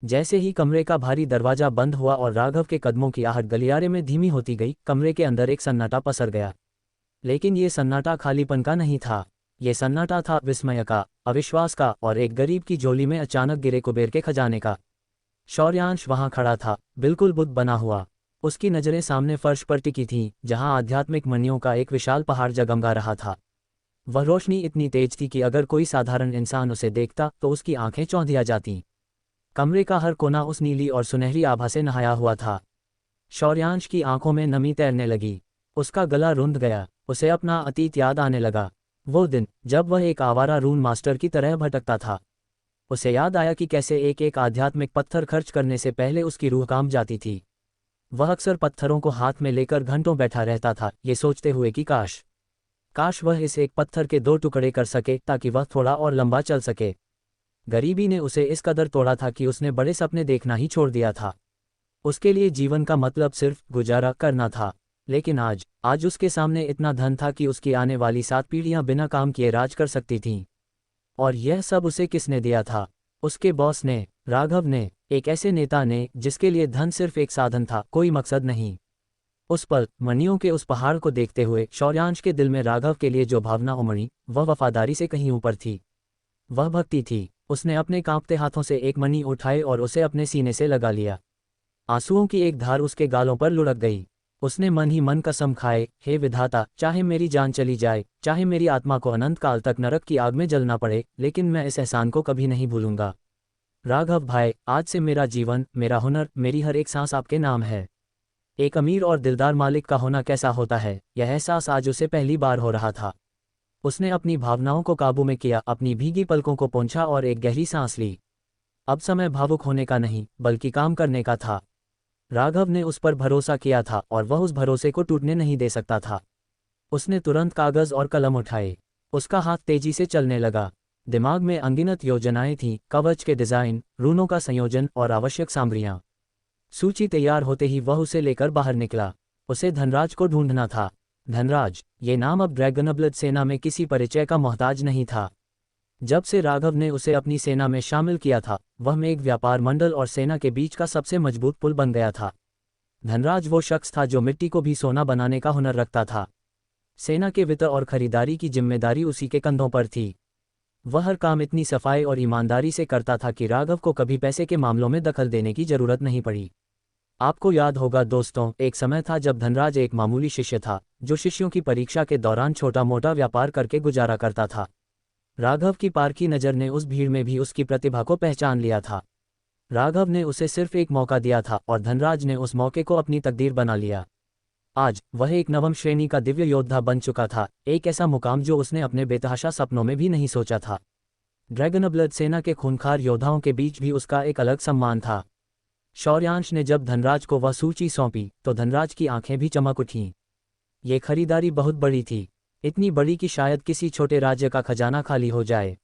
जैसे ही कमरे का भारी दरवाजा बंद हुआ और राघव के कदमों की आहट गलियारे में धीमी होती गई, कमरे के अंदर एक सन्नाटा पसर गया। लेकिन ये सन्नाटा खालीपन का नहीं था। ये सन्नाटा था विस्मय का, अविश्वास का और एक गरीब की झोली में अचानक गिरे कुबेर के खजाने का। शौर्यांश वहां खड़ा था, बिल्कुल बुत बना हुआ। उसकी नजरें सामने फर्श पर टिकी थीं, जहां आध्यात्मिक मणियों का एक विशाल पहाड़ जगमगा रहा था। वह रोशनी इतनी तेज थी कि अगर कोई साधारण इंसान उसे देखता तो उसकी आंखें चौंधिया जातीं। कमरे का हर कोना उस नीली और सुनहरी आभा से नहाया हुआ था। शौर्यांश की आंखों में नमी तैरने लगी। उसका गला रुंध गया। उसे अपना अतीत याद आने लगा। वो दिन जब वह एक आवारा रून मास्टर की तरह भटकता था। उसे याद आया कि कैसे एक एक आध्यात्मिक पत्थर खर्च करने से पहले उसकी रूह कांप जाती थी। वह अक्सर पत्थरों को हाथ में लेकर घंटों बैठा रहता था, ये सोचते हुए कि काश वह इस एक पत्थर के 2 टुकड़े कर सके ताकि वह थोड़ा और लंबा चल सके। गरीबी ने उसे इस कदर तोड़ा था कि उसने बड़े सपने देखना ही छोड़ दिया था। उसके लिए जीवन का मतलब सिर्फ गुजारा करना था। लेकिन आज उसके सामने इतना धन था कि उसकी आने वाली 7 पीढ़ियां बिना काम किए राज कर सकती थीं। और यह सब उसे किसने दिया था? उसके बॉस ने, राघव ने, एक ऐसे नेता ने जिसके लिए धन सिर्फ एक साधन था, कोई मकसद नहीं। उस पल मणियों के उस पहाड़ को देखते हुए शौर्यांश के दिल में राघव के लिए जो भावना उमड़ी, वह वफादारी से कहीं ऊपर थी। वह भक्ति थी। उसने अपने कांपते हाथों से एक मणि उठाए और उसे अपने सीने से लगा लिया। आंसुओं की एक धार उसके गालों पर लुढ़क गई। उसने मन ही मन कसम खाए, हे विधाता, चाहे मेरी जान चली जाए, चाहे मेरी आत्मा को अनंत काल तक नरक की आग में जलना पड़े, लेकिन मैं इस एहसान को कभी नहीं भूलूंगा। राघव भाई, आज से मेरा जीवन, मेरा हुनर, मेरी हर एक सांस आपके नाम है। एक अमीर और दिलदार मालिक का होना कैसा होता है, यह एहसास आज उसे पहली बार हो रहा था। उसने अपनी भावनाओं को काबू में किया, अपनी भीगी पलकों को पोंछा और एक गहरी सांस ली। अब समय भावुक होने का नहीं, बल्कि काम करने का था। राघव ने उस पर भरोसा किया था और वह उस भरोसे को टूटने नहीं दे सकता था। उसने तुरंत कागज और कलम उठाए। उसका हाथ तेजी से चलने लगा। दिमाग में अनगिनत योजनाएं थीं, कवच के डिजाइन, रूनों का संयोजन और आवश्यक सामग्रियां। सूची तैयार होते ही वह उसे लेकर बाहर निकला। उसे धनराज को ढूंढना था। धनराज, ये नाम अब ड्रैगनब्लड सेना में किसी परिचय का मोहताज नहीं था। जब से राघव ने उसे अपनी सेना में शामिल किया था, वह में एक व्यापार मंडल और सेना के बीच का सबसे मजबूत पुल बन गया था। धनराज वो शख्स था जो मिट्टी को भी सोना बनाने का हुनर रखता था। सेना के वित्त और खरीदारी की जिम्मेदारी उसी के कंधों पर थी। वह हर काम इतनी सफाई और ईमानदारी से करता था कि राघव को कभी पैसे के मामलों में दखल देने की जरूरत नहीं पड़ी। आपको याद होगा दोस्तों, एक समय था जब धनराज एक मामूली शिष्य था, जो शिष्यों की परीक्षा के दौरान छोटा मोटा व्यापार करके गुजारा करता था। राघव की पारखी नज़र ने उस भीड़ में भी उसकी प्रतिभा को पहचान लिया था। राघव ने उसे सिर्फ एक मौका दिया था और धनराज ने उस मौके को अपनी तकदीर बना लिया। आज वह एक नवम श्रेणी का दिव्य योद्धा बन चुका था, एक ऐसा मुकाम जो उसने अपने बेतहाशा सपनों में भी नहीं सोचा था। ड्रैगनब्लड सेना के खूंखार योद्धाओं के बीच भी उसका एक अलग सम्मान था। शौर्यांश ने जब धनराज को वह सूची सौंपी तो धनराज की आंखें भी चमक उठीं। ये खरीदारी बहुत बड़ी थी, इतनी बड़ी कि शायद किसी छोटे राज्य का खजाना खाली हो जाए।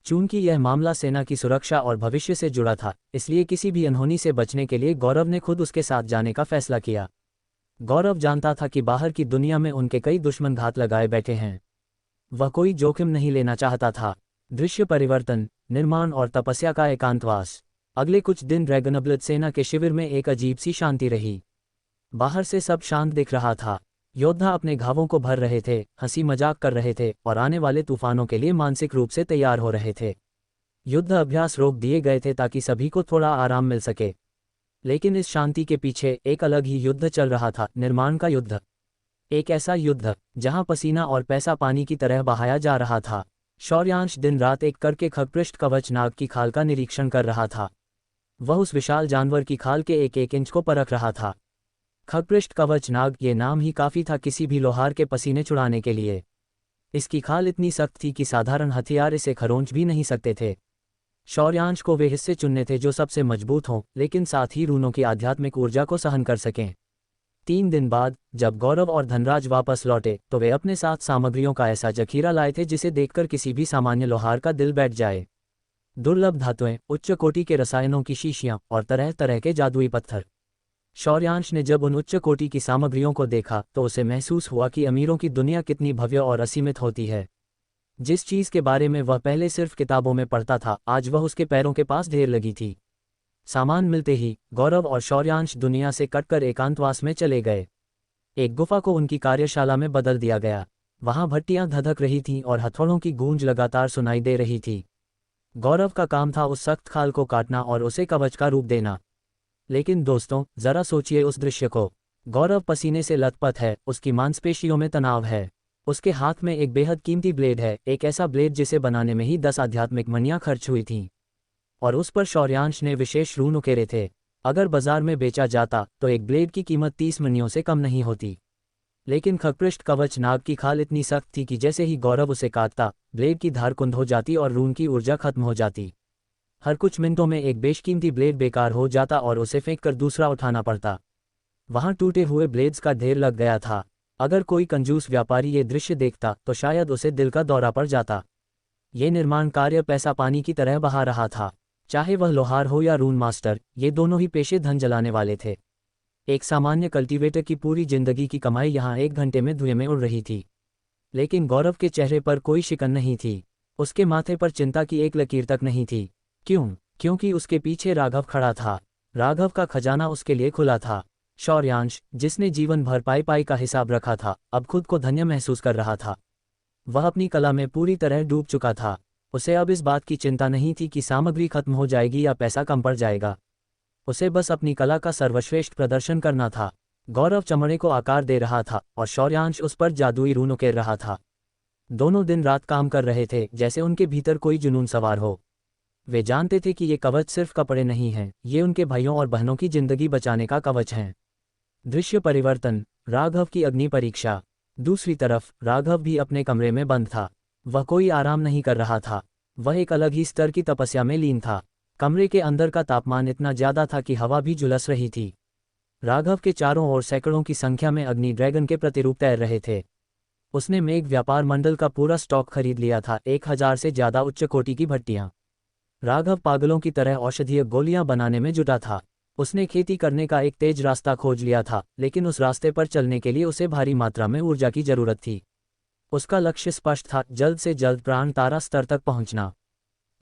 चूंकि यह मामला सेना की सुरक्षा और भविष्य से जुड़ा था, इसलिए किसी भी अनहोनी से बचने के लिए गौरव ने खुद उसके साथ जाने का फैसला किया। गौरव जानता था कि बाहर की दुनिया में उनके कई दुश्मन घात लगाए बैठे हैं। वह कोई जोखिम नहीं लेना चाहता था। दृश्य परिवर्तन, निर्माण और तपस्या का एकांतवास। अगले कुछ दिन ड्रैगनब्लड सेना के शिविर में एक अजीब सी शांति रही। बाहर से सब शांत दिख रहा था। योद्धा अपने घावों को भर रहे थे, हंसी मजाक कर रहे थे और आने वाले तूफानों के लिए मानसिक रूप से तैयार हो रहे थे। युद्ध अभ्यास रोक दिए गए थे ताकि सभी को थोड़ा आराम मिल सके। लेकिन इस शांति के पीछे एक अलग ही युद्ध चल रहा था, निर्माण का युद्ध। एक ऐसा युद्ध जहां पसीना और पैसा पानी की तरह बहाया जा रहा था। शौर्यांश दिन रात एक करके खगपृष्ठ कवच नाग की खाल का निरीक्षण कर रहा था। वह उस विशाल जानवर की खाल के एक एक इंच को परख रहा था। खगपृष्ठ कवच नाग, ये नाम ही काफी था किसी भी लोहार के पसीने छुड़ाने के लिए। इसकी खाल इतनी सख्त थी कि साधारण हथियार इसे खरोंच भी नहीं सकते थे। शौर्यांश को वे हिस्से चुनने थे जो सबसे मजबूत हों, लेकिन साथ ही रूनों की आध्यात्मिक ऊर्जा को सहन कर सकें। 3 दिन बाद जब गौरव और धनराज वापस लौटे तो वे अपने साथ सामग्रियों का ऐसा जखीरा लाए थे जिसे देखकर किसी भी सामान्य लोहार का दिल बैठ जाए। दुर्लभ धातुएं, उच्च कोटि के रसायनों की शीशियां और तरह तरह के जादुई पत्थर। शौर्यांश ने जब उन उच्च कोटि की सामग्रियों को देखा तो उसे महसूस हुआ कि अमीरों की दुनिया कितनी भव्य और असीमित होती है। जिस चीज के बारे में वह पहले सिर्फ किताबों में पढ़ता था, आज वह उसके पैरों के पास ढेर लगी थी। सामान मिलते ही गौरव और शौर्यांश दुनिया से कटकर एकांतवास में चले गए। एक गुफा को उनकी कार्यशाला में बदल दिया गया। वहां भट्टियां धधक रही थीं और हथौड़ों की गूंज लगातार सुनाई दे रही थी। गौरव का काम था उस सख्त खाल को काटना और उसे कवच का रूप देना। लेकिन दोस्तों, जरा सोचिए उस दृश्य को। गौरव पसीने से लथपथ है, उसकी मांसपेशियों में तनाव है। उसके हाथ में एक बेहद कीमती ब्लेड है, एक ऐसा ब्लेड जिसे बनाने में ही 10 आध्यात्मिक मणियां खर्च हुई थीं। और उस पर शौर्यांश ने विशेष रून उकेरे थे। अगर बाजार में बेचा जाता तो एक ब्लेड की कीमत 30 मणियों से कम नहीं होती। लेकिन खगपृष्ठ कवच नाग की खाल इतनी सख्त थी कि जैसे ही गौरव उसे काटता, ब्लेड की धार कुंद हो जाती और रून की ऊर्जा खत्म हो जाती। हर कुछ मिनटों में एक बेशकीमती ब्लेड बेकार हो जाता और उसे फेंककर दूसरा उठाना पड़ता। वहां टूटे हुए ब्लेड्स का ढेर लग गया था। अगर कोई कंजूस व्यापारी ये दृश्य देखता तो शायद उसे दिल का दौरा पड़ जाता। ये निर्माण कार्य पैसा पानी की तरह बहा रहा था। चाहे वह लोहार हो या रून मास्टर, ये दोनों ही पेशे धन जलाने वाले थे। एक सामान्य कल्टीवेटर की पूरी जिंदगी की कमाई यहाँ 1 घंटे में धुएं में उड़ रही थी। लेकिन गौरव के चेहरे पर कोई शिकन नहीं थी। उसके माथे पर चिंता की एक लकीर तक नहीं थी। क्यों? क्योंकि उसके पीछे राघव खड़ा था। राघव का खजाना उसके लिए खुला था। शौर्यांश, जिसने जीवन भर पाई पाई का हिसाब रखा था, अब खुद को धन्य महसूस कर रहा था। वह अपनी कला में पूरी तरह डूब चुका था। उसे अब इस बात की चिंता नहीं थी कि सामग्री खत्म हो जाएगी या पैसा कम पड़ जाएगा। उसे बस अपनी कला का सर्वश्रेष्ठ प्रदर्शन करना था। गौरव चमड़े को आकार दे रहा था और शौर्यांश उस पर जादुई रून उकेर रहा था। दोनों दिन रात काम कर रहे थे, जैसे उनके भीतर कोई जुनून सवार हो। वे जानते थे कि ये कवच सिर्फ कपड़े नहीं हैं, ये उनके भाइयों और बहनों की जिंदगी बचाने का कवच हैं। दृश्य परिवर्तन, राघव की अग्नि परीक्षा। दूसरी तरफ राघव भी अपने कमरे में बंद था। वह कोई आराम नहीं कर रहा था। वह एक अलग ही स्तर की तपस्या में लीन था। कमरे के अंदर का तापमान इतना ज्यादा था कि हवा भी झुलस रही थी। राघव के चारों ओर सैकड़ों की संख्या में अग्नि ड्रैगन के प्रतिरूप तैर रहे थे। उसने मेघ व्यापार मंडल का पूरा स्टॉक खरीद लिया था, 1000 से ज्यादा उच्च कोटि की भट्टियां। राघव पागलों की तरह औषधीय गोलियां बनाने में जुटा था। उसने खेती करने का एक तेज रास्ता खोज लिया था, लेकिन उस रास्ते पर चलने के लिए उसे भारी मात्रा में ऊर्जा की जरूरत थी। उसका लक्ष्य स्पष्ट था, जल्द से जल्द प्राण तारा स्तर तक पहुंचना।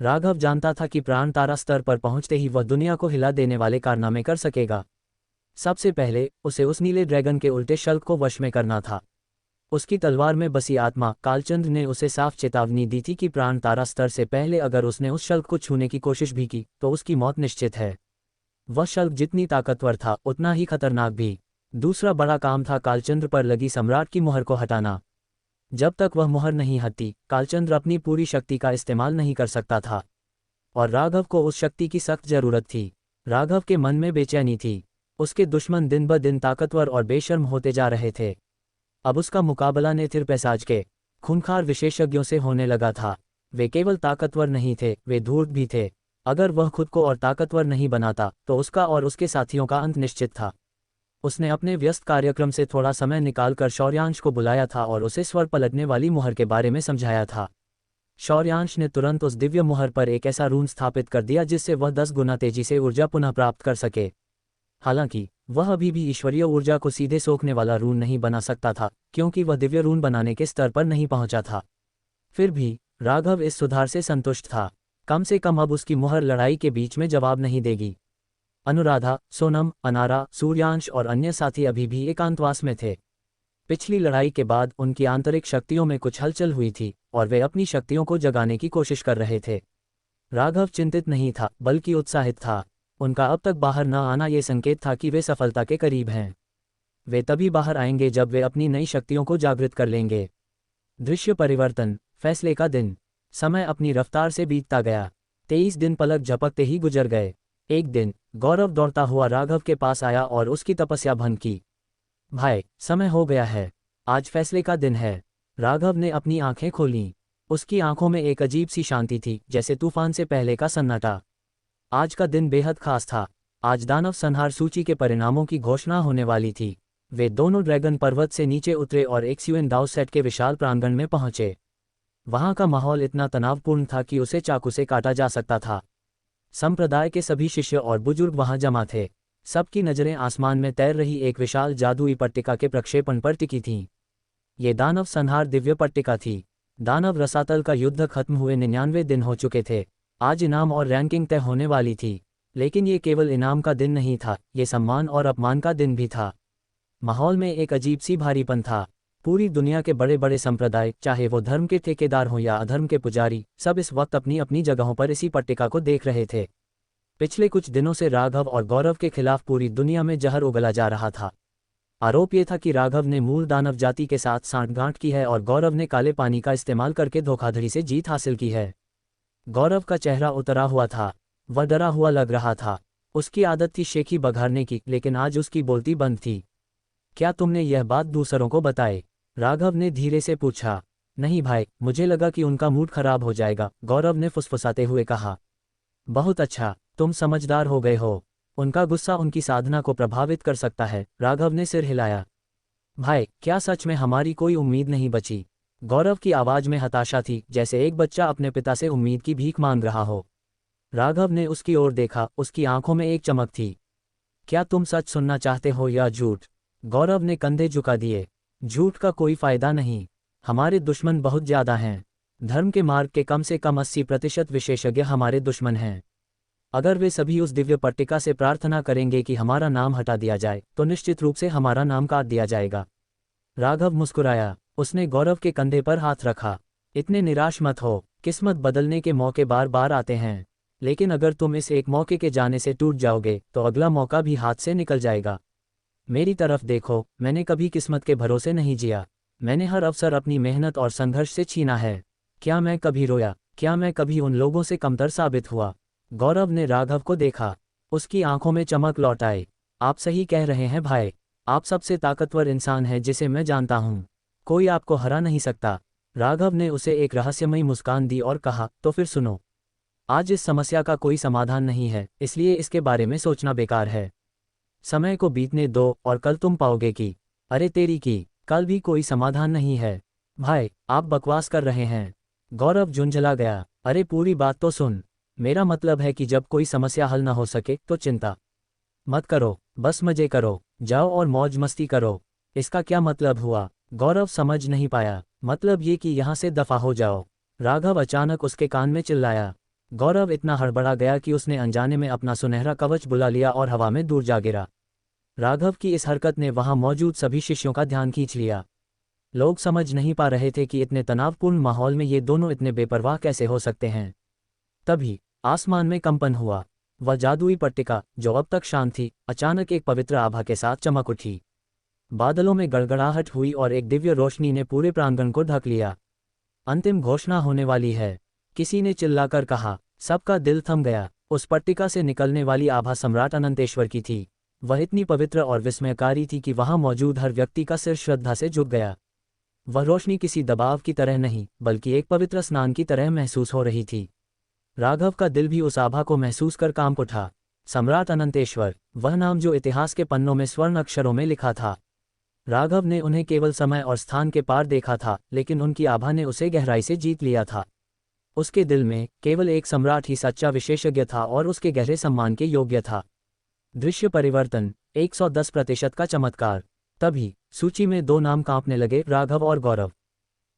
राघव जानता था कि प्राण तारा स्तर पर पहुंचते ही वह दुनिया को हिला देने वाले कारनामे कर सकेगा। सबसे पहले उसे उस नीले ड्रैगन के उल्टे शल्क को वश में करना था। उसकी तलवार में बसी आत्मा कालचंद्र ने उसे साफ चेतावनी दी थी कि प्राण तारा स्तर से पहले अगर उसने उस शल्क को छूने की कोशिश भी की तो उसकी मौत निश्चित है। वह शल्क जितनी ताकतवर था उतना ही खतरनाक भी। दूसरा बड़ा काम था कालचंद्र पर लगी सम्राट की मुहर को हटाना। जब तक वह मुहर नहीं हटती, कालचंद्र अपनी पूरी शक्ति का इस्तेमाल नहीं कर सकता था। और राघव को उस शक्ति की सख्त जरूरत थी। राघव के मन में बेचैनी थी। उसके दुश्मन दिन ब दिन ताकतवर और बेशर्म होते जा रहे थे। अब उसका मुकाबला नेथिरपैसाज के खूंखार विशेषज्ञों से होने लगा था। वे केवल ताकतवर नहीं थे, वे धूर्त भी थे। अगर वह खुद को और ताकतवर नहीं बनाता तो उसका और उसके साथियों का अंत निश्चित था। उसने अपने व्यस्त कार्यक्रम से थोड़ा समय निकालकर शौर्यांश को बुलाया था और उसे स्वर पलटने वाली मुहर के बारे में समझाया था। शौर्यांश ने तुरंत उस दिव्य मुहर पर एक ऐसा रून स्थापित कर दिया जिससे वह 10 गुना तेजी से ऊर्जा पुनः प्राप्त कर सके। हालांकि वह अभी भी ईश्वरीय ऊर्जा को सीधे सोखने वाला रून नहीं बना सकता था, क्योंकि वह दिव्य रून बनाने के स्तर पर नहीं पहुंचा था। फिर भी राघव इस सुधार से संतुष्ट था। कम से कम अब उसकी मुहर लड़ाई के बीच में जवाब नहीं देगी। अनुराधा, सोनम, अनारा, सूर्यांश और अन्य साथी अभी भी एकांतवास में थे। पिछली लड़ाई के बाद उनकी आंतरिक शक्तियों में कुछ हलचल हुई थी और वे अपनी शक्तियों को जगाने की कोशिश कर रहे थे। राघव चिंतित नहीं था, बल्कि उत्साहित था। उनका अब तक बाहर न आना ये संकेत था कि वे सफलता के करीब हैं। वे तभी बाहर आएंगे जब वे अपनी नई शक्तियों को जागृत कर लेंगे। दृश्य परिवर्तन, फैसले का दिन। समय अपनी रफ्तार से बीतता गया। 23 दिन पलक झपकते ही गुजर गए। एक दिन गौरव दौड़ता हुआ राघव के पास आया और उसकी तपस्या भंग की। भाई, समय हो गया है। आज फैसले का दिन है। राघव ने अपनी आंखें खोलीं। उसकी आंखों में एक अजीब सी शांति थी, जैसे तूफान से पहले का सन्नाटा। आज का दिन बेहद खास था। आज दानव संहार सूची के परिणामों की घोषणा होने वाली थी। वे दोनों ड्रैगन पर्वत से नीचे उतरे और एक्सयूएन दाव सेट के विशाल प्रांगण में पहुंचे। वहां का माहौल इतना तनावपूर्ण था कि उसे चाकू से काटा जा सकता था। संप्रदाय के सभी शिष्य और बुजुर्ग वहां जमा थे। सबकी नजरें आसमान में तैर रही एक विशाल जादुई पट्टिका के प्रक्षेपण पर टिकी थीं। ये दानव संहार दिव्य पट्टिका थी। दानव रसातल का युद्ध खत्म हुए 99 दिन हो चुके थे। आज इनाम और रैंकिंग तय होने वाली थी। लेकिन ये केवल इनाम का दिन नहीं था, ये सम्मान और अपमान का दिन भी था। माहौल में एक अजीब सी भारीपन था। पूरी दुनिया के बड़े बड़े संप्रदाय, चाहे वो धर्म के ठेकेदार हों या अधर्म के पुजारी, सब इस वक्त अपनी अपनी जगहों पर इसी पट्टिका को देख रहे थे। पिछले कुछ दिनों से राघव और गौरव के खिलाफ पूरी दुनिया में जहर उगला जा रहा था। आरोप ये था कि राघव ने मूल दानव जाति के साथ सांठगांठ की है और गौरव ने काले पानी का इस्तेमाल करके धोखाधड़ी से जीत हासिल की है। गौरव का चेहरा उतरा हुआ था, वह डरा हुआ लग रहा था। उसकी आदत थी शेखी बघाड़ने की, लेकिन आज उसकी बोलती बंद थी। क्या तुमने यह बात दूसरों को बताई? राघव ने धीरे से पूछा। नहीं भाई, मुझे लगा कि उनका मूड खराब हो जाएगा, गौरव ने फुसफुसाते हुए कहा। बहुत अच्छा, तुम समझदार हो गए हो। उनका गुस्सा उनकी साधना को प्रभावित कर सकता है, राघव ने सिर हिलाया। भाई, क्या सच में हमारी कोई उम्मीद नहीं बची? गौरव की आवाज में हताशा थी, जैसे एक बच्चा अपने पिता से उम्मीद की भीख मांग रहा हो। राघव ने उसकी ओर देखा, उसकी आंखों में एक चमक थी। क्या तुम सच सुनना चाहते हो या झूठ? गौरव ने कंधे झुका दिए। झूठ का कोई फायदा नहीं। हमारे दुश्मन बहुत ज्यादा हैं। धर्म के मार्ग के कम से कम 80% विशेषज्ञ हमारे दुश्मन हैं। अगर वे सभी उस दिव्य पट्टिका से प्रार्थना करेंगे कि हमारा नाम हटा दिया जाए, तो निश्चित रूप से हमारा नाम काट दिया जाएगा। राघव मुस्कुराया। उसने गौरव के कंधे पर हाथ रखा। इतने निराश मत हो, किस्मत बदलने के मौके बार बार आते हैं, लेकिन अगर तुम इस एक मौके के जाने से टूट जाओगे तो अगला मौका भी हाथ से निकल जाएगा। मेरी तरफ देखो, मैंने कभी किस्मत के भरोसे नहीं जिया। मैंने हर अवसर अपनी मेहनत और संघर्ष से छीना है। क्या मैं कभी रोया? क्या मैं कभी उन लोगों से कमतर साबित हुआ? गौरव ने राघव को देखा। उसकी आंखों में चमक लौट आई। आप सही कह रहे हैं भाई, आप सबसे ताकतवर इंसान हैं जिसे मैं जानता हूँ। कोई आपको हरा नहीं सकता। राघव ने उसे एक रहस्यमयी मुस्कान दी और कहा, तो फिर सुनो। आज इस समस्या का कोई समाधान नहीं है, इसलिए इसके बारे में सोचना बेकार है। समय को बीतने दो और कल तुम पाओगे कि अरे तेरी की, कल भी कोई समाधान नहीं है। भाई, आप बकवास कर रहे हैं। गौरव झुंझला गया। अरे पूरी बात तो सुन। मेरा मतलब है कि जब कोई समस्या हल न हो सके तो चिंता मत करो, बस मजे करो, जाओ और मौज मस्ती करो। इसका क्या मतलब हुआ? गौरव समझ नहीं पाया। मतलब ये कि यहाँ से दफा हो जाओ। राघव अचानक उसके कान में चिल्लाया। गौरव इतना हड़बड़ा गया कि उसने अनजाने में अपना सुनहरा कवच बुला लिया और हवा में दूर जा गिरा। राघव की इस हरकत ने वहां मौजूद सभी शिष्यों का ध्यान खींच लिया। लोग समझ नहीं पा रहे थे कि इतने तनावपूर्ण माहौल में ये दोनों इतने बेपरवाह कैसे हो सकते हैं। तभी आसमान में कंपन हुआ। वह जादुई पट्टिका, जो अब तक शांत थी, अचानक एक पवित्र आभा के साथ चमक उठी। बादलों में गड़गड़ाहट हुई और एक दिव्य रोशनी ने पूरे प्रांगण को ढक लिया। अंतिम घोषणा होने वाली है, किसी ने चिल्लाकर कहा। सबका दिल थम गया। उस पट्टिका से निकलने वाली आभा सम्राट अनंतेश्वर की थी। वह इतनी पवित्र और विस्मयकारी थी कि वहां मौजूद हर व्यक्ति का सिर श्रद्धा से झुक गया। वह रोशनी किसी दबाव की तरह नहीं, बल्कि एक पवित्र स्नान की तरह महसूस हो रही थी। राघव का दिल भी उस आभा को महसूस कर कांप उठा। सम्राट अनंतेश्वर, वह नाम जो इतिहास के पन्नों में स्वर्ण अक्षरों में लिखा था। राघव ने उन्हें केवल समय और स्थान के पार देखा था, लेकिन उनकी आभा ने उसे गहराई से जीत लिया था। उसके दिल में केवल एक सम्राट ही सच्चा विशेषज्ञ था और उसके गहरे सम्मान के योग्य था। दृश्य परिवर्तन, 110% का चमत्कार। तभी सूची में दो नाम कांपने लगे, राघव और गौरव।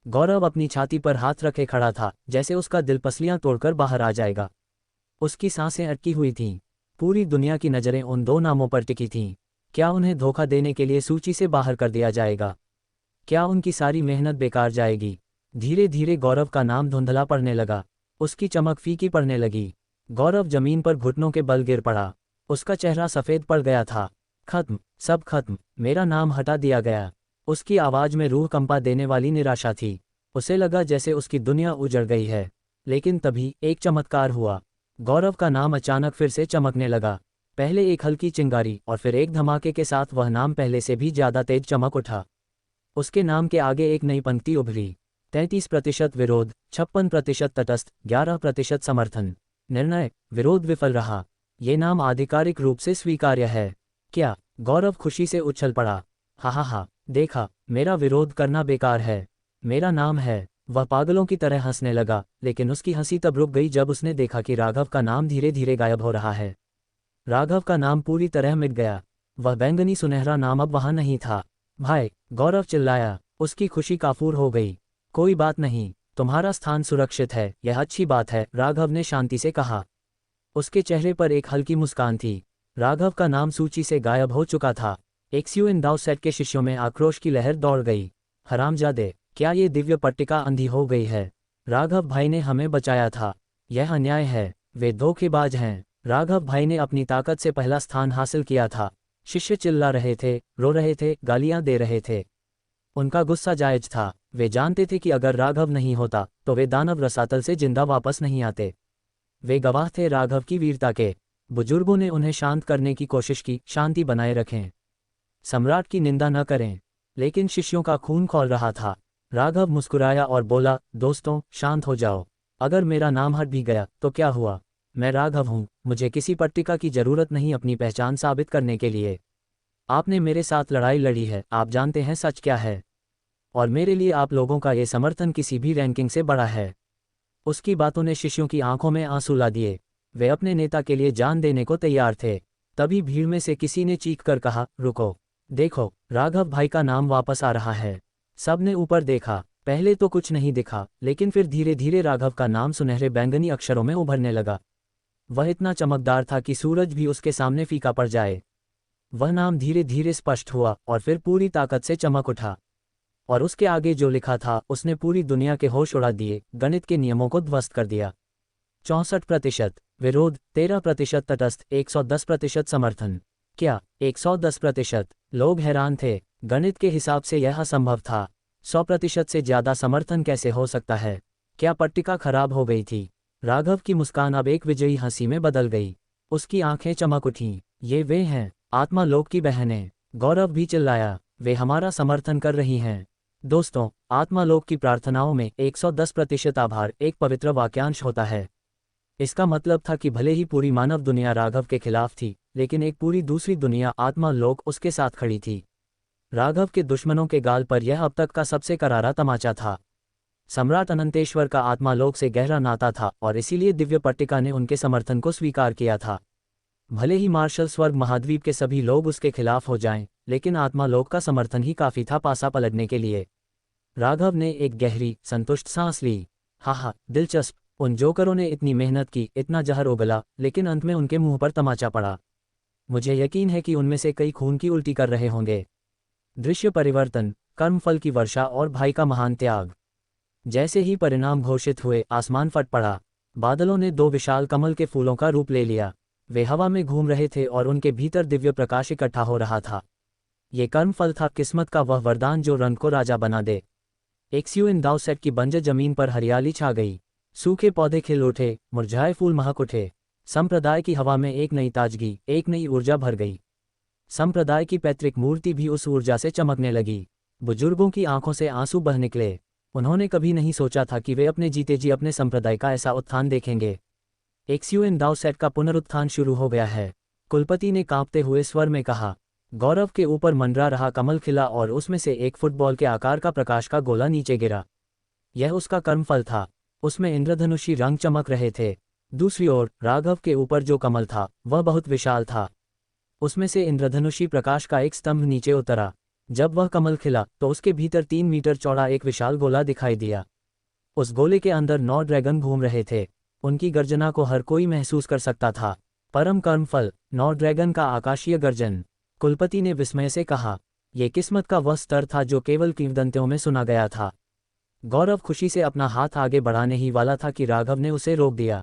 गौरव अपनी छाती पर हाथ रखे खड़ा था, जैसे उसका दिल पसलियां तोड़कर बाहर आ जाएगा। उसकी सांसें अटकी हुई थीं। पूरी दुनिया की नज़रें उन दो नामों पर टिकी थीं। क्या उन्हें धोखा देने के लिए सूची से बाहर कर दिया जाएगा? क्या उनकी सारी मेहनत बेकार जाएगी? धीरे धीरे गौरव का नाम धुंधला पड़ने लगा। उसकी चमक फीकी पड़ने लगी। गौरव जमीन पर घुटनों के बल गिर पड़ा। उसका चेहरा सफ़ेद पड़ गया था। खत्म, सब खत्म, मेरा नाम हटा दिया गया। उसकी आवाज़ में रूह कंपा देने वाली निराशा थी। उसे लगा जैसे उसकी दुनिया उजड़ गई है। लेकिन तभी एक चमत्कार हुआ। गौरव का नाम अचानक फिर से चमकने लगा। पहले एक हल्की चिंगारी और फिर एक धमाके के साथ वह नाम पहले से भी ज़्यादा तेज चमक उठा। उसके नाम के आगे एक नई पंक्ति उभरी। 33% विरोध, 56% तटस्थ, 11% समर्थन। निर्णय, विरोध विफल रहा। ये नाम आधिकारिक रूप से स्वीकार्य है। क्या? गौरव खुशी से उछल पड़ा। हा, देखा, मेरा विरोध करना बेकार है। मेरा नाम है। वह पागलों की तरह हंसने लगा, लेकिन उसकी हंसी तब रुक गई जब उसने देखा कि राघव का नाम धीरे धीरे गायब हो रहा है। राघव का नाम पूरी तरह मिट गया। वह बैंगनी सुनहरा नाम अब वहां नहीं था। भाई, गौरव चिल्लाया। उसकी खुशी काफूर हो गई। कोई बात नहीं, तुम्हारा स्थान सुरक्षित है, यह अच्छी बात है, राघव ने शांति से कहा। उसके चेहरे पर एक हल्की मुस्कान थी। राघव का नाम सूची से गायब हो चुका था। एक्सयूएन दाओ सेट के शिष्यों में आक्रोश की लहर दौड़ गई। हरामजादे, क्या ये दिव्य पट्टिका अंधी हो गई है? राघव भाई ने हमें बचाया था। यह अन्याय है। वे धोखेबाज हैं। राघव भाई ने अपनी ताकत से पहला स्थान हासिल किया था। शिष्य चिल्ला रहे थे, रो रहे थे, गालियां दे रहे थे। उनका गुस्सा जायज था। वे जानते थे कि अगर राघव नहीं होता तो वे दानव रसातल से जिंदा वापस नहीं आते। वे गवाह थे राघव की वीरता के। बुजुर्गों ने उन्हें शांत करने की कोशिश की, शांति बनाए रखें, सम्राट की निंदा न करें। लेकिन शिष्यों का खून खौल रहा था। राघव मुस्कुराया और बोला, दोस्तों शांत हो जाओ। अगर मेरा नाम हट भी गया तो क्या हुआ? मैं राघव हूँ, मुझे किसी पट्टिका की जरूरत नहीं अपनी पहचान साबित करने के लिए। आपने मेरे साथ लड़ाई लड़ी है, आप जानते हैं सच क्या है। और मेरे लिए आप लोगों का ये समर्थन किसी भी रैंकिंग से बड़ा है। उसकी बातों ने शिष्यों की आंखों में आंसू ला दिए। वे अपने नेता के लिए जान देने को तैयार थे। तभी भीड़ में से किसी ने चीख कर कहा, रुको, देखो, राघव भाई का नाम वापस आ रहा है। सब ने ऊपर देखा। पहले तो कुछ नहीं दिखा, लेकिन फिर धीरे धीरे राघव का नाम सुनहरे बैंगनी अक्षरों में उभरने लगा। वह इतना चमकदार था कि सूरज भी उसके सामने फीका पड़ जाए। वह नाम धीरे धीरे स्पष्ट हुआ और फिर पूरी ताकत से चमक उठा। और उसके आगे जो लिखा था उसने पूरी दुनिया के होश उड़ा दिए, गणित के नियमों को ध्वस्त कर दिया। 64% विरोध, 13% तटस्थ, 110% समर्थन। क्या 110%? लोग हैरान थे। गणित के हिसाब से यह असंभव था। 100% से ज्यादा समर्थन कैसे हो सकता है? क्या पट्टिका खराब हो गई थी? राघव की मुस्कान अब एक विजयी हंसी में बदल गई। उसकी आंखें चमक उठीं। ये वे हैं, आत्मा लोक की बहनें। गौरव भी चिल्लाया, वे हमारा समर्थन कर रही हैं। दोस्तों, आत्मा लोक की प्रार्थनाओं में 110% आभार एक पवित्र वाक्यांश होता है। इसका मतलब था कि भले ही पूरी मानव दुनिया राघव के खिलाफ थी, लेकिन एक पूरी दूसरी दुनिया आत्मा लोक उसके साथ खड़ी थी। राघव के दुश्मनों के गाल पर यह अब तक का सबसे करारा तमाचा था। सम्राट अनंतेश्वर का आत्मा लोक से गहरा नाता था और इसीलिए दिव्य पट्टिका ने उनके समर्थन को स्वीकार किया था। भले ही मार्शल स्वर्ग महाद्वीप के सभी लोग उसके खिलाफ हो जाएं, लेकिन आत्मा लोक का समर्थन ही काफी था पासा पलटने के लिए। राघव ने एक गहरी, संतुष्ट सांस ली। हा, दिलचस्प। उन जोकरों ने इतनी मेहनत की, इतना जहर उगला, लेकिन अंत में उनके मुंह पर तमाचा पड़ा। मुझे यकीन है कि उनमें से कई खून की उल्टी कर रहे होंगे। दृश्य परिवर्तन, कर्मफल की वर्षा और भाई का महान त्याग। जैसे ही परिणाम घोषित हुए, आसमान फट पड़ा। बादलों ने दो विशाल कमल के फूलों का रूप ले लिया। वे हवा में घूम रहे थे और उनके भीतर दिव्य प्रकाश इकट्ठा हो रहा था। ये कर्मफल था, किस्मत का वह वरदान जो रन को राजा बना दे। एक्सयूएन दाओ सेट की बंजर जमीन पर हरियाली छा गई। सूखे पौधे खिल उठे, मुरझाए फूल महक उठे। संप्रदाय की हवा में एक नई ताजगी, एक नई ऊर्जा भर गई। संप्रदाय की पैतृक मूर्ति भी उस ऊर्जा से चमकने लगी। बुजुर्गों की आंखों से आंसू बह निकले। उन्होंने कभी नहीं सोचा था कि वे अपने जीते जी अपने संप्रदाय का ऐसा उत्थान देखेंगे। एक्सयूएन दाओ सेट का पुनरुत्थान शुरू हो गया है, कुलपति ने कांपते हुए स्वर में कहा। गौरव के ऊपर मंडरा रहा कमल खिला और उसमें से एक फुटबॉल के आकार का प्रकाश का गोला नीचे गिरा। यह उसका कर्मफल था। उसमें इंद्रधनुषी रंग चमक रहे थे। दूसरी ओर राघव के ऊपर जो कमल था वह बहुत विशाल था। उसमें से इंद्रधनुषी प्रकाश का एक स्तंभ नीचे उतरा। जब वह कमल खिला तो उसके भीतर 3 मीटर चौड़ा एक विशाल गोला दिखाई दिया। उस गोले के अंदर 9 ड्रैगन घूम रहे थे। उनकी गर्जना को हर कोई महसूस कर सकता था। परम कर्मफल, 9 ड्रैगन का आकाशीय गर्जन। कुलपति ने विस्मय से कहा, यह किस्मत का वह स्तर था जो केवल किंवदंतियों में सुना गया था। गौरव खुशी से अपना हाथ आगे बढ़ाने ही वाला था कि राघव ने उसे रोक दिया।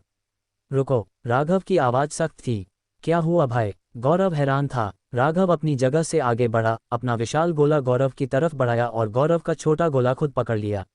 रुको, राघव की आवाज सख्त थी। क्या हुआ भाई? गौरव हैरान था। राघव अपनी जगह से आगे बढ़ा, अपना विशाल गोला गौरव की तरफ बढ़ाया और गौरव का छोटा गोला खुद पकड़ लिया।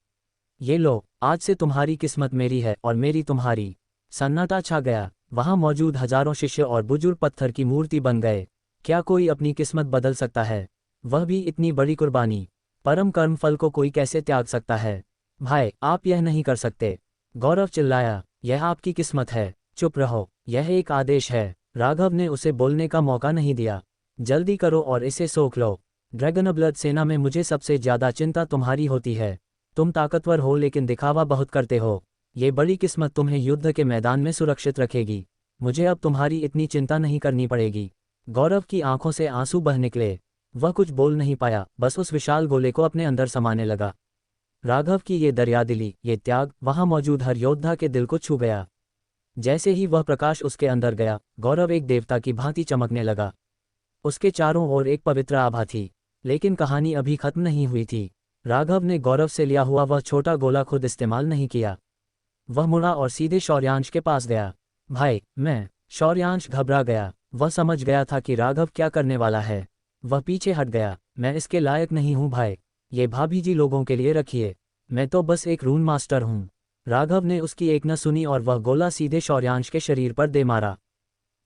ये लो, आज से तुम्हारी किस्मत मेरी है और मेरी तुम्हारी। सन्नाटा छा गया। वहां मौजूद हजारों शिष्य और बुजुर्ग पत्थर की मूर्ति बन गए। क्या कोई अपनी किस्मत बदल सकता है? वह भी इतनी बड़ी कुर्बानी। परम कर्मफल को कोई कैसे त्याग सकता है? भाई, आप यह नहीं कर सकते। गौरव चिल्लाया, यह आपकी किस्मत है। चुप रहो, यह एक आदेश है। राघव ने उसे बोलने का मौका नहीं दिया। जल्दी करो और इसे सोख लो। ड्रैगनब्लड सेना में मुझे सबसे ज्यादा चिंता तुम्हारी होती है। तुम ताकतवर हो लेकिन दिखावा बहुत करते हो। ये बड़ी किस्मत तुम्हें युद्ध के मैदान में सुरक्षित रखेगी। मुझे अब तुम्हारी इतनी चिंता नहीं करनी पड़ेगी। गौरव की आंखों से आंसू बह निकले। वह कुछ बोल नहीं पाया, बस उस विशाल गोले को अपने अंदर समाने लगा। राघव की ये दरियादिली, ये त्याग वहां मौजूद हर योद्धा के दिल को छू गया। जैसे ही वह प्रकाश उसके अंदर गया, गौरव एक देवता की भांति चमकने लगा। उसके चारों ओर एक पवित्र आभा थी। लेकिन कहानी अभी खत्म नहीं हुई थी। राघव ने गौरव से लिया हुआ वह छोटा गोला खुद इस्तेमाल नहीं किया। वह मुड़ा और सीधे शौर्यांश के पास गया। भाई, मैं। शौर्यांश घबरा गया। वह समझ गया था कि राघव क्या करने वाला है। वह पीछे हट गया। मैं इसके लायक नहीं हूँ भाई, ये भाभी जी लोगों के लिए रखिए, मैं तो बस एक रून मास्टर हूँ। राघव ने उसकी एक न सुनी और वह गोला सीधे शौर्यांश के शरीर पर दे मारा।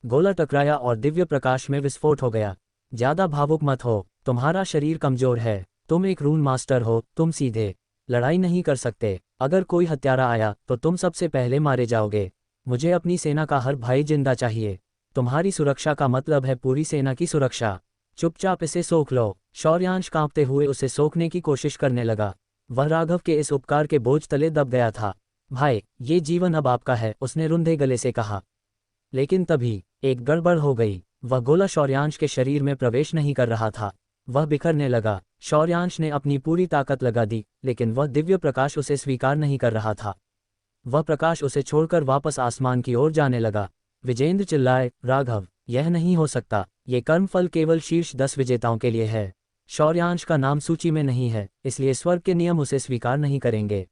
गोला टकराया और दिव्य प्रकाश में विस्फोट हो गया। ज्यादा भावुक मत हो, तुम्हारा शरीर कमजोर है, तुम एक रून मास्टर हो, तुम सीधे लड़ाई नहीं कर सकते। अगर कोई हत्यारा आया तो तुम सबसे पहले मारे जाओगे। मुझे अपनी सेना का हर भाई जिंदा चाहिए। तुम्हारी सुरक्षा का मतलब है पूरी सेना की सुरक्षा। चुपचाप इसे सोख लो। शौर्यांश कांपते हुए उसे सोखने की कोशिश करने लगा। वह राघव के इस उपकार के बोझ तले दब गया था। भाई, ये जीवन अब आपका है, उसने रुंधे गले से कहा। लेकिन तभी एक गड़बड़ हो गई। वह गोला शौर्यांश के शरीर में प्रवेश नहीं कर रहा था। वह बिखरने लगा। शौर्यांश ने अपनी पूरी ताकत लगा दी, लेकिन वह दिव्य प्रकाश उसे स्वीकार नहीं कर रहा था। वह प्रकाश उसे छोड़कर वापस आसमान की ओर जाने लगा। विजेंद्र चिल्लाए, राघव, यह नहीं हो सकता। ये कर्मफल केवल शीर्ष 10 विजेताओं के लिए है। शौर्यांश का नाम सूची में नहीं है, इसलिए स्वर्ग के नियम उसे स्वीकार नहीं करेंगे।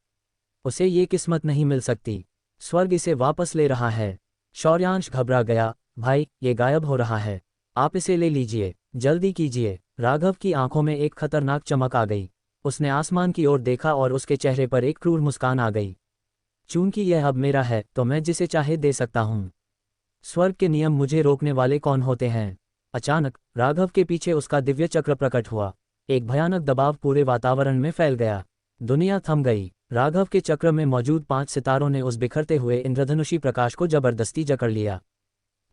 उसे ये किस्मत नहीं मिल सकती। स्वर्ग इसे वापस ले रहा है। शौर्यांश घबरा गया। भाई, ये गायब हो रहा है, आप इसे ले लीजिए, जल्दी कीजिए। राघव की आंखों में एक खतरनाक चमक आ गई। उसने आसमान की ओर देखा और उसके चेहरे पर एक क्रूर मुस्कान आ गई। चूंकि यह अब मेरा है तो मैं जिसे चाहे दे सकता हूँ। स्वर्ग के नियम मुझे रोकने वाले कौन होते हैं? अचानक राघव के पीछे उसका दिव्य चक्र प्रकट हुआ। एक भयानक दबाव पूरे वातावरण में फैल गया। दुनिया थम गई। राघव के चक्र में मौजूद 5 सितारों ने उस बिखरते हुए इंद्रधनुषी प्रकाश को जबरदस्ती जकड़ लिया।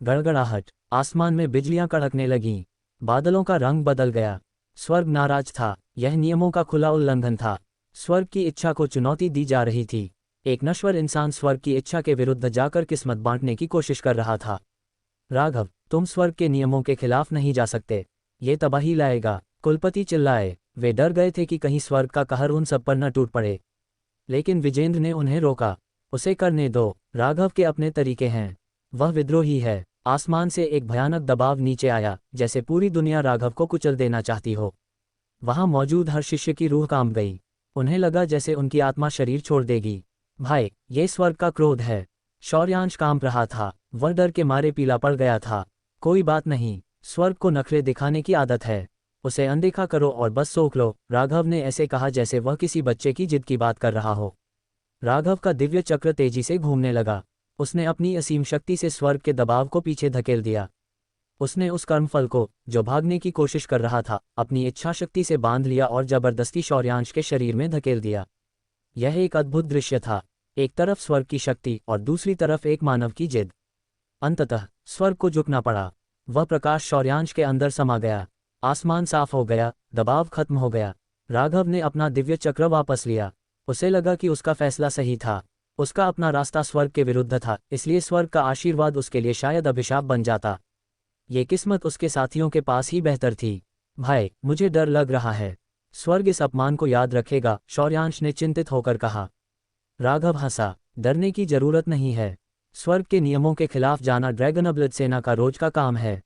गड़गड़ाहट, आसमान में बिजलियां कड़कने लगीं। बादलों का रंग बदल गया। स्वर्ग नाराज था। यह नियमों का खुला उल्लंघन था। स्वर्ग की इच्छा को चुनौती दी जा रही थी। एक नश्वर इंसान स्वर्ग की इच्छा के विरुद्ध जाकर किस्मत बांटने की कोशिश कर रहा था। राघव, तुम स्वर्ग के नियमों के खिलाफ नहीं जा सकते, ये तबाही लाएगा। कुलपति चिल्लाए। वे डर गए थे कि कहीं स्वर्ग का कहर उन सब पर न टूट पड़े। लेकिन विजेंद्र ने उन्हें रोका। उसे करने दो, राघव के अपने तरीके हैं। वह विद्रोही है। आसमान से एक भयानक दबाव नीचे आया, जैसे पूरी दुनिया राघव को कुचल देना चाहती हो। वहां मौजूद हर शिष्य की रूह कांप गई। उन्हें लगा जैसे उनकी आत्मा शरीर छोड़ देगी। भाई, ये स्वर्ग का क्रोध है। शौर्यांश कांप रहा था। वह डर के मारे पीला पड़ गया था। कोई बात नहीं, स्वर्ग को नखरे दिखाने की आदत है, उसे अनदेखा करो और बस सोख लो। राघव ने ऐसे कहा जैसे वह किसी बच्चे की जिद की बात कर रहा हो। राघव का दिव्य चक्र तेजी से घूमने लगा। उसने अपनी असीम शक्ति से स्वर्ग के दबाव को पीछे धकेल दिया। उसने उस कर्मफल को, जो भागने की कोशिश कर रहा था, अपनी इच्छा शक्ति से बांध लिया और जबरदस्ती शौर्यांश के शरीर में धकेल दिया। यह एक अद्भुत दृश्य था। एक तरफ स्वर्ग की शक्ति और दूसरी तरफ एक मानव की जिद। अंततः स्वर्ग को झुकना पड़ा। वह प्रकाश शौर्यांश के अंदर समा गया। आसमान साफ हो गया। दबाव खत्म हो गया। राघव ने अपना दिव्य चक्र वापस लिया। उसे लगा कि उसका फैसला सही था। उसका अपना रास्ता स्वर्ग के विरुद्ध था, इसलिए स्वर्ग का आशीर्वाद उसके लिए शायद अभिशाप बन जाता। ये किस्मत उसके साथियों के पास ही बेहतर थी। भाई, मुझे डर लग रहा है। स्वर्ग इस अपमान को याद रखेगा, शौर्यांश ने चिंतित होकर कहा। राघव हंसा। डरने की जरूरत नहीं है। स्वर्ग के नियमों के खिलाफ जाना ड्रैगनब्लड सेना का रोज का काम है।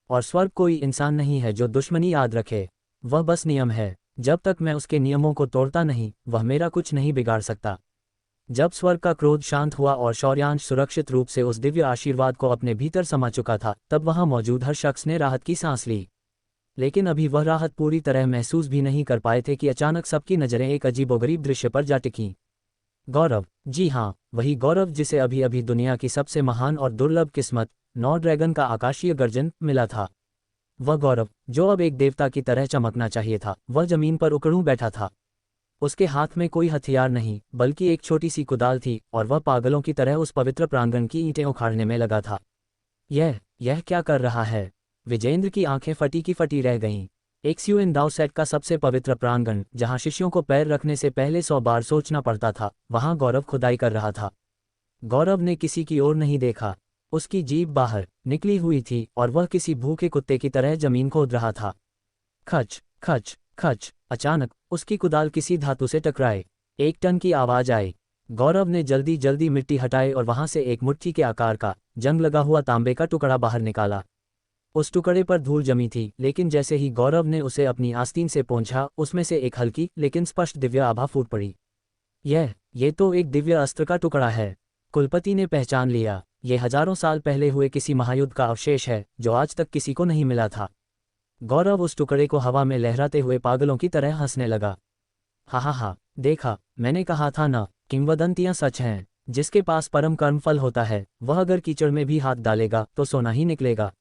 और स्वर्ग कोई इंसान नहीं है जो दुश्मनी याद रखे। वह बस नियम है। जब तक मैं उसके नियमों को तोड़ता नहीं, वह मेरा कुछ नहीं बिगाड़ सकता। जब स्वर्ग का क्रोध शांत हुआ और शौर्यांश सुरक्षित रूप से उस दिव्य आशीर्वाद को अपने भीतर समा चुका था, तब वहां मौजूद हर शख्स ने राहत की सांस ली। लेकिन अभी वह राहत पूरी तरह महसूस भी नहीं कर पाए थे कि अचानक सबकी नजरें एक अजीबोगरीब दृश्य पर जा टिकीं। गौरव, जी हाँ, वही गौरव जिसे अभी अभी दुनिया की सबसे महान और दुर्लभ किस्मत, नौ ड्रैगन का आकाशीय गर्जन, मिला था। वह गौरव, जो अब एक देवता की तरह चमकना चाहिए था, वह जमीन पर उकड़ूं बैठा था। उसके हाथ में कोई हथियार नहीं, बल्कि एक छोटी सी कुदाल थी, और वह पागलों की तरह उस पवित्र प्रांगण की ईंटें उखाड़ने में लगा था। यह क्या कर रहा है? विजेंद्र की आंखें फटी की फटी रह गईं। एक स्यूइन दाओ सेट का सबसे पवित्र प्रांगण, जहां शिष्यों को पैर रखने से पहले 100 बार सोचना पड़ता था, वहां गौरव खुदाई कर रहा था। गौरव ने किसी की ओर नहीं देखा। उसकी जीभ बाहर निकली हुई थी और वह किसी भूखे कुत्ते की तरह जमीन खोद रहा था। खच खच खच। अचानक उसकी कुदाल किसी धातु से टकराए। 1 टन की आवाज आई। गौरव ने जल्दी जल्दी मिट्टी हटाई और वहां से एक मुट्ठी के आकार का जंग लगा हुआ तांबे का टुकड़ा बाहर निकाला। उस टुकड़े पर धूल जमी थी, लेकिन जैसे ही गौरव ने उसे अपनी आस्तीन से पोंछा, उसमें से एक हल्की लेकिन स्पष्ट दिव्य आभा फूट पड़ी। ये तो एक दिव्य अस्त्र का टुकड़ा है। कुलपति ने पहचान लिया। ये हजारों साल पहले हुए किसी महायुद्ध का अवशेष है जो आज तक किसी को नहीं मिला था। गौरव उस टुकड़े को हवा में लहराते हुए पागलों की तरह हंसने लगा। हा, देखा, मैंने कहा था ना, किंवदंतियां सच हैं। जिसके पास परम कर्मफल होता है, वह अगर कीचड़ में भी हाथ डालेगा तो सोना ही निकलेगा।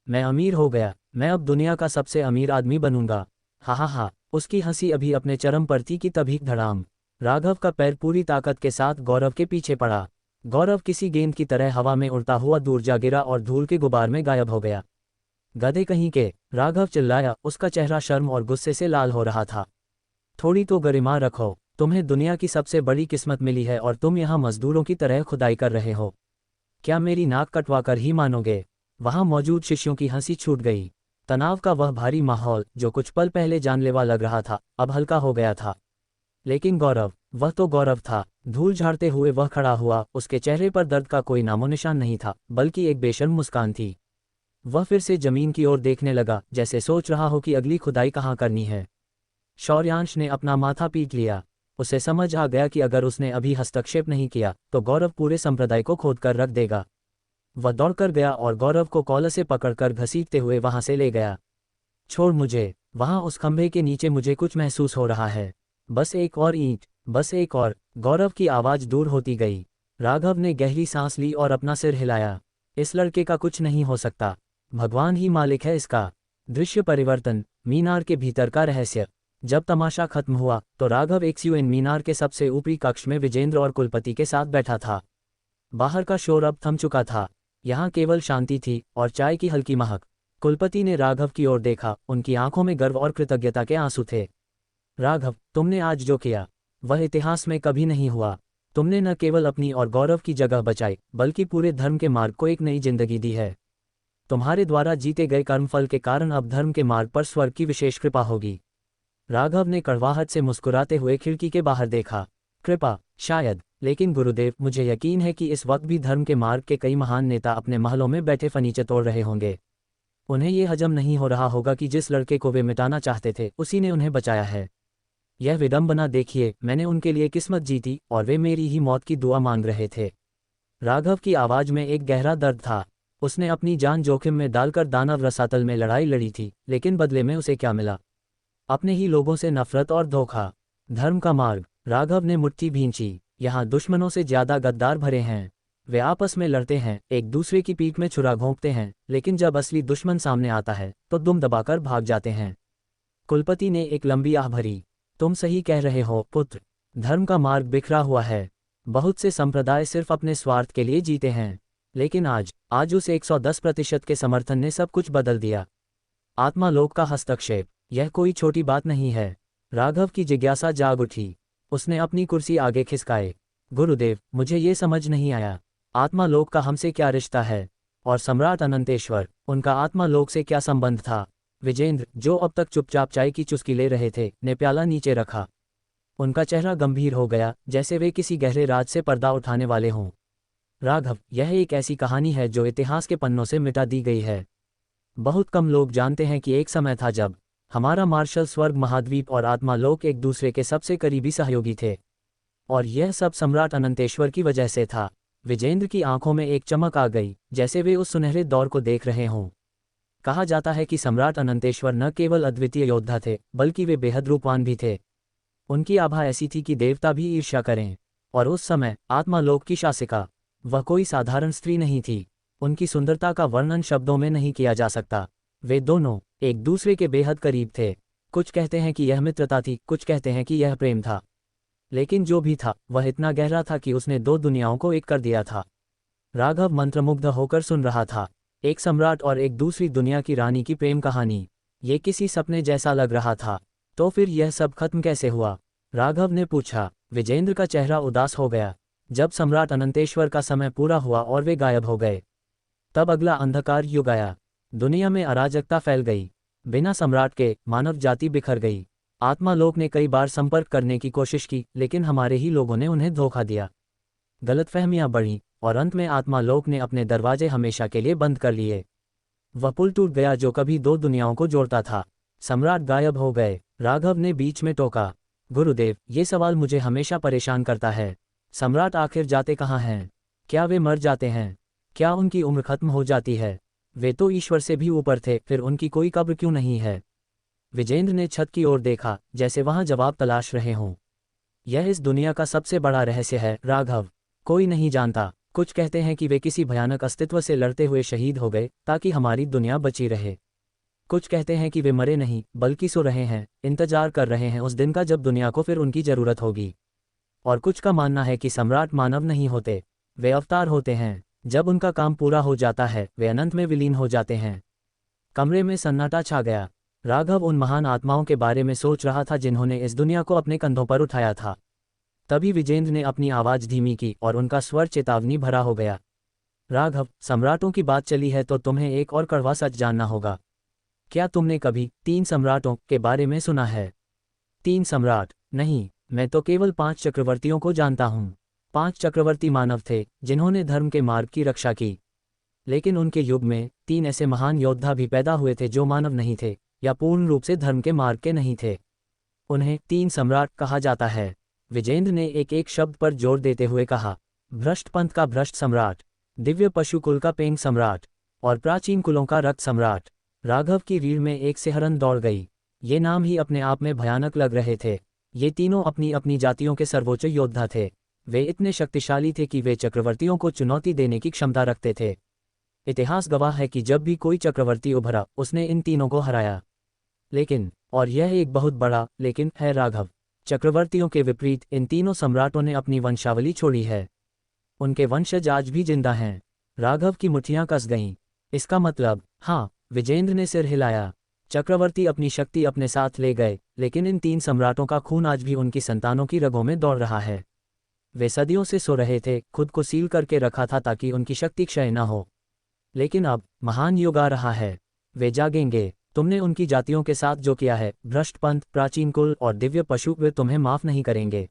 मैं अमीर हो गया, मैं अब दुनिया का सबसे अमीर आदमी बनूंगा। हा, उसकी हंसी अभी अपने चरम पर थी कि तभी धड़ाम, राघव का पैर पूरी ताकत के साथ गौरव के पीछे पड़ा। गौरव किसी गेंद की तरह हवा में उड़ता हुआ दूर जा गिरा और धूल के गुबार में गायब हो गया। गधे कहीं के, राघव चिल्लाया, उसका चेहरा शर्म और गुस्से से लाल हो रहा था। थोड़ी तो गरिमा रखो, तुम्हें दुनिया की सबसे बड़ी किस्मत मिली है और तुम यहाँ मजदूरों की तरह खुदाई कर रहे हो। क्या मेरी नाक कटवा कर ही मानोगे? वहां मौजूद शिष्यों की हंसी छूट गई। तनाव का वह भारी माहौल जो कुछ पल पहले जानलेवा लग रहा था, अब हल्का हो गया था। लेकिन गौरव, वह तो गौरव था। धूल झाड़ते हुए वह खड़ा हुआ, उसके चेहरे पर दर्द का कोई नामोनिशान नहीं था, बल्कि एक बेशर्म मुस्कान थी। वह फिर से जमीन की ओर देखने लगा, जैसे सोच रहा हो कि अगली खुदाई कहाँ करनी है। शौर्यांश ने अपना माथा पीट लिया। उसे समझ आ गया कि अगर उसने अभी हस्तक्षेप नहीं किया तो गौरव पूरे संप्रदाय को खोद कर रख देगा। वह दौड़कर गया और गौरव को कॉलर से पकड़कर घसीटते हुए वहां से ले गया। छोड़ मुझे, वहां उस खंभे के नीचे मुझे कुछ महसूस हो रहा है। बस एक और ईंट, बस एक और। गौरव की आवाज दूर होती गई। राघव ने गहरी सांस ली और अपना सिर हिलाया। इस लड़के का कुछ नहीं हो सकता, भगवान ही मालिक है इसका। दृश्य परिवर्तन, मीनार के भीतर का रहस्य। जब तमाशा खत्म हुआ तो राघव एक्सयूएन मीनार के सबसे ऊपरी कक्ष में विजेंद्र और कुलपति के साथ बैठा था। बाहर का शोर अब थम चुका था। यहाँ केवल शांति थी और चाय की हल्की महक। कुलपति ने राघव की ओर देखा, उनकी आंखों में गर्व और कृतज्ञता के आंसू थे। राघव, तुमने आज जो किया वह इतिहास में कभी नहीं हुआ। तुमने न केवल अपनी और गौरव की जगह बचाई, बल्कि पूरे धर्म के मार्ग को एक नई जिंदगी दी है। तुम्हारे द्वारा जीते गए कर्मफल के कारण अब धर्म के मार्ग पर स्वर्ग की विशेष कृपा होगी। राघव ने कड़वाहट से मुस्कुराते हुए खिड़की के बाहर देखा। कृपा, शायद, लेकिन गुरुदेव, मुझे यकीन है कि इस वक्त भी धर्म के मार्ग के कई महान नेता अपने महलों में बैठे फर्नीचर तोड़ रहे होंगे। उन्हें ये हजम नहीं हो रहा होगा कि जिस लड़के को वे मिटाना चाहते थे उसी ने उन्हें बचाया है। यह विडंबना देखिए, मैंने उनके लिए किस्मत जीती और वे मेरी ही मौत की दुआ मांग रहे थे। राघव की आवाज में एक गहरा दर्द था। उसने अपनी जान जोखिम में डालकर दानव रसातल में लड़ाई लड़ी थी, लेकिन बदले में उसे क्या मिला? अपने ही लोगों से नफरत और धोखा। धर्म का मार्ग, राघव ने मुट्ठी भींची। यहाँ दुश्मनों से ज्यादा गद्दार भरे हैं। वे आपस में लड़ते हैं, एक दूसरे की पीठ में छुरा घोंपते हैं, लेकिन जब असली दुश्मन सामने आता है तो दुम दबाकर भाग जाते हैं। कुलपति ने एक लंबी आह भरी। तुम सही कह रहे हो पुत्र, धर्म का मार्ग बिखरा हुआ है। बहुत से संप्रदाय सिर्फ अपने स्वार्थ के लिए जीते हैं, लेकिन आज उस 110% के समर्थन ने सब कुछ बदल दिया। आत्मालोक का हस्तक्षेप, यह कोई छोटी बात नहीं है। राघव की जिज्ञासा जाग उठी। उसने अपनी कुर्सी आगे खिसकाए। गुरुदेव, मुझे ये समझ नहीं आया, आत्मालोक का हमसे क्या रिश्ता है? और सम्राट अनंतेश्वर, उनका आत्मालोक से क्या संबंध था? विजेंद्र, जो अब तक चुपचाप चाय की चुस्की ले रहे थे, ने प्याला नीचे रखा। उनका चेहरा गंभीर हो गया, जैसे वे किसी गहरे राज से पर्दा उठाने वाले हों। राघव, यह एक ऐसी कहानी है जो इतिहास के पन्नों से मिटा दी गई है। बहुत कम लोग जानते हैं कि एक समय था जब हमारा मार्शल स्वर्ग महाद्वीप और आत्मालोक एक दूसरे के सबसे करीबी सहयोगी थे। और यह सब सम्राट अनंतेश्वर की वजह से था। विजेंद्र की आंखों में एक चमक आ गई, जैसे वे उस सुनहरे दौर को देख रहे हों। कहा जाता है कि सम्राट अनंतेश्वर न केवल अद्वितीय योद्धा थे, बल्कि वे बेहद रूपवान भी थे। उनकी आभा ऐसी थी कि देवता भी ईर्ष्या करें। और उस समय आत्मालोक की शासिका, वह कोई साधारण स्त्री नहीं थी। उनकी सुंदरता का वर्णन शब्दों में नहीं किया जा सकता। वे दोनों एक दूसरे के बेहद करीब थे। कुछ कहते हैं कि यह मित्रता थी, कुछ कहते हैं कि यह प्रेम था। लेकिन जो भी था, वह इतना गहरा था कि उसने दो दुनियाओं को एक कर दिया था। राघव मंत्रमुग्ध होकर सुन रहा था। एक सम्राट और एक दूसरी दुनिया की रानी की प्रेम कहानी। ये किसी सपने जैसा लग रहा था। तो फिर यह सब खत्म कैसे हुआ? राघव ने पूछा। विजेंद्र का चेहरा उदास हो गया। जब सम्राट अनंतेश्वर का समय पूरा हुआ और वे गायब हो गए, तब अगला अंधकार युग आया। दुनिया में अराजकता फैल गई। बिना सम्राट के मानव जाति बिखर गई। आत्मालोक ने कई बार संपर्क करने की कोशिश की, लेकिन हमारे ही लोगों ने उन्हें धोखा दिया। गलतफहमियां बढ़ीं, और अंत में आत्मालोक ने अपने दरवाजे हमेशा के लिए बंद कर लिए। वह पुल टूट गया जो कभी दो दुनियाओं को जोड़ता था। सम्राट गायब हो गए। राघव ने बीच में टोका। गुरुदेव, ये सवाल मुझे हमेशा परेशान करता है। सम्राट आखिर जाते कहाँ हैं? क्या वे मर जाते हैं? क्या उनकी उम्र खत्म हो जाती है? वे तो ईश्वर से भी ऊपर थे, फिर उनकी कोई कब्र क्यों नहीं है? विजेंद्र ने छत की ओर देखा, जैसे वहां जवाब तलाश रहे हों। यह इस दुनिया का सबसे बड़ा रहस्य है राघव। कोई नहीं जानता। कुछ कहते हैं कि वे किसी भयानक अस्तित्व से लड़ते हुए शहीद हो गए ताकि हमारी दुनिया बची रहे। कुछ कहते हैं कि वे मरे नहीं बल्कि सो रहे हैं, इंतजार कर रहे हैं उस दिन का जब दुनिया को फिर उनकी जरूरत होगी। और कुछ का मानना है कि सम्राट मानव नहीं होते, वे अवतार होते हैं। जब उनका काम पूरा हो जाता है वे अनंत में विलीन हो जाते हैं। कमरे में सन्नाटा छा गया। राघव उन महान आत्माओं के बारे में सोच रहा था जिन्होंने इस दुनिया को अपने कंधों पर उठाया था। तभी विजेंद्र ने अपनी आवाज धीमी की और उनका स्वर चेतावनी भरा हो गया। राघव, सम्राटों की बात चली है तो तुम्हें एक और कड़वा सच जानना होगा। क्या तुमने कभी 3 सम्राटों के बारे में सुना है? 3 सम्राट नहीं, मैं तो केवल 5 चक्रवर्तियों को जानता हूँ। 5 चक्रवर्ती मानव थे जिन्होंने धर्म के मार्ग की रक्षा की। लेकिन उनके युग में 3 ऐसे महान योद्धा भी पैदा हुए थे जो मानव नहीं थे या पूर्ण रूप से धर्म के मार्ग के नहीं थे। उन्हें 3 सम्राट कहा जाता है। विजेंद्र ने एक एक शब्द पर जोर देते हुए कहा। भ्रष्ट पंथ का भ्रष्ट सम्राट, दिव्य पशु कुल का पेंग सम्राट, और प्राचीन कुलों का रक्त सम्राट। राघव की रीढ़ में एक सिहरन दौड़ गई। ये नाम ही अपने आप में भयानक लग रहे थे। ये तीनों अपनी अपनी जातियों के सर्वोच्च योद्धा थे। वे इतने शक्तिशाली थे कि वे चक्रवर्तियों को चुनौती देने की क्षमता रखते थे। इतिहास गवाह है कि जब भी कोई चक्रवर्ती उभरा उसने इन तीनों को हराया। लेकिन, और यह एक बहुत बड़ा लेकिन है राघव, चक्रवर्तियों के विपरीत इन तीनों सम्राटों ने अपनी वंशावली छोड़ी है। उनके वंशज आज भी जिंदा हैं। राघव की मुट्ठियां कस गईं। इसका मतलब? हाँ, विजेंद्र ने सिर हिलाया। चक्रवर्ती अपनी शक्ति अपने साथ ले गए, लेकिन इन 3 सम्राटों का खून आज भी उनकी संतानों की रगों में दौड़ रहा है। वे सदियों से सो रहे थे, खुद को सील करके रखा था ताकि उनकी शक्ति क्षय न हो। लेकिन अब महान युग आ रहा है। वे जागेंगे। तुमने उनकी जातियों के साथ जो किया है, भ्रष्ट पंथ, प्राचीन कुल और दिव्य पशु, वे तुम्हें माफ नहीं करेंगे।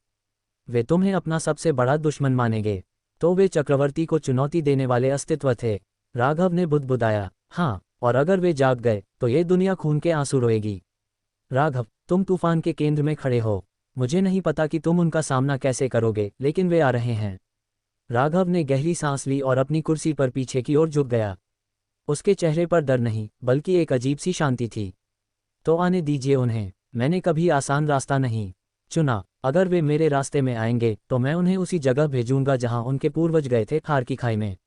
वे तुम्हें अपना सबसे बड़ा दुश्मन मानेंगे। तो वे चक्रवर्ती को चुनौती देने वाले अस्तित्व थे। राघव ने बुदबुदाया। हाँ, और अगर वे जाग गए तो ये दुनिया खून के आंसू रोएगी। राघव, तुम तूफान के केंद्र में खड़े हो। मुझे नहीं पता कि तुम उनका सामना कैसे करोगे, लेकिन वे आ रहे हैं। राघव ने गहरी सांस ली और अपनी कुर्सी पर पीछे की ओर झुक गया। उसके चेहरे पर डर नहीं, बल्कि एक अजीब सी शांति थी। तो आने दीजिए उन्हें। मैंने कभी आसान रास्ता नहीं चुना। अगर वे मेरे रास्ते में आएंगे तो मैं उन्हें उसी जगह भेजूंगा जहां उनके पूर्वज गए थे, खार की खाई में।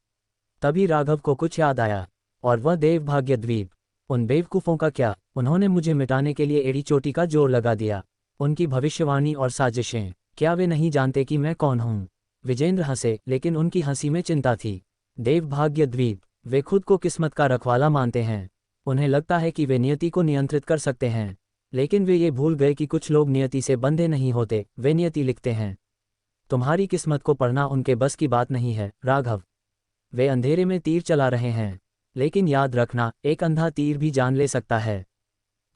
तभी राघव को कुछ याद आया। और वह देवभाग्य द्वीप। उन बेवकूफ़ों का क्या? उन्होंने मुझे मिटाने के लिए एड़ी चोटी का जोर लगा दिया। उनकी भविष्यवाणी और साजिशें, क्या वे नहीं जानते कि मैं कौन हूँ? विजेंद्र हंसे, लेकिन उनकी हंसी में चिंता थी। देवभाग्य द्वीप? वे खुद को किस्मत का रखवाला मानते हैं। उन्हें लगता है कि वे नियति को नियंत्रित कर सकते हैं। लेकिन वे ये भूल गए कि कुछ लोग नियति से बंधे नहीं होते, वे नियति लिखते हैं। तुम्हारी किस्मत को पढ़ना उनके बस की बात नहीं है राघव। वे अंधेरे में तीर चला रहे हैं, लेकिन याद रखना, एक अंधा तीर भी जान ले सकता है।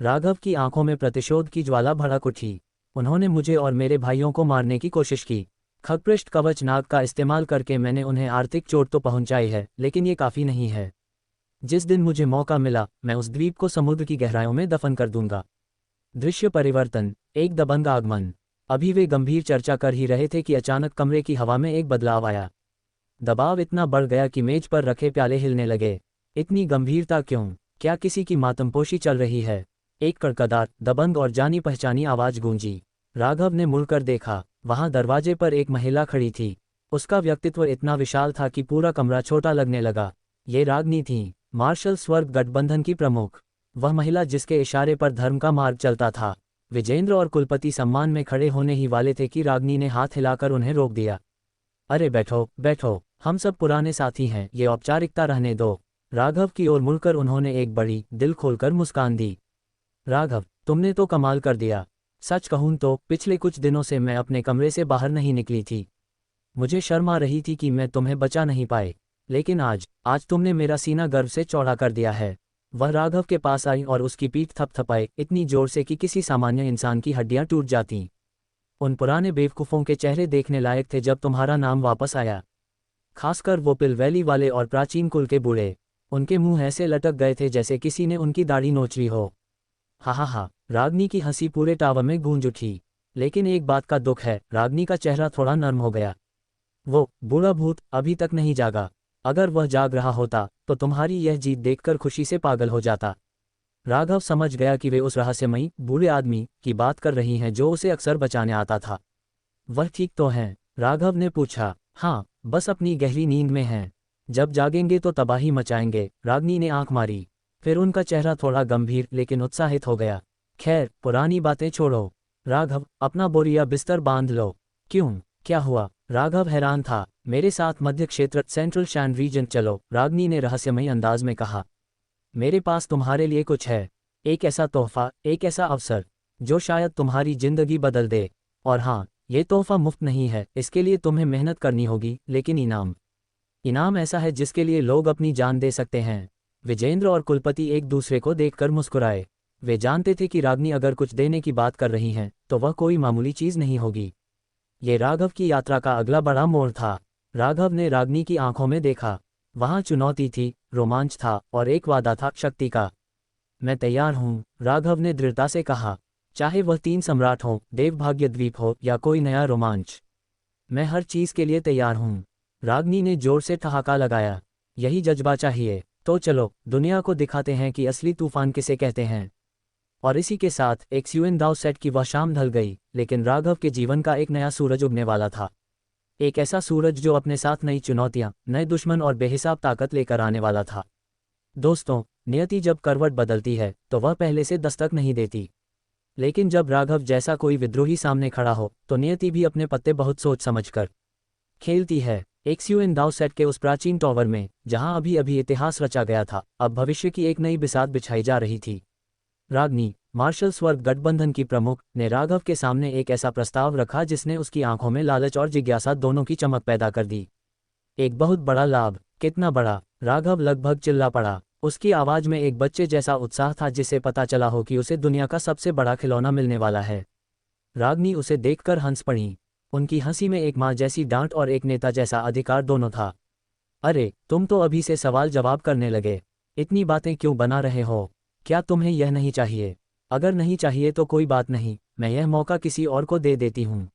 राघव की आंखों में प्रतिशोध की ज्वाला भड़क उठी। उन्होंने मुझे और मेरे भाइयों को मारने की कोशिश की। खगपृष्ठ कवच नाग का इस्तेमाल करके मैंने उन्हें आर्थिक चोट तो पहुंचाई है, लेकिन ये काफ़ी नहीं है। जिस दिन मुझे मौका मिला मैं उस द्वीप को समुद्र की गहराइयों में दफन कर दूंगा। दृश्य परिवर्तन, एक दबंग आगमन। अभी वे गंभीर चर्चा कर ही रहे थे कि अचानक कमरे की हवा में एक बदलाव आया। दबाव इतना बढ़ गया कि मेज पर रखे प्याले हिलने लगे। इतनी गंभीरता क्यों? क्या किसी की मातमपोशी चल रही है? एक कड़कदार, दबंग और जानी पहचानी आवाज गूंजी। राघव ने मुड़कर देखा। वहां दरवाजे पर एक महिला खड़ी थी। उसका व्यक्तित्व इतना विशाल था कि पूरा कमरा छोटा लगने लगा। ये रागनी थी, मार्शल स्वर्ग गठबंधन की प्रमुख। वह महिला जिसके इशारे पर धर्म का मार्ग चलता था। विजेंद्र और कुलपति सम्मान में खड़े होने ही वाले थे कि रागनी ने हाथ हिलाकर उन्हें रोक दिया। अरे बैठो बैठो, हम सब पुराने साथी हैं, ये औपचारिकता रहने दो। राघव की ओर मुड़कर उन्होंने एक बड़ी, दिल खोलकर मुस्कान दी। राघव, तुमने तो कमाल कर दिया। सच कहूं तो पिछले कुछ दिनों से मैं अपने कमरे से बाहर नहीं निकली थी। मुझे शर्म आ रही थी कि मैं तुम्हें बचा नहीं पाए, लेकिन आज तुमने मेरा सीना गर्व से चौड़ा कर दिया है। वह राघव के पास आई और उसकी पीठ थपथपाई इतनी जोर से कि किसी सामान्य इंसान की हड्डियां टूट जातीं। उन पुराने बेवकूफ़ों के चेहरे देखने लायक थे जब तुम्हारा नाम वापस आया। खासकर वो पिल वैली वाले और प्राचीन कुल के बूढ़े। उनके मुंह ऐसे लटक गए थे जैसे किसी ने उनकी दाढ़ी नोच ली हो। हा हा हा, रागनी की हंसी पूरे टावर में गूंज उठी। लेकिन एक बात का दुख है, रागनी का चेहरा थोड़ा नर्म हो गया। वो बूढ़ा भूत अभी तक नहीं जागा। अगर वह जाग रहा होता तो तुम्हारी यह जीत देखकर खुशी से पागल हो जाता। राघव समझ गया कि वे उस रहस्यमयी बूढ़े आदमी की बात कर रही हैं जो उसे अक्सर बचाने आता था। वह ठीक तो हैं? राघव ने पूछा। हाँ, बस अपनी गहरी नींद में हैं। जब जागेंगे तो तबाही मचाएंगे। रागनी ने आंख मारी। फिर उनका चेहरा थोड़ा गंभीर लेकिन उत्साहित हो गया। खैर, पुरानी बातें छोड़ो। राघव, अपना बोरिया बिस्तर बांध लो। क्यों, क्या हुआ? राघव हैरान था। मेरे साथ मध्य क्षेत्र सेंट्रल शैन रीजन चलो, रागनी ने रहस्यमयी अंदाज में कहा। मेरे पास तुम्हारे लिए कुछ है। एक ऐसा तोहफा, एक ऐसा अवसर जो शायद तुम्हारी जिंदगी बदल दे। और हाँ, ये तोहफा मुफ्त नहीं है, इसके लिए तुम्हें मेहनत करनी होगी, लेकिन इनाम ऐसा है जिसके लिए लोग अपनी जान दे सकते हैं। विजेंद्र और कुलपति एक दूसरे को देखकर मुस्कुराए। वे जानते थे कि रागनी अगर कुछ देने की बात कर रही हैं तो वह कोई मामूली चीज़ नहीं होगी। ये राघव की यात्रा का अगला बड़ा मोड़ था। राघव ने रागनी की आंखों में देखा। वहां चुनौती थी, रोमांच था और एक वादा था, शक्ति का। मैं तैयार हूं, राघव ने दृढ़ता से कहा। चाहे वह 3 सम्राट हो, देवभाग्य द्वीप हो या कोई नया रोमांच, मैं हर चीज के लिए तैयार हूं। रागनी ने जोर से ठहाका लगाया। यही जज्बा चाहिए। तो चलो, दुनिया को दिखाते हैं कि असली तूफान किसे कहते हैं। और इसी के साथ एक्सयूएन दाव सेट की वह शाम ढल गई, लेकिन राघव के जीवन का एक नया सूरज उगने वाला था। एक ऐसा सूरज जो अपने साथ नई चुनौतियां, नए दुश्मन और बेहिसाब ताकत लेकर आने वाला था। दोस्तों, नियति जब करवट बदलती है तो वह पहले से दस्तक नहीं देती। लेकिन जब राघव जैसा कोई विद्रोही सामने खड़ा हो तो नियति भी अपने पत्ते बहुत सोच समझकर खेलती है। एक्सयूएन दाव सेट के उस प्राचीन टॉवर में, जहां अभी अभी इतिहास रचा गया था, अब भविष्य की एक नई बिसात बिछाई जा रही थी। रागनी, मार्शल स्वर्ग गठबंधन की प्रमुख, ने राघव के सामने एक ऐसा प्रस्ताव रखा जिसने उसकी आंखों में लालच और जिज्ञासा दोनों की चमक पैदा कर दी। एक बहुत बड़ा लाभ। कितना बड़ा? राघव लगभग चिल्ला पड़ा। उसकी आवाज में एक बच्चे जैसा उत्साह था जिसे पता चला हो कि उसे दुनिया का सबसे बड़ा खिलौना मिलने वाला है। रागनी उसे देखकर हंस पड़ी। उनकी हंसी में एक माँ जैसी डांट और एक नेता जैसा अधिकार दोनों था। अरे, तुम तो अभी से सवाल जवाब करने लगे। इतनी बातें क्यों बना रहे हो? क्या तुम्हें यह नहीं चाहिए? अगर नहीं चाहिए तो कोई बात नहीं, मैं यह मौका किसी और को दे देती हूँ।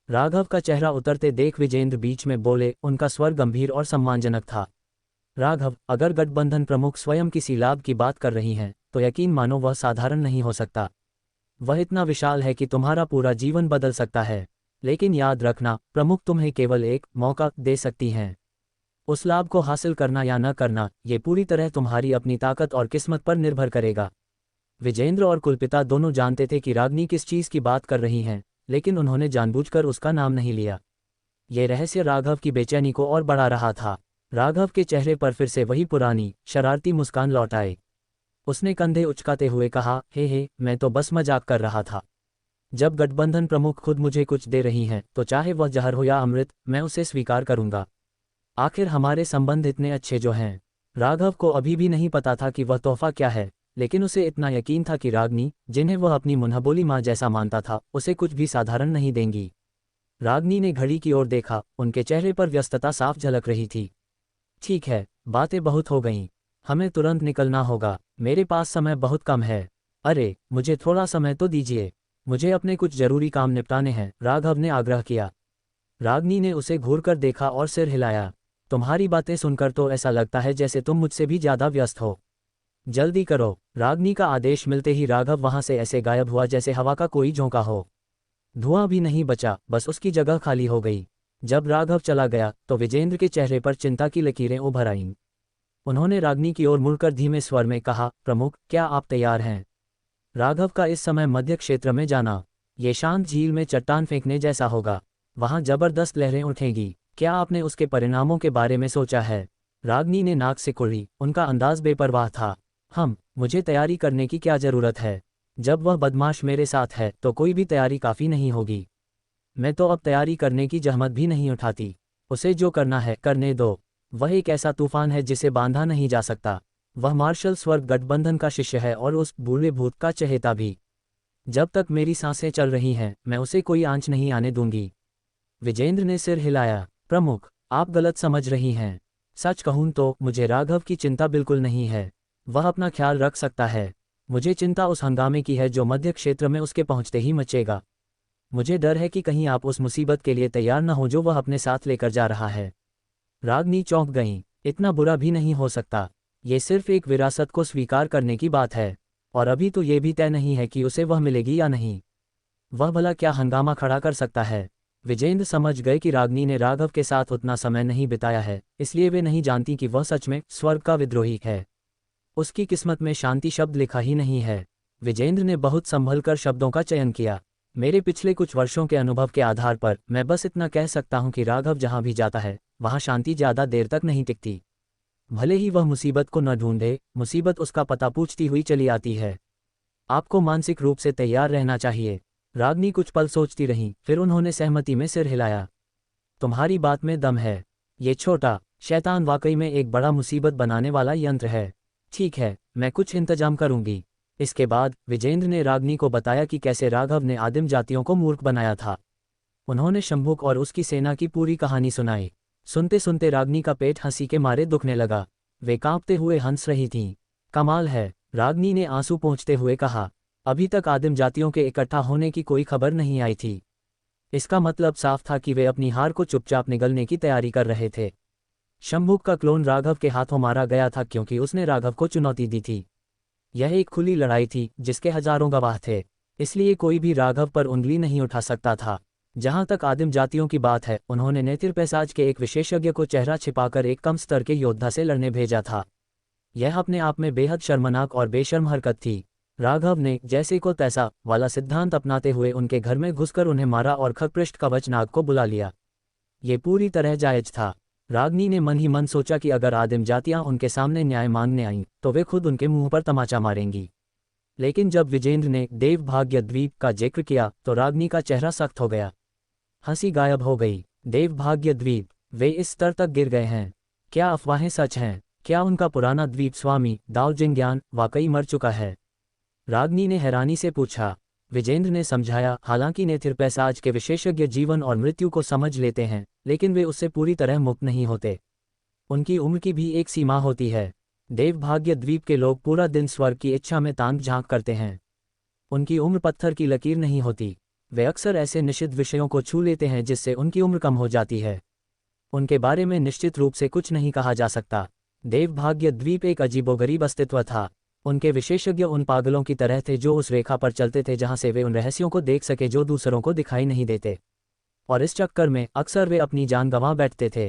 राघव का चेहरा उतरते देख विजेंद्र बीच में बोले, उनका स्वर गंभीर और सम्मानजनक था। राघव, अगर गठबंधन प्रमुख स्वयं किसी लाभ की बात कर रही हैं तो यकीन मानो वह साधारण नहीं हो सकता। वह इतना विशाल है कि तुम्हारा पूरा जीवन बदल सकता है। लेकिन याद रखना, प्रमुख तुम्हें केवल एक मौका दे सकती हैं। उस लाभ को हासिल करना या न करना, ये पूरी तरह तुम्हारी अपनी ताकत और किस्मत पर निर्भर करेगा। विजेंद्र और कुलपिता दोनों जानते थे कि रागनी किस चीज़ की बात कर रही हैं, लेकिन उन्होंने जानबूझकर उसका नाम नहीं लिया। ये रहस्य राघव की बेचैनी को और बढ़ा रहा था। राघव के चेहरे पर फिर से वही पुरानी शरारती मुस्कान लौट आई। उसने कंधे उचकाते हुए कहा, हे, मैं तो बस मजाक कर रहा था। जब गठबंधन प्रमुख खुद मुझे कुछ दे रही हैं तो चाहे वह जहर हो या अमृत, मैं उसे स्वीकार करूंगा। आखिर हमारे संबंध इतने अच्छे जो हैं। राघव को अभी भी नहीं पता था कि वह तोहफा क्या है, लेकिन उसे इतना यकीन था कि रागनी, जिन्हें वह अपनी मुन्हबोली माँ जैसा मानता था, उसे कुछ भी साधारण नहीं देंगी। रागनी ने घड़ी की ओर देखा। उनके चेहरे पर व्यस्तता साफ झलक रही थी। ठीक है, बातें बहुत हो गईं। हमें तुरंत निकलना होगा। मेरे पास समय बहुत कम है। अरे, मुझे थोड़ा समय तो दीजिए। मुझे अपने कुछ जरूरी काम निपटाने हैं, राघव ने आग्रह किया। रागनी ने उसे घूरकर देखा और सिर हिलाया। तुम्हारी बातें सुनकर तो ऐसा लगता है जैसे तुम मुझसे भी ज्यादा व्यस्त हो। जल्दी करो। रागनी का आदेश मिलते ही राघव वहां से ऐसे गायब हुआ जैसे हवा का कोई झोंका हो। धुआं भी नहीं बचा, बस उसकी जगह खाली हो गई। जब राघव चला गया तो विजेंद्र के चेहरे पर चिंता की लकीरें उभर आईं। उन्होंने रागनी की ओर मुड़कर धीमे स्वर में कहा, प्रमुख, क्या आप तैयार हैं? राघव का इस समय मध्य क्षेत्र में जाना, ये शांत झील में चट्टान फेंकने जैसा होगा। वहां जबरदस्त लहरें उठेंगी। क्या आपने उसके परिणामों के बारे में सोचा है? रागनी ने नाक से कुड़ी। उनका अंदाज बेपरवाह था। मुझे तैयारी करने की क्या जरूरत है? जब वह बदमाश मेरे साथ है तो कोई भी तैयारी काफ़ी नहीं होगी। मैं तो अब तैयारी करने की जहमत भी नहीं उठाती। उसे जो करना है करने दो। वह एक ऐसा तूफान है जिसे बांधा नहीं जा सकता। वह मार्शल स्वर्ग गठबंधन का शिष्य है और उस बूढ़े भूत का चहेता भी। जब तक मेरी सांसें चल रही हैं मैं उसे कोई आंच नहीं आने दूंगी। विजेंद्र ने सिर हिलाया। प्रमुख, आप गलत समझ रही हैं। सच कहूं तो मुझे राघव की चिंता बिल्कुल नहीं है। वह अपना ख्याल रख सकता है। मुझे चिंता उस हंगामे की है जो मध्य क्षेत्र में उसके पहुंचते ही मचेगा। मुझे डर है कि कहीं आप उस मुसीबत के लिए तैयार न हो जो वह अपने साथ लेकर जा रहा है। रागनी चौंक गईं। इतना बुरा भी नहीं हो सकता। ये सिर्फ एक विरासत को स्वीकार करने की बात है, और अभी तो ये भी तय नहीं है कि उसे वह मिलेगी या नहीं। वह भला क्या हंगामा खड़ा कर सकता है। विजेंद्र समझ गए कि रागनी ने राघव के साथ उतना समय नहीं बिताया है, इसलिए वे नहीं जानती कि वह सच में स्वर्ग का विद्रोही है। उसकी किस्मत में शांति शब्द लिखा ही नहीं है। विजेंद्र ने बहुत संभल कर शब्दों का चयन किया। मेरे पिछले कुछ वर्षों के अनुभव के आधार पर मैं बस इतना कह सकता हूं कि राघव जहां भी जाता है वहां शांति ज्यादा देर तक नहीं टिकती। भले ही वह मुसीबत को न ढूंढे, मुसीबत उसका पता पूछती हुई चली आती है। आपको मानसिक रूप से तैयार रहना चाहिए। रागनी कुछ पल सोचती रहीं, फिर उन्होंने सहमति में सिर हिलाया। तुम्हारी बात में दम है। ये छोटा शैतान वाकई में एक बड़ा मुसीबत बनाने वाला यंत्र है। ठीक है, मैं कुछ इंतजाम करूंगी। इसके बाद विजेंद्र ने रागनी को बताया कि कैसे राघव ने आदिम जातियों को मूर्ख बनाया था। उन्होंने शंभुक और उसकी सेना की पूरी कहानी सुनाई। सुनते सुनते रागनी का पेट हंसी के मारे दुखने लगा। वे कांपते हुए हंस रही थीं। कमाल है, रागनी ने आंसू पोंछते हुए कहा। अभी तक आदिम जातियों के इकट्ठा होने की कोई खबर नहीं आई थी। इसका मतलब साफ था कि वे अपनी हार को चुपचाप निगलने की तैयारी कर रहे थे। शंभुक का क्लोन राघव के हाथों मारा गया था क्योंकि उसने राघव को चुनौती दी थी। यह एक खुली लड़ाई थी जिसके हजारों गवाह थे, इसलिए कोई भी राघव पर उंगली नहीं उठा सकता था। जहां तक आदिम जातियों की बात है, उन्होंने नेत्रपैसाज के एक विशेषज्ञ को चेहरा छिपाकर एक कम स्तर के योद्धा से लड़ने भेजा था। यह अपने आप में बेहद शर्मनाक और बेशर्म हरकत थी। राघव ने जैसे को तैसा वाला सिद्धांत अपनाते हुए उनके घर में घुसकर उन्हें मारा और खगपृष्ठ कवचनाग को बुला लिया। ये पूरी तरह जायज था। रागनी ने मन ही मन सोचा कि अगर आदिम जातियां उनके सामने न्याय मांगने आईं तो वे खुद उनके मुंह पर तमाचा मारेंगी। लेकिन जब विजेंद्र ने देवभाग्य द्वीप का जिक्र किया तो रागनी का चेहरा सख्त हो गया। हंसी गायब हो गई। देवभाग्य द्वीप, वे इस स्तर तक गिर गए हैं। क्या अफवाहें सच हैं? क्या उनका पुराना द्वीप स्वामी दाओ जिंग्यान वाकई मर चुका है? रागनी ने हैरानी से पूछा। विजेंद्र ने समझाया, हालांकि नेत्रपैसाज के विशेषज्ञ जीवन और मृत्यु को समझ लेते हैं, लेकिन वे उससे पूरी तरह मुक्त नहीं होते। उनकी उम्र की भी एक सीमा होती है। देवभाग्य द्वीप के लोग पूरा दिन स्वर्ग की इच्छा में ताक झांक करते हैं। उनकी उम्र पत्थर की लकीर नहीं होती। वे अक्सर ऐसे निषिद्ध विषयों को छू लेते हैं जिससे उनकी उम्र कम हो जाती है। उनके बारे में निश्चित रूप से कुछ नहीं कहा जा सकता। देवभाग्य द्वीप एक अजीबोगरीब अस्तित्व था। उनके विशेषज्ञ उन पागलों की तरह थे जो उस रेखा पर चलते थे जहां से वे उन रहस्यों को देख सके जो दूसरों को दिखाई नहीं देते, और इस चक्कर में अक्सर वे अपनी जान गंवा बैठते थे।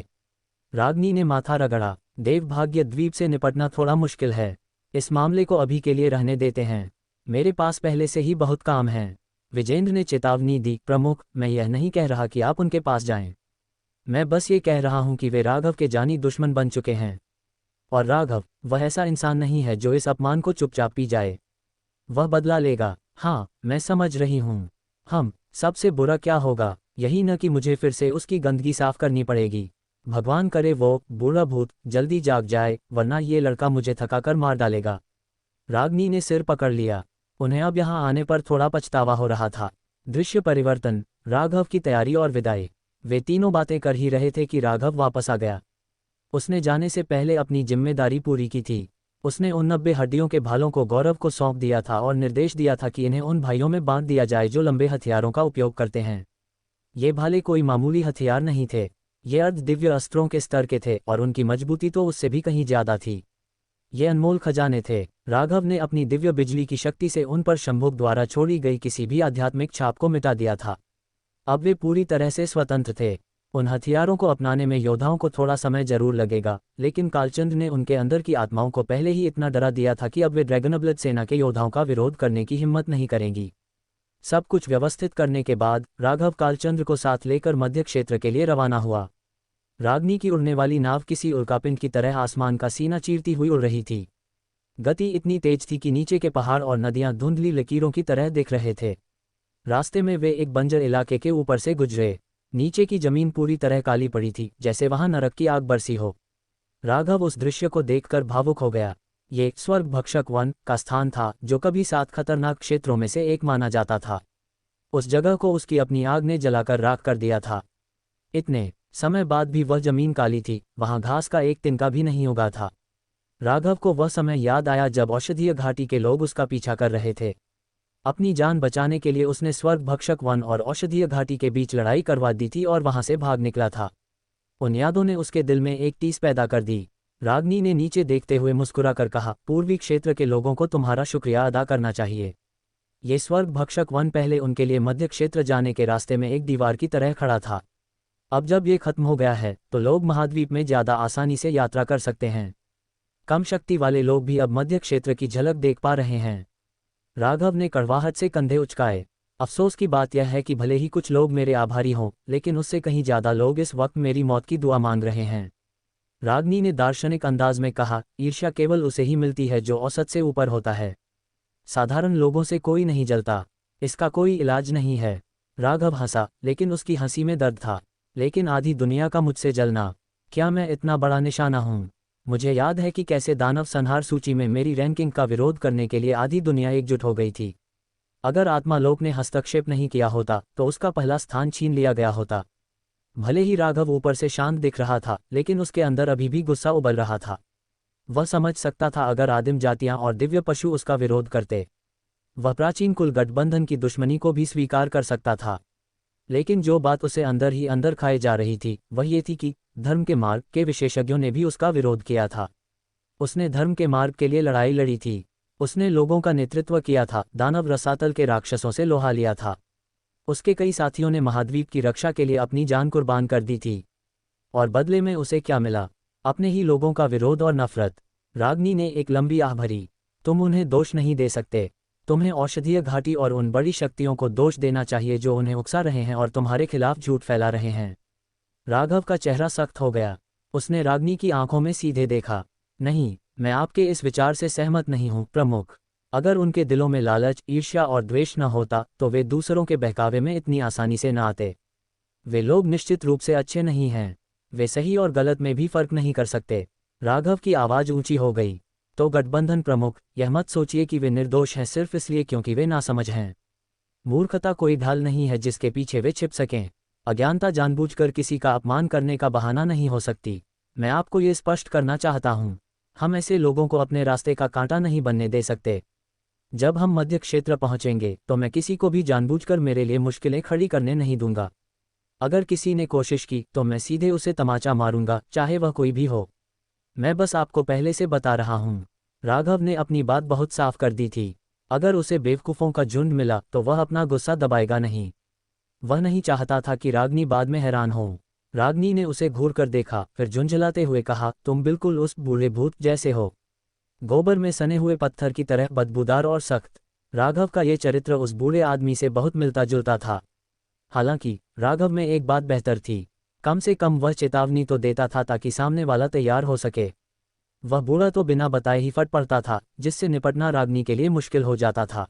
रागनी ने माथा रगड़ा। देवभाग्य द्वीप से निपटना थोड़ा मुश्किल है। इस मामले को अभी के लिए रहने देते हैं। मेरे पास पहले से ही बहुत काम है। विजेंद्र ने चेतावनी दी। प्रमुख, मैं यह नहीं कह रहा कि आप उनके पास जाएं। मैं बस ये कह रहा हूं कि वे राघव के जानी दुश्मन बन चुके हैं। और राघव, वह ऐसा इंसान नहीं है जो इस अपमान को चुपचाप पी जाए। वह बदला लेगा। हाँ, मैं समझ रही हूँ। सबसे बुरा क्या होगा, यही न कि मुझे फिर से उसकी गंदगी साफ करनी पड़ेगी। भगवान करे वो बूढ़ा भूत जल्दी जाग जाए, वरना ये लड़का मुझे थकाकर मार डालेगा। रागनी ने सिर पकड़ लिया। उन्हें अब यहाँ आने पर थोड़ा पछतावा हो रहा था। दृश्य परिवर्तन, राघव की तैयारी और विदाई। वे तीनों बातें कर ही रहे थे कि राघव वापस आ गया। उसने जाने से पहले अपनी जिम्मेदारी पूरी की थी। उसने उन 90 हड्डियों के भालों को गौरव को सौंप दिया था और निर्देश दिया था कि इन्हें उन भाइयों में बांध दिया जाए जो लंबे हथियारों का उपयोग करते हैं। ये भाले कोई मामूली हथियार नहीं थे। ये अर्ध दिव्य अस्त्रों के स्तर के थे और उनकी मजबूती तो उससे भी कहीं ज्यादा थी। ये अनमोल खजाने थे। राघव ने अपनी दिव्य बिजली की शक्ति से उन पर शंभुक द्वारा छोड़ी गई किसी भी आध्यात्मिक छाप को मिटा दिया था। अब वे पूरी तरह से स्वतंत्र थे। उन हथियारों को अपनाने में योद्धाओं को थोड़ा समय जरूर लगेगा, लेकिन कालचंद्र ने उनके अंदर की आत्माओं को पहले ही इतना डरा दिया था कि अब वे ड्रैगनब्लड सेना के योद्धाओं का विरोध करने की हिम्मत नहीं करेंगी। सब कुछ व्यवस्थित करने के बाद राघव कालचंद्र को साथ लेकर मध्य क्षेत्र के लिए रवाना हुआ। रागनी की उड़ने वाली नाव किसी उल्कापिंड की तरह आसमान का सीना चीरती हुई उड़ रही थी। गति इतनी तेज थी कि नीचे के पहाड़ और नदियां धुंधली लकीरों की तरह दिख रहे थे। रास्ते में वे एक बंजर इलाके के ऊपर से गुजरे। नीचे की जमीन पूरी तरह काली पड़ी थी, जैसे वहां नरक की आग बरसी हो। राघव उस दृश्य को देखकर भावुक हो गया। ये स्वर्ग भक्षक वन का स्थान था जो कभी 7 खतरनाक क्षेत्रों में से एक माना जाता था। उस जगह को उसकी अपनी आग ने जलाकर राख कर दिया था। इतने समय बाद भी वह जमीन काली थी, वहां घास का एक तिनका भी नहीं उगा था। राघव को वह समय याद आया जब औषधीय घाटी के लोग उसका पीछा कर रहे थे। अपनी जान बचाने के लिए उसने स्वर्ग भक्षक वन और औषधीय घाटी के बीच लड़ाई करवा दी थी और वहां से भाग निकला था। उन यादों ने उसके दिल में एक टीस पैदा कर दी। रागनी ने नीचे देखते हुए मुस्कुराकर कहा, पूर्वी क्षेत्र के लोगों को तुम्हारा शुक्रिया अदा करना चाहिए। ये स्वर्ग भक्षक वन पहले उनके लिए मध्य क्षेत्र जाने के रास्ते में एक दीवार की तरह खड़ा था। अब जब ये खत्म हो गया है तो लोग महाद्वीप में ज़्यादा आसानी से यात्रा कर सकते हैं। कम शक्ति वाले लोग भी अब मध्य क्षेत्र की झलक देख पा रहे हैं। राघव ने कड़वाहट से कंधे उचकाए। अफसोस की बात यह है कि भले ही कुछ लोग मेरे आभारी हों, लेकिन उससे कहीं ज़्यादा लोग इस वक्त मेरी मौत की दुआ मांग रहे हैं। रागनी ने दार्शनिक अंदाज में कहा, ईर्ष्या केवल उसे ही मिलती है जो औसत से ऊपर होता है। साधारण लोगों से कोई नहीं जलता। इसका कोई इलाज नहीं है। राघव हंसा, लेकिन उसकी हंसी में दर्द था। लेकिन आधी दुनिया का मुझसे जलना, क्या मैं इतना बड़ा निशाना हूँ? मुझे याद है कि कैसे दानव संहार सूची में मेरी रैंकिंग का विरोध करने के लिए आधी दुनिया एकजुट हो गई थी। अगर आत्मालोक ने हस्तक्षेप नहीं किया होता तो उसका पहला स्थान छीन लिया गया होता। भले ही राघव ऊपर से शांत दिख रहा था, लेकिन उसके अंदर अभी भी गुस्सा उबल रहा था। वह समझ सकता था अगर आदिम जातियां और दिव्य पशु उसका विरोध करते, वह प्राचीन कुल गठबंधन की दुश्मनी को भी स्वीकार कर सकता था। लेकिन जो बात उसे अंदर ही अंदर खाए जा रही थी वह ये थी कि धर्म के मार्ग के विशेषज्ञों ने भी उसका विरोध किया था। उसने धर्म के मार्ग के लिए लड़ाई लड़ी थी। उसने लोगों का नेतृत्व किया था, दानव रसातल के राक्षसों से लोहा लिया था। उसके कई साथियों ने महाद्वीप की रक्षा के लिए अपनी जान कुर्बान कर दी थी। और बदले में उसे क्या मिला? अपने ही लोगों का विरोध और नफरत। रागनी ने एक लंबी आह भरी। तुम उन्हें दोष नहीं दे सकते। तुम्हें औषधीय घाटी और उन बड़ी शक्तियों को दोष देना चाहिए जो उन्हें उकसा रहे हैं और तुम्हारे खिलाफ झूठ फैला रहे हैं। राघव का चेहरा सख्त हो गया। उसने रागनी की आंखों में सीधे देखा। नहीं, मैं आपके इस विचार से सहमत नहीं हूं, प्रमुख। अगर उनके दिलों में लालच, ईर्ष्या और द्वेष न होता तो वे दूसरों के बहकावे में इतनी आसानी से न आते। वे लोग निश्चित रूप से अच्छे नहीं हैं। वे सही और गलत में भी फर्क नहीं कर सकते। राघव की आवाज़ ऊंची हो गई। तो गठबंधन प्रमुख, यह मत सोचिए कि वे निर्दोष हैं सिर्फ इसलिए क्योंकि वे नासमझ हैं। मूर्खता कोई ढाल नहीं है जिसके पीछे वे छिप सकें। अज्ञानता जानबूझकर किसी का अपमान करने का बहाना नहीं हो सकती। मैं आपको ये स्पष्ट करना चाहता हूँ, हम ऐसे लोगों को अपने रास्ते का कांटा नहीं बनने दे सकते। जब हम मध्य क्षेत्र पहुँचेंगे तो मैं किसी को भी जानबूझकर मेरे लिए मुश्किलें खड़ी करने नहीं दूंगा। अगर किसी ने कोशिश की तो मैं सीधे उसे तमाचा मारूंगा, चाहे वह कोई भी हो। मैं बस आपको पहले से बता रहा हूँ। राघव ने अपनी बात बहुत साफ कर दी थी। अगर उसे बेवकूफ़ों का झुंड मिला तो वह अपना गुस्सा दबाएगा नहीं। वह नहीं चाहता था कि रागनी बाद में हैरान हो। रागनी ने उसे घूर कर देखा, फिर झुंझलाते हुए कहा, तुम बिल्कुल उस बूढ़े भूत जैसे हो, गोबर में सने हुए पत्थर की तरह बदबूदार और सख्त। राघव का ये चरित्र उस बूढ़े आदमी से बहुत मिलता जुलता था। हालांकि राघव में एक बात बेहतर थी, कम से कम वह चेतावनी तो देता था ताकि सामने वाला तैयार हो सके। वह बूढ़ा तो बिना बताए ही फट पड़ता था, जिससे निपटना रागनी के लिए मुश्किल हो जाता था।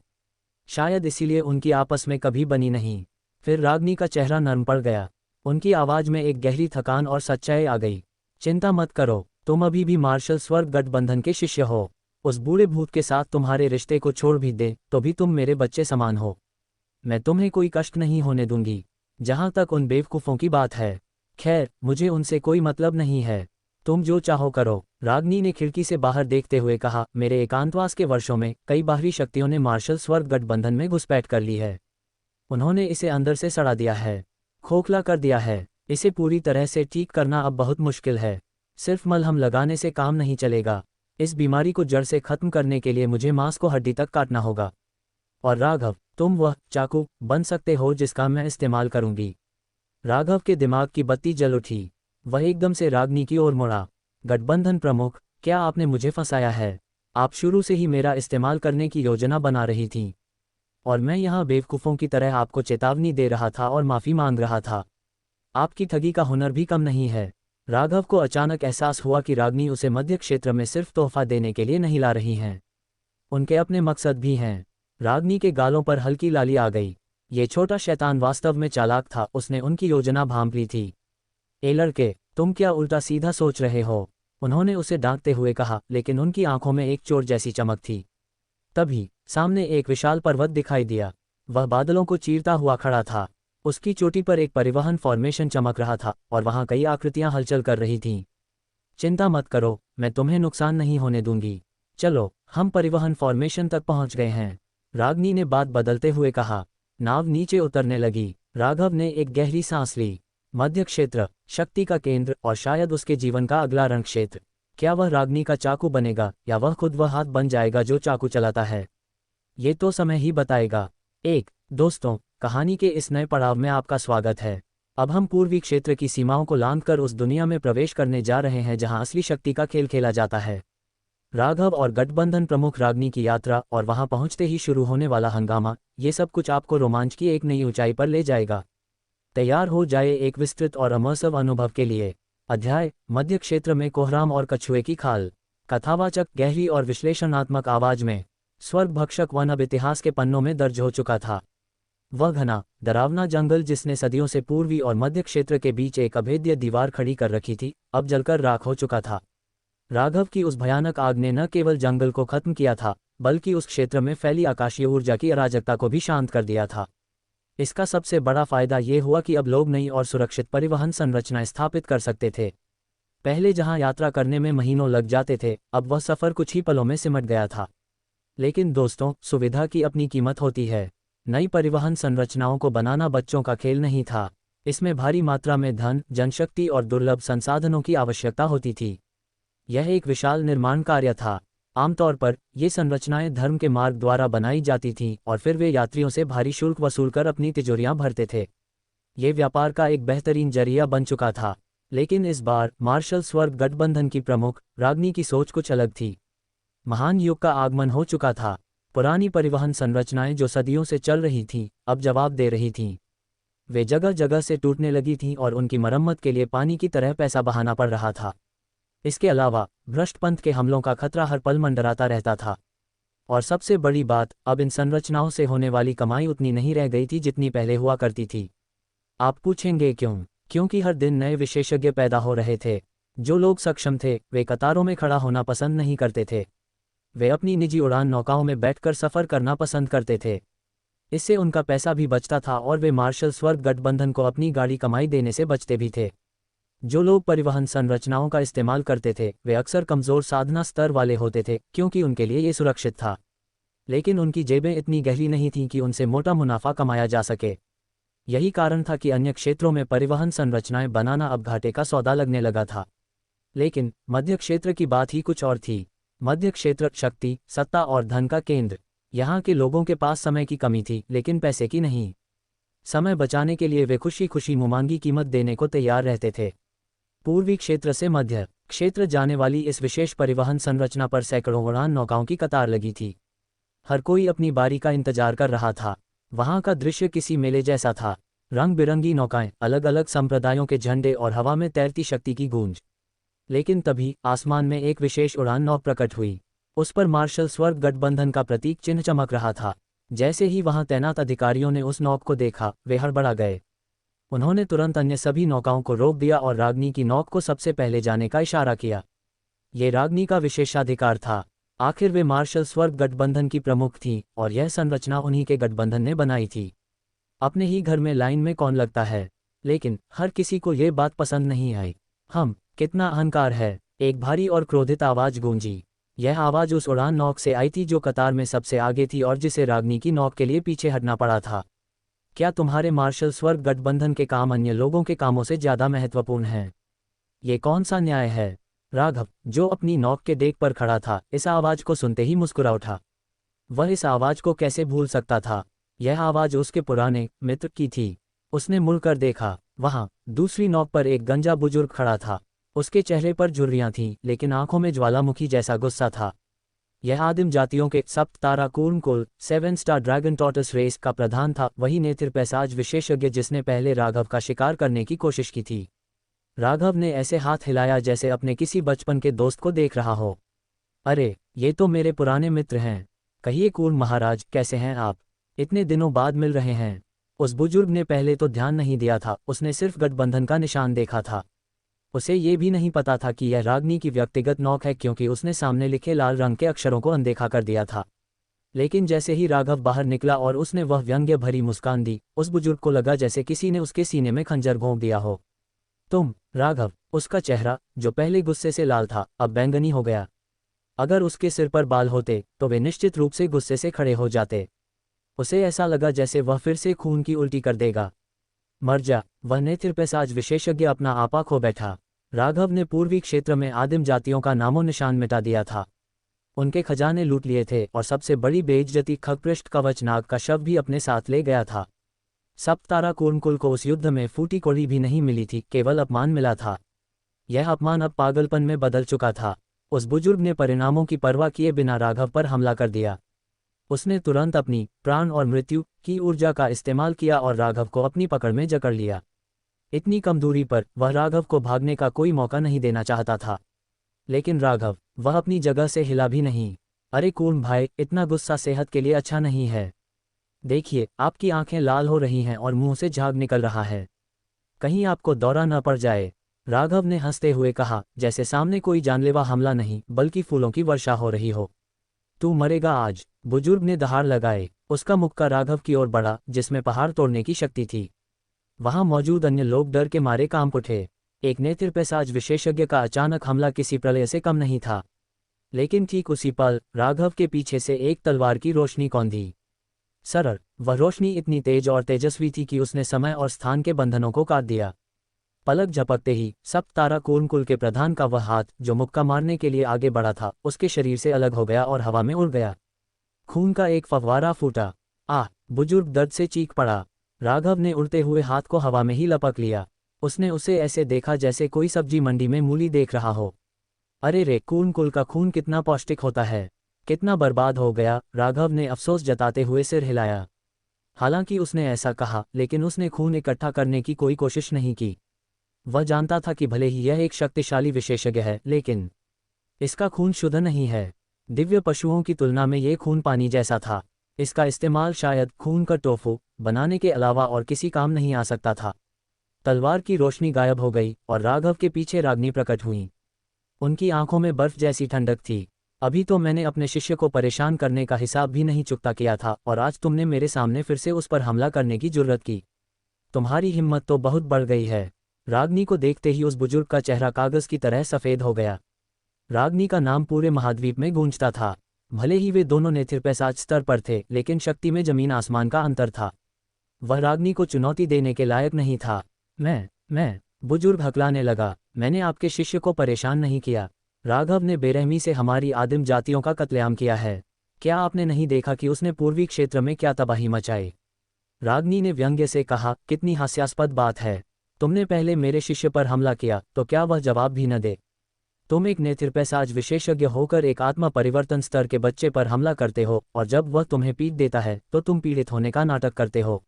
शायद इसीलिए उनकी आपस में कभी बनी नहीं। फिर रागनी का चेहरा नरम पड़ गया। उनकी आवाज़ में एक गहरी थकान और सच्चाई आ गई। चिंता मत करो, तुम अभी भी मार्शल स्वर्ग गठबंधन के शिष्य हो। उस बूढ़े भूत के साथ तुम्हारे रिश्ते को छोड़ भी दे तो भी तुम मेरे बच्चे समान हो। मैं तुम्हें कोई कष्ट नहीं होने दूंगी। जहां तक उन बेवकूफ़ों की बात है, खैर मुझे उनसे कोई मतलब नहीं है। तुम जो चाहो करो। रागनी ने खिड़की से बाहर देखते हुए कहा, मेरे एकांतवास के वर्षों में कई बाहरी शक्तियों ने मार्शल स्वर्ग गठबंधन में घुसपैठ कर ली है। उन्होंने इसे अंदर से सड़ा दिया है, खोखला कर दिया है। इसे पूरी तरह से ठीक करना अब बहुत मुश्किल है। सिर्फ मलहम लगाने से काम नहीं चलेगा। इस बीमारी को जड़ से खत्म करने के लिए मुझे मांस को हड्डी तक काटना होगा। और राघव, तुम वह चाकू बन सकते हो जिसका मैं इस्तेमाल करूंगी। राघव के दिमाग की बत्ती जल उठी। वह एकदम से रागनी की ओर मुड़ा। गठबंधन प्रमुख, क्या आपने मुझे फंसाया है? आप शुरू से ही मेरा इस्तेमाल करने की योजना बना रही थीं, और मैं यहाँ बेवकूफ़ों की तरह आपको चेतावनी दे रहा था और माफ़ी मांग रहा था। आपकी ठगी का हुनर भी कम नहीं है। राघव को अचानक एहसास हुआ कि रागनी उसे मध्य क्षेत्र में सिर्फ तोहफा देने के लिए नहीं ला रही हैं, उनके अपने मकसद भी हैं। रागनी के गालों पर हल्की लाली आ गई। ये छोटा शैतान वास्तव में चालाक था। उसने उनकी योजना भांप ली थी। ए लड़के, तुम क्या उल्टा सीधा सोच रहे हो? उन्होंने उसे डांटते हुए कहा, लेकिन उनकी आंखों में एक चोर जैसी चमक थी। तभी सामने एक विशाल पर्वत दिखाई दिया। वह बादलों को चीरता हुआ खड़ा था। उसकी चोटी पर एक परिवहन फॉर्मेशन चमक रहा था और वहां कई आकृतियां हलचल कर रही थीं। चिंता मत करो, मैं तुम्हें नुकसान नहीं होने दूंगी। चलो, हम परिवहन फॉर्मेशन तक पहुंच गए हैं। रागनी ने बात बदलते हुए कहा। नाव नीचे उतरने लगी। राघव ने एक गहरी सांस ली। मध्य क्षेत्र, शक्ति का केंद्र और शायद उसके जीवन का अगला रण क्षेत्र। क्या वह रागनी का चाकू बनेगा या वह खुद वह हाथ बन जाएगा जो चाकू चलाता है? ये तो समय ही बताएगा। दोस्तों, कहानी के इस नए पड़ाव में आपका स्वागत है। अब हम पूर्वी क्षेत्र की सीमाओं को लांघकर उस दुनिया में प्रवेश करने जा रहे हैं जहां असली शक्ति का खेल खेला जाता है। राघव और गठबंधन प्रमुख रागनी की यात्रा और वहां पहुंचते ही शुरू होने वाला हंगामा, ये सब कुछ आपको रोमांच की एक नई ऊंचाई पर ले जाएगा। तैयार हो जाए एक विस्तृत और अमर्सिव अनुभव के लिए। अध्याय: मध्य क्षेत्र में कोहराम और कछुए की खाल। कथावाचक गहरी और विश्लेषणात्मक आवाज में। स्वर्ग भक्षक वन अब इतिहास के पन्नों में दर्ज हो चुका था। वह घना, डरावना जंगल जिसने सदियों से पूर्वी और मध्य क्षेत्र के बीच एक अभेद्य दीवार खड़ी कर रखी थी, अब जलकर राख हो चुका था। राघव की उस भयानक आग ने न केवल जंगल को खत्म किया था, बल्कि उस क्षेत्र में फैली आकाशीय ऊर्जा की अराजकता को भी शांत कर दिया था। इसका सबसे बड़ा फायदा ये हुआ कि अब लोग नई और सुरक्षित परिवहन संरचनाएं स्थापित कर सकते थे। पहले जहां यात्रा करने में महीनों लग जाते थे, अब वह सफ़र कुछ ही पलों में सिमट गया था। लेकिन दोस्तों, सुविधा की अपनी कीमत होती है। नई परिवहन संरचनाओं को बनाना बच्चों का खेल नहीं था। इसमें भारी मात्रा में धन, जनशक्ति और दुर्लभ संसाधनों की आवश्यकता होती थी। यह एक विशाल निर्माण कार्य था। आमतौर पर ये संरचनाएं धर्म के मार्ग द्वारा बनाई जाती थीं और फिर वे यात्रियों से भारी शुल्क वसूलकर अपनी तिजोरियां भरते थे। ये व्यापार का एक बेहतरीन जरिया बन चुका था। लेकिन इस बार मार्शल स्वर्ग गठबंधन की प्रमुख रागनी की सोच कुछ अलग थी। महान युग का आगमन हो चुका था। पुरानी परिवहन संरचनाएं जो सदियों से चल रही थीं, अब जवाब दे रही थीं। वे जगह जगह से टूटने लगी थीं और उनकी मरम्मत के लिए पानी की तरह पैसा बहाना पड़ रहा था। इसके अलावा भ्रष्टपंथ के हमलों का खतरा हर पल मंडराता रहता था। और सबसे बड़ी बात, अब इन संरचनाओं से होने वाली कमाई उतनी नहीं रह गई थी जितनी पहले हुआ करती थी। आप पूछेंगे क्यों? क्योंकि हर दिन नए विशेषज्ञ पैदा हो रहे थे। जो लोग सक्षम थे, वे कतारों में खड़ा होना पसंद नहीं करते थे। वे अपनी निजी उड़ान नौकाओं में बैठकर सफ़र करना पसंद करते थे। इससे उनका पैसा भी बचता था और वे मार्शल स्वर्ग गठबंधन को अपनी गाड़ी कमाई देने से बचते भी थे। जो लोग परिवहन संरचनाओं का इस्तेमाल करते थे, वे अक्सर कमज़ोर साधना स्तर वाले होते थे, क्योंकि उनके लिए ये सुरक्षित था। लेकिन उनकी जेबें इतनी गहरी नहीं थीं कि उनसे मोटा मुनाफा कमाया जा सके। यही कारण था कि अन्य क्षेत्रों में परिवहन संरचनाएं बनाना अब घाटे का सौदा लगने लगा था। लेकिन मध्य क्षेत्र की बात ही कुछ और थी। मध्य क्षेत्र शक्ति, सत्ता और धन का केंद्र। यहाँ के लोगों के पास समय की कमी थी, लेकिन पैसे की नहीं। समय बचाने के लिए वे खुशी खुशी मुमांगी कीमत देने को तैयार रहते थे। पूर्वी क्षेत्र से मध्य क्षेत्र जाने वाली इस विशेष परिवहन संरचना पर सैकड़ों उड़ान नौकाओं की कतार लगी थी। हर कोई अपनी बारी का इंतजार कर रहा था। वहां का दृश्य किसी मेले जैसा था। रंग बिरंगी नौकाएं, अलग अलग संप्रदायों के झंडे और हवा में तैरती शक्ति की गूंज। लेकिन तभी आसमान में एक विशेष उड़ान नौ प्रकट हुई। उस पर मार्शल स्वर्ग गठबंधन का प्रतीक चिन्ह चमक रहा था। जैसे ही वहां तैनात अधिकारियों ने उस नौक को देखा, वे हड़बड़ा गए। उन्होंने तुरंत अन्य सभी नौकाओं को रोक दिया और रागनी की नौक को सबसे पहले जाने का इशारा किया। ये रागनी का विशेषाधिकार था। आखिर वे मार्शल स्वर्ग गठबंधन की प्रमुख थीं और यह संरचना उन्हीं के गठबंधन ने बनाई थी। अपने ही घर में लाइन में कौन लगता है? लेकिन हर किसी को ये बात पसंद नहीं आई। कितना अहंकार है! एक भारी और क्रोधित आवाज गूंजी। यह आवाज उस उड़ान नौक से आई थी जो कतार में सबसे आगे थी और जिसे रागनी की नौक के लिए पीछे हटना पड़ा था। क्या तुम्हारे मार्शल स्वर्ग गठबंधन के काम अन्य लोगों के कामों से ज्यादा महत्वपूर्ण हैं? ये कौन सा न्याय है? राघव, जो अपनी नौक के डेक पर खड़ा था, इस आवाज को सुनते ही मुस्कुरा उठा। वह इस आवाज को कैसे भूल सकता था? यह आवाज उसके पुराने मित्र की थी। उसने मुड़कर देखा। वहां दूसरी नौक पर एक गंजा बुजुर्ग खड़ा था। उसके चेहरे पर झुर्रियां थीं, लेकिन आंखों में ज्वालामुखी जैसा गुस्सा था। यह आदिम जातियों के सप्त तारा कूर्म कुल 7 स्टार ड्रैगन टॉर्टस रेस का प्रधान था, वही नेत्र पैसाज विशेषज्ञ जिसने पहले राघव का शिकार करने की कोशिश की थी। राघव ने ऐसे हाथ हिलाया जैसे अपने किसी बचपन के दोस्त को देख रहा हो। अरे, ये तो मेरे पुराने मित्र हैं। कहिए कूर्म महाराज, कैसे हैं आप? इतने दिनों बाद मिल रहे हैं। उस बुजुर्ग ने पहले तो ध्यान नहीं दिया था, उसने सिर्फ गठबंधन का निशान देखा था। उसे ये भी नहीं पता था कि यह रागनी की व्यक्तिगत नोक है, क्योंकि उसने सामने लिखे लाल रंग के अक्षरों को अनदेखा कर दिया था। लेकिन जैसे ही राघव बाहर निकला और उसने वह व्यंग्य भरी मुस्कान दी, उस बुजुर्ग को लगा जैसे किसी ने उसके सीने में खंजर घोंप दिया हो। तुम, राघव? उसका चेहरा, जो पहले गुस्से से लाल था, अब बैंगनी हो गया। अगर उसके सिर पर बाल होते तो वे निश्चित रूप से गुस्से से खड़े हो जाते। उसे ऐसा लगा जैसे वह फिर से खून की उल्टी कर देगा। मर जा! वह नेत्रपैसाज विशेषज्ञ अपना आपा खो बैठा। राघव ने पूर्वी क्षेत्र में आदिम जातियों का नामो निशान मिटा दिया था। उनके खजाने लूट लिए थे और सबसे बड़ी बेइज्जती खगपृष्ठ कवच नाग का शव भी अपने साथ ले गया था। सप्तारा कुल को उस युद्ध में फूटी कोड़ी भी नहीं मिली थी, केवल अपमान मिला था। यह अपमान अब पागलपन में बदल चुका था। उस बुजुर्ग ने परिणामों की परवाह किए बिना राघव पर हमला कर दिया। उसने तुरंत अपनी प्राण और मृत्यु की ऊर्जा का इस्तेमाल किया और राघव को अपनी पकड़ में जकड़ लिया। इतनी कम दूरी पर वह राघव को भागने का कोई मौका नहीं देना चाहता था। लेकिन राघव, वह अपनी जगह से हिला भी नहीं। अरे कूर्म भाई, इतना गुस्सा सेहत के लिए अच्छा नहीं है। देखिए, आपकी आंखें लाल हो रही हैं और मुंह से झाग निकल रहा है। कहीं आपको दौरा न पड़ जाए। राघव ने हंसते हुए कहा, जैसे सामने कोई जानलेवा हमला नहीं बल्कि फूलों की वर्षा हो रही हो। तू मरेगा आज! बुजुर्ग ने दहाड़ लगाए। उसका मुक्का राघव की ओर बढ़ा, जिसमें पहाड़ तोड़ने की शक्ति थी। वहां मौजूद अन्य लोग डर के मारे कांप उठे। एक नेत्रपैसाज विशेषज्ञ का अचानक हमला किसी प्रलय से कम नहीं था। लेकिन ठीक उसी पल राघव के पीछे से एक तलवार की रोशनी कौंधी। सरर! वह रोशनी इतनी तेज और तेजस्वी थी कि उसने समय और स्थान के बंधनों को काट दिया। पलक झपकते ही सप्तारा कुल के प्रधान का वह हाथ, जो मुक्का मारने के लिए आगे बढ़ा था, उसके शरीर से अलग हो गया और हवा में उड़ गया। खून का एक फव्वारा फूटा। आह! बुजुर्ग दर्द से चीख पड़ा। राघव ने उड़ते हुए हाथ को हवा में ही लपक लिया। उसने उसे ऐसे देखा जैसे कोई सब्जी मंडी में मूली देख रहा हो। अरे रे, कुल का खून कितना पौष्टिक होता है! कितना बर्बाद हो गया! राघव ने अफसोस जताते हुए सिर हिलाया। हालांकि उसने ऐसा कहा, लेकिन उसने खून इकट्ठा करने की कोई कोशिश नहीं की। वह जानता था कि भले ही यह एक शक्तिशाली विशेषज्ञ है, लेकिन इसका खून शुद्ध नहीं है। दिव्य पशुओं की तुलना में ये खून पानी जैसा था। इसका इस्तेमाल शायद खून का टोफू बनाने के अलावा और किसी काम नहीं आ सकता था। तलवार की रोशनी गायब हो गई और राघव के पीछे रागनी प्रकट हुई। उनकी आंखों में बर्फ जैसी ठंडक थी। अभी तो मैंने अपने शिष्य को परेशान करने का हिसाब भी नहीं चुकता किया था, और आज तुमने मेरे सामने फिर से उस पर हमला करने की जुर्रत की। तुम्हारी हिम्मत तो बहुत बढ़ गई है। रागनी को देखते ही उस बुजुर्ग का चेहरा कागज की तरह सफ़ेद हो गया। रागनी का नाम पूरे महाद्वीप में गूंजता था। भले ही वे दोनों नेत्रपैसाज स्तर पर थे, लेकिन शक्ति में जमीन आसमान का अंतर था। वह रागनी को चुनौती देने के लायक नहीं था। मैं बुजुर्ग हकलाने लगा, मैंने आपके शिष्य को परेशान नहीं किया। राघव ने बेरहमी से हमारी आदिम जातियों का कत्लेआम किया है। क्या आपने नहीं देखा कि उसने पूर्वी क्षेत्र में क्या तबाही मचाई? रागनी ने व्यंग्य से कहा, कितनी हास्यास्पद बात है। तुमने पहले मेरे शिष्य पर हमला किया, तो क्या वह जवाब भी न दे? तुम एक नेत्रपैसाज विशेषज्ञ होकर एक आत्मा परिवर्तन स्तर के बच्चे पर हमला करते हो, और जब वह तुम्हें पीट देता है तो तुम पीड़ित होने का नाटक करते हो।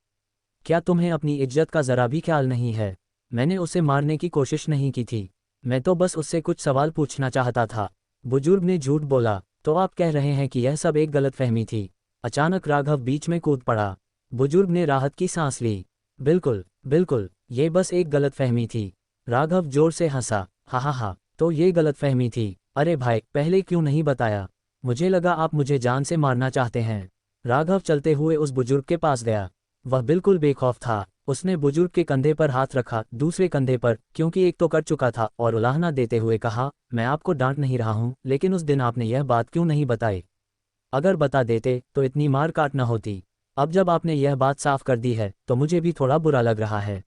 क्या तुम्हें अपनी इज्जत का जरा भी ख्याल नहीं है? मैंने उसे मारने की कोशिश नहीं की थी। मैं तो बस उससे कुछ सवाल पूछना चाहता था। बुजुर्ग ने झूठ बोला। तो आप कह रहे हैं कि यह सब एक गलतफहमी थी? अचानक राघव बीच में कूद पड़ा। बुजुर्ग ने राहत की सांस ली। बिल्कुल बिल्कुल, ये बस एक गलतफहमी थी। राघव जोर से हंसा। हा, तो ये गलतफहमी थी? अरे भाई, पहले क्यों नहीं बताया? मुझे लगा आप मुझे जान से मारना चाहते हैं। राघव चलते हुए उस बुजुर्ग के पास गया। वह बिल्कुल बेखौफ था। उसने बुजुर्ग के कंधे पर हाथ रखा, दूसरे कंधे पर, क्योंकि एक तो कट चुका था, और उलाहना देते हुए कहा, मैं आपको डांट नहीं रहा हूं, लेकिन उस दिन आपने यह बात क्यों नहीं बताई? अगर बता देते तो इतनी मार काट न होती। अब जब आपने यह बात साफ कर दी है तो मुझे भी थोड़ा बुरा लग रहा है।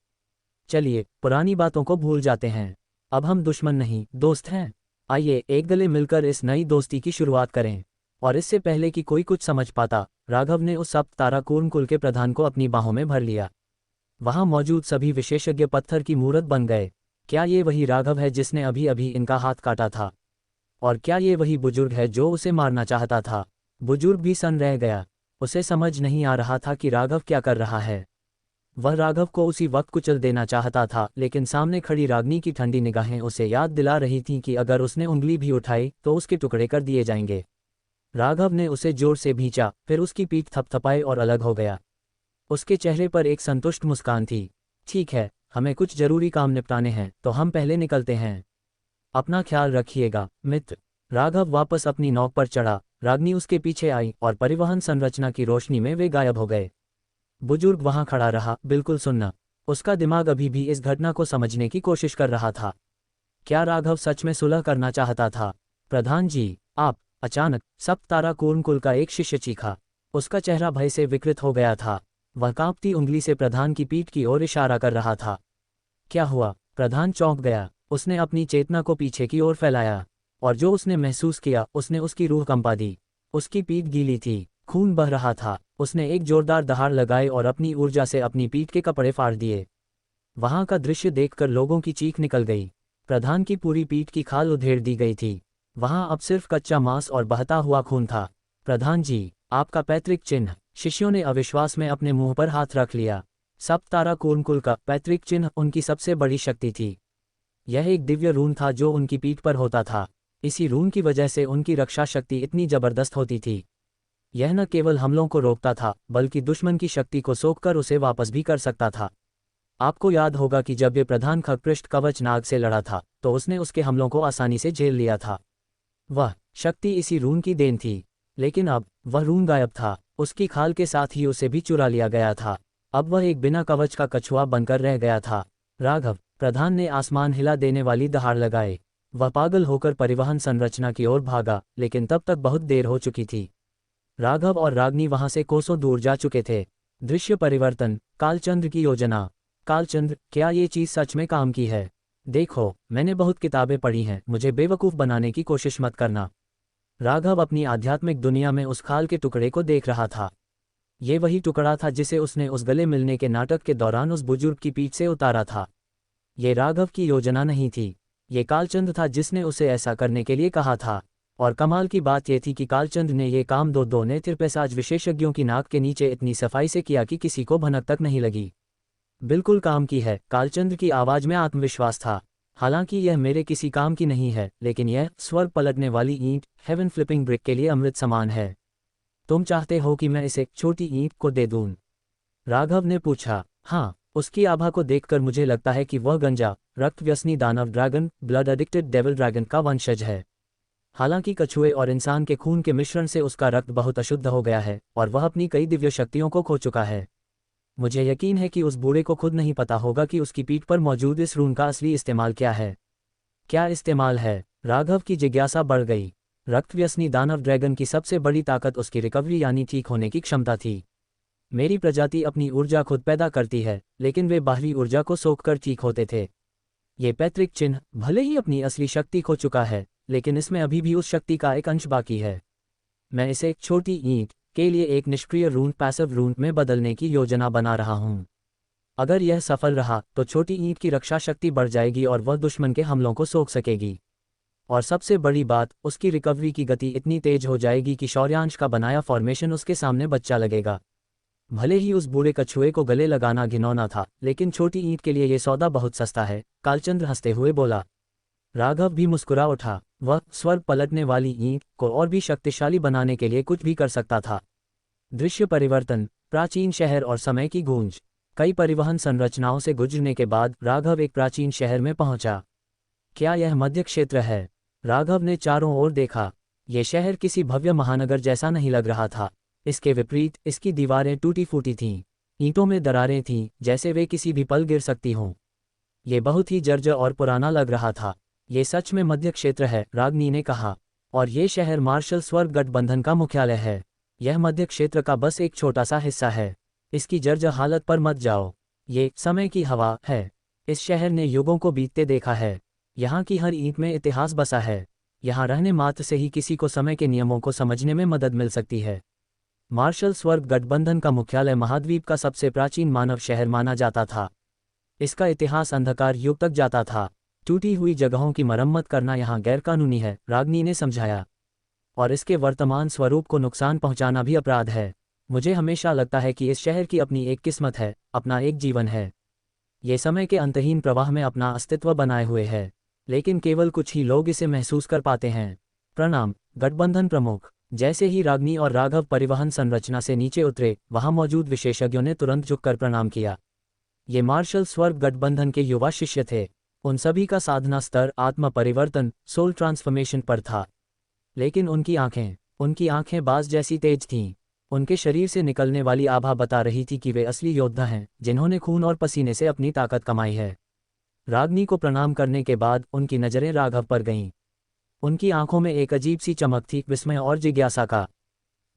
चलिए, पुरानी बातों को भूल जाते हैं। अब हम दुश्मन नहीं, दोस्त हैं। आइए एक गले मिलकर इस नई दोस्ती की शुरुआत करें। और इससे पहले कि कोई कुछ समझ पाता, राघव ने उस सप्तारा कुल के प्रधान को अपनी बाहों में भर लिया। वहां मौजूद सभी विशेषज्ञ पत्थर की मूरत बन गए। क्या ये वही राघव है जिसने अभी अभी इनका हाथ काटा था? और क्या ये वही बुजुर्ग है जो उसे मारना चाहता था? बुजुर्ग भी सन्न रह गया। उसे समझ नहीं आ रहा था कि राघव क्या कर रहा है। वह राघव को उसी वक्त कुचल देना चाहता था, लेकिन सामने खड़ी रागनी की ठंडी निगाहें उसे याद दिला रही थीं कि अगर उसने उंगली भी उठाई तो उसके टुकड़े कर दिए जाएंगे। राघव ने उसे जोर से भींचा, फिर उसकी पीठ थपथपाई और अलग हो गया। उसके चेहरे पर एक संतुष्ट मुस्कान थी। ठीक है, हमें कुछ जरूरी काम निपटाने हैं, तो हम पहले निकलते हैं। अपना ख्याल रखिएगा मित्र। राघव वापस अपनी नौक पर चढ़ा। रागनी उसके पीछे आई और परिवहन संरचना की रोशनी में वे गायब हो गए। बुजुर्ग वहां खड़ा रहा, बिल्कुल सुन्ना। उसका दिमाग अभी भी इस घटना को समझने की कोशिश कर रहा था। क्या राघव सच में सुलह करना चाहता था? प्रधान जी, आप। अचानक सप्तारा कुल का एक शिष्य चीखा। उसका चेहरा भय से विकृत हो गया था। वह कांपती उंगली से प्रधान की पीठ की ओर इशारा कर रहा था। क्या हुआ? प्रधान चौंक गया। उसने अपनी चेतना को पीछे की ओर फैलाया, और जो उसने महसूस किया उसने उसकी रूह कंपा दी। उसकी पीठ गीली थी, खून बह रहा था। उसने एक जोरदार दहाड़ लगाई और अपनी ऊर्जा से अपनी पीठ के कपड़े फाड़ दिए। वहां का दृश्य देखकर लोगों की चीख निकल गई। प्रधान की पूरी पीठ की खाल उधेड़ दी गई थी। वहां अब सिर्फ कच्चा मांस और बहता हुआ खून था। प्रधान जी, आपका पैतृक चिन्ह। शिष्यों ने अविश्वास में अपने मुंह पर हाथ रख लिया। सप्तारा कुल का पैतृक चिन्ह उनकी सबसे बड़ी शक्ति थी। यह एक दिव्य रून था जो उनकी पीठ पर होता था। इसी रून की वजह से उनकी रक्षा शक्ति इतनी जबरदस्त होती थी। यह न केवल हमलों को रोकता था, बल्कि दुश्मन की शक्ति को सोखकर उसे वापस भी कर सकता था। आपको याद होगा कि जब ये प्रधान खगपृष्ठ कवच नाग से लड़ा था, तो उसने उसके हमलों को आसानी से झेल लिया था। वह शक्ति इसी रून की देन थी। लेकिन अब वह रून गायब था। उसकी खाल के साथ ही उसे भी चुरा लिया गया था। अब वह एक बिना कवच का कछुआ बनकर रह गया था। राघव, प्रधान ने आसमान हिला देने वाली दहाड़ लगाए। वह पागल होकर परिवहन संरचना की ओर भागा, लेकिन तब तक बहुत देर हो चुकी थी। राघव और रागनी वहां से कोसों दूर जा चुके थे। दृश्य परिवर्तन। कालचंद्र की योजना। कालचंद्र, क्या ये चीज सच में काम की है? देखो, मैंने बहुत किताबें पढ़ी हैं, मुझे बेवकूफ़ बनाने की कोशिश मत करना। राघव अपनी आध्यात्मिक दुनिया में उस खाल के टुकड़े को देख रहा था। ये वही टुकड़ा था जिसे उसने उस गले मिलने के नाटक के दौरान उस बुजुर्ग की पीठ से उतारा था। ये राघव की योजना नहीं थी। ये कालचंद्र था जिसने उसे ऐसा करने के लिए कहा था। और कमाल की बात यह थी कि कालचंद्र ने यह काम दो नेत्रपेशाज विशेषज्ञों की नाक के नीचे इतनी सफाई से किया कि किसी को भनक तक नहीं लगी। बिल्कुल काम की है। कालचंद्र की आवाज में आत्मविश्वास था। हालांकि यह मेरे किसी काम की नहीं है, लेकिन यह स्वर्ग पलटने वाली ईंट, हेवन फ्लिपिंग ब्रिक के लिए अमृत समान है। तुम चाहते हो कि मैं इसे छोटी ईंट को दे दूं? राघव ने पूछा। हाँ, उसकी आभा को देखकर मुझे लगता है कि वह गंजा, रक्त व्यसनी दानव dragon, blood addicted devil dragon का वंशज है। हालांकि कछुए और इंसान के खून के मिश्रण से उसका रक्त बहुत अशुद्ध हो गया है, और वह अपनी कई दिव्य शक्तियों को खो चुका है। मुझे यकीन है कि उस बूढ़े को खुद नहीं पता होगा कि उसकी पीठ पर मौजूद इस रून का असली इस्तेमाल क्या है। क्या इस्तेमाल है? राघव की जिज्ञासा बढ़ गई। रक्त व्यसनी दानव ड्रैगन की सबसे बड़ी ताकत उसकी रिकवरी यानी ठीक होने की क्षमता थी। मेरी प्रजाति अपनी ऊर्जा खुद पैदा करती है, लेकिन वे बाहरी ऊर्जा को सोखकर ठीक होते थे। ये पैतृक चिन्ह भले ही अपनी असली शक्ति खो चुका है, लेकिन इसमें अभी भी उस शक्ति का एक अंश बाकी है। मैं इसे एक छोटी ईंट के लिए एक निष्क्रिय रून, पैसिव रून में बदलने की योजना बना रहा हूं। अगर यह सफल रहा तो छोटी ईंट की रक्षा शक्ति बढ़ जाएगी और वह दुश्मन के हमलों को सोख सकेगी। और सबसे बड़ी बात, उसकी रिकवरी की गति इतनी तेज हो जाएगी कि शौर्यांश का बनाया फॉर्मेशन उसके सामने बच्चा लगेगा। भले ही उस बूढ़े कछुए को गले लगाना घिनौना था, लेकिन छोटी ईंट के लिए यह सौदा बहुत सस्ता है। कालचंद्र हंसते हुए बोला। राघव भी मुस्कुरा उठा। वह स्वर्ग पलटने वाली ईंट को और भी शक्तिशाली बनाने के लिए कुछ भी कर सकता था। दृश्य परिवर्तन। प्राचीन शहर और समय की गूंज। कई परिवहन संरचनाओं से गुजरने के बाद राघव एक प्राचीन शहर में पहुंचा। क्या यह मध्य क्षेत्र है? राघव ने चारों ओर देखा। यह शहर किसी भव्य महानगर जैसा नहीं लग रहा था। इसके विपरीत इसकी दीवारें टूटी फूटी थीं। ईंटों में दरारें थीं, जैसे वे किसी भी पल गिर सकती हों। यह बहुत ही जर्जर और पुराना लग रहा था। ये सच में मध्य क्षेत्र है, रागनी ने कहा। और ये शहर मार्शल स्वर्ग गठबंधन का मुख्यालय है। यह मध्य क्षेत्र का बस एक छोटा सा हिस्सा है। इसकी जर्जर हालत पर मत जाओ। ये समय की हवा है। इस शहर ने युगों को बीतते देखा है। यहाँ की हर ईंट में इतिहास बसा है। यहाँ रहने मात्र से ही किसी को समय के नियमों को समझने में मदद मिल सकती है। मार्शल स्वर्ग गठबंधन का मुख्यालय महाद्वीप का सबसे प्राचीन मानव शहर माना जाता था। इसका इतिहास अंधकार युग तक जाता था। टूटी हुई जगहों की मरम्मत करना यहाँ गैरकानूनी है, रागनी ने समझाया। और इसके वर्तमान स्वरूप को नुकसान पहुंचाना भी अपराध है। मुझे हमेशा लगता है कि इस शहर की अपनी एक किस्मत है, अपना एक जीवन है। ये समय के अंतहीन प्रवाह में अपना अस्तित्व बनाए हुए है, लेकिन केवल कुछ ही लोग इसे महसूस कर पाते हैं। प्रणाम, गठबंधन प्रमुख। जैसे ही रागनी और राघव परिवहन संरचना से नीचे उतरे, वहां मौजूद विशेषज्ञों ने तुरंत झुककर प्रणाम किया। ये मार्शल स्वर्ग गठबंधन के युवा शिष्य थे। उन सभी का साधना स्तर आत्म परिवर्तन सोल ट्रांसफॉर्मेशन पर था। लेकिन उनकी आंखें बाज जैसी तेज थीं। उनके शरीर से निकलने वाली आभा बता रही थी कि वे असली योद्धा हैं, जिन्होंने खून और पसीने से अपनी ताकत कमाई है। रागनी को प्रणाम करने के बाद उनकी नज़रें राघव पर गईं। उनकी आंखों में एक अजीब सी चमक थी, विस्मय और जिज्ञासा का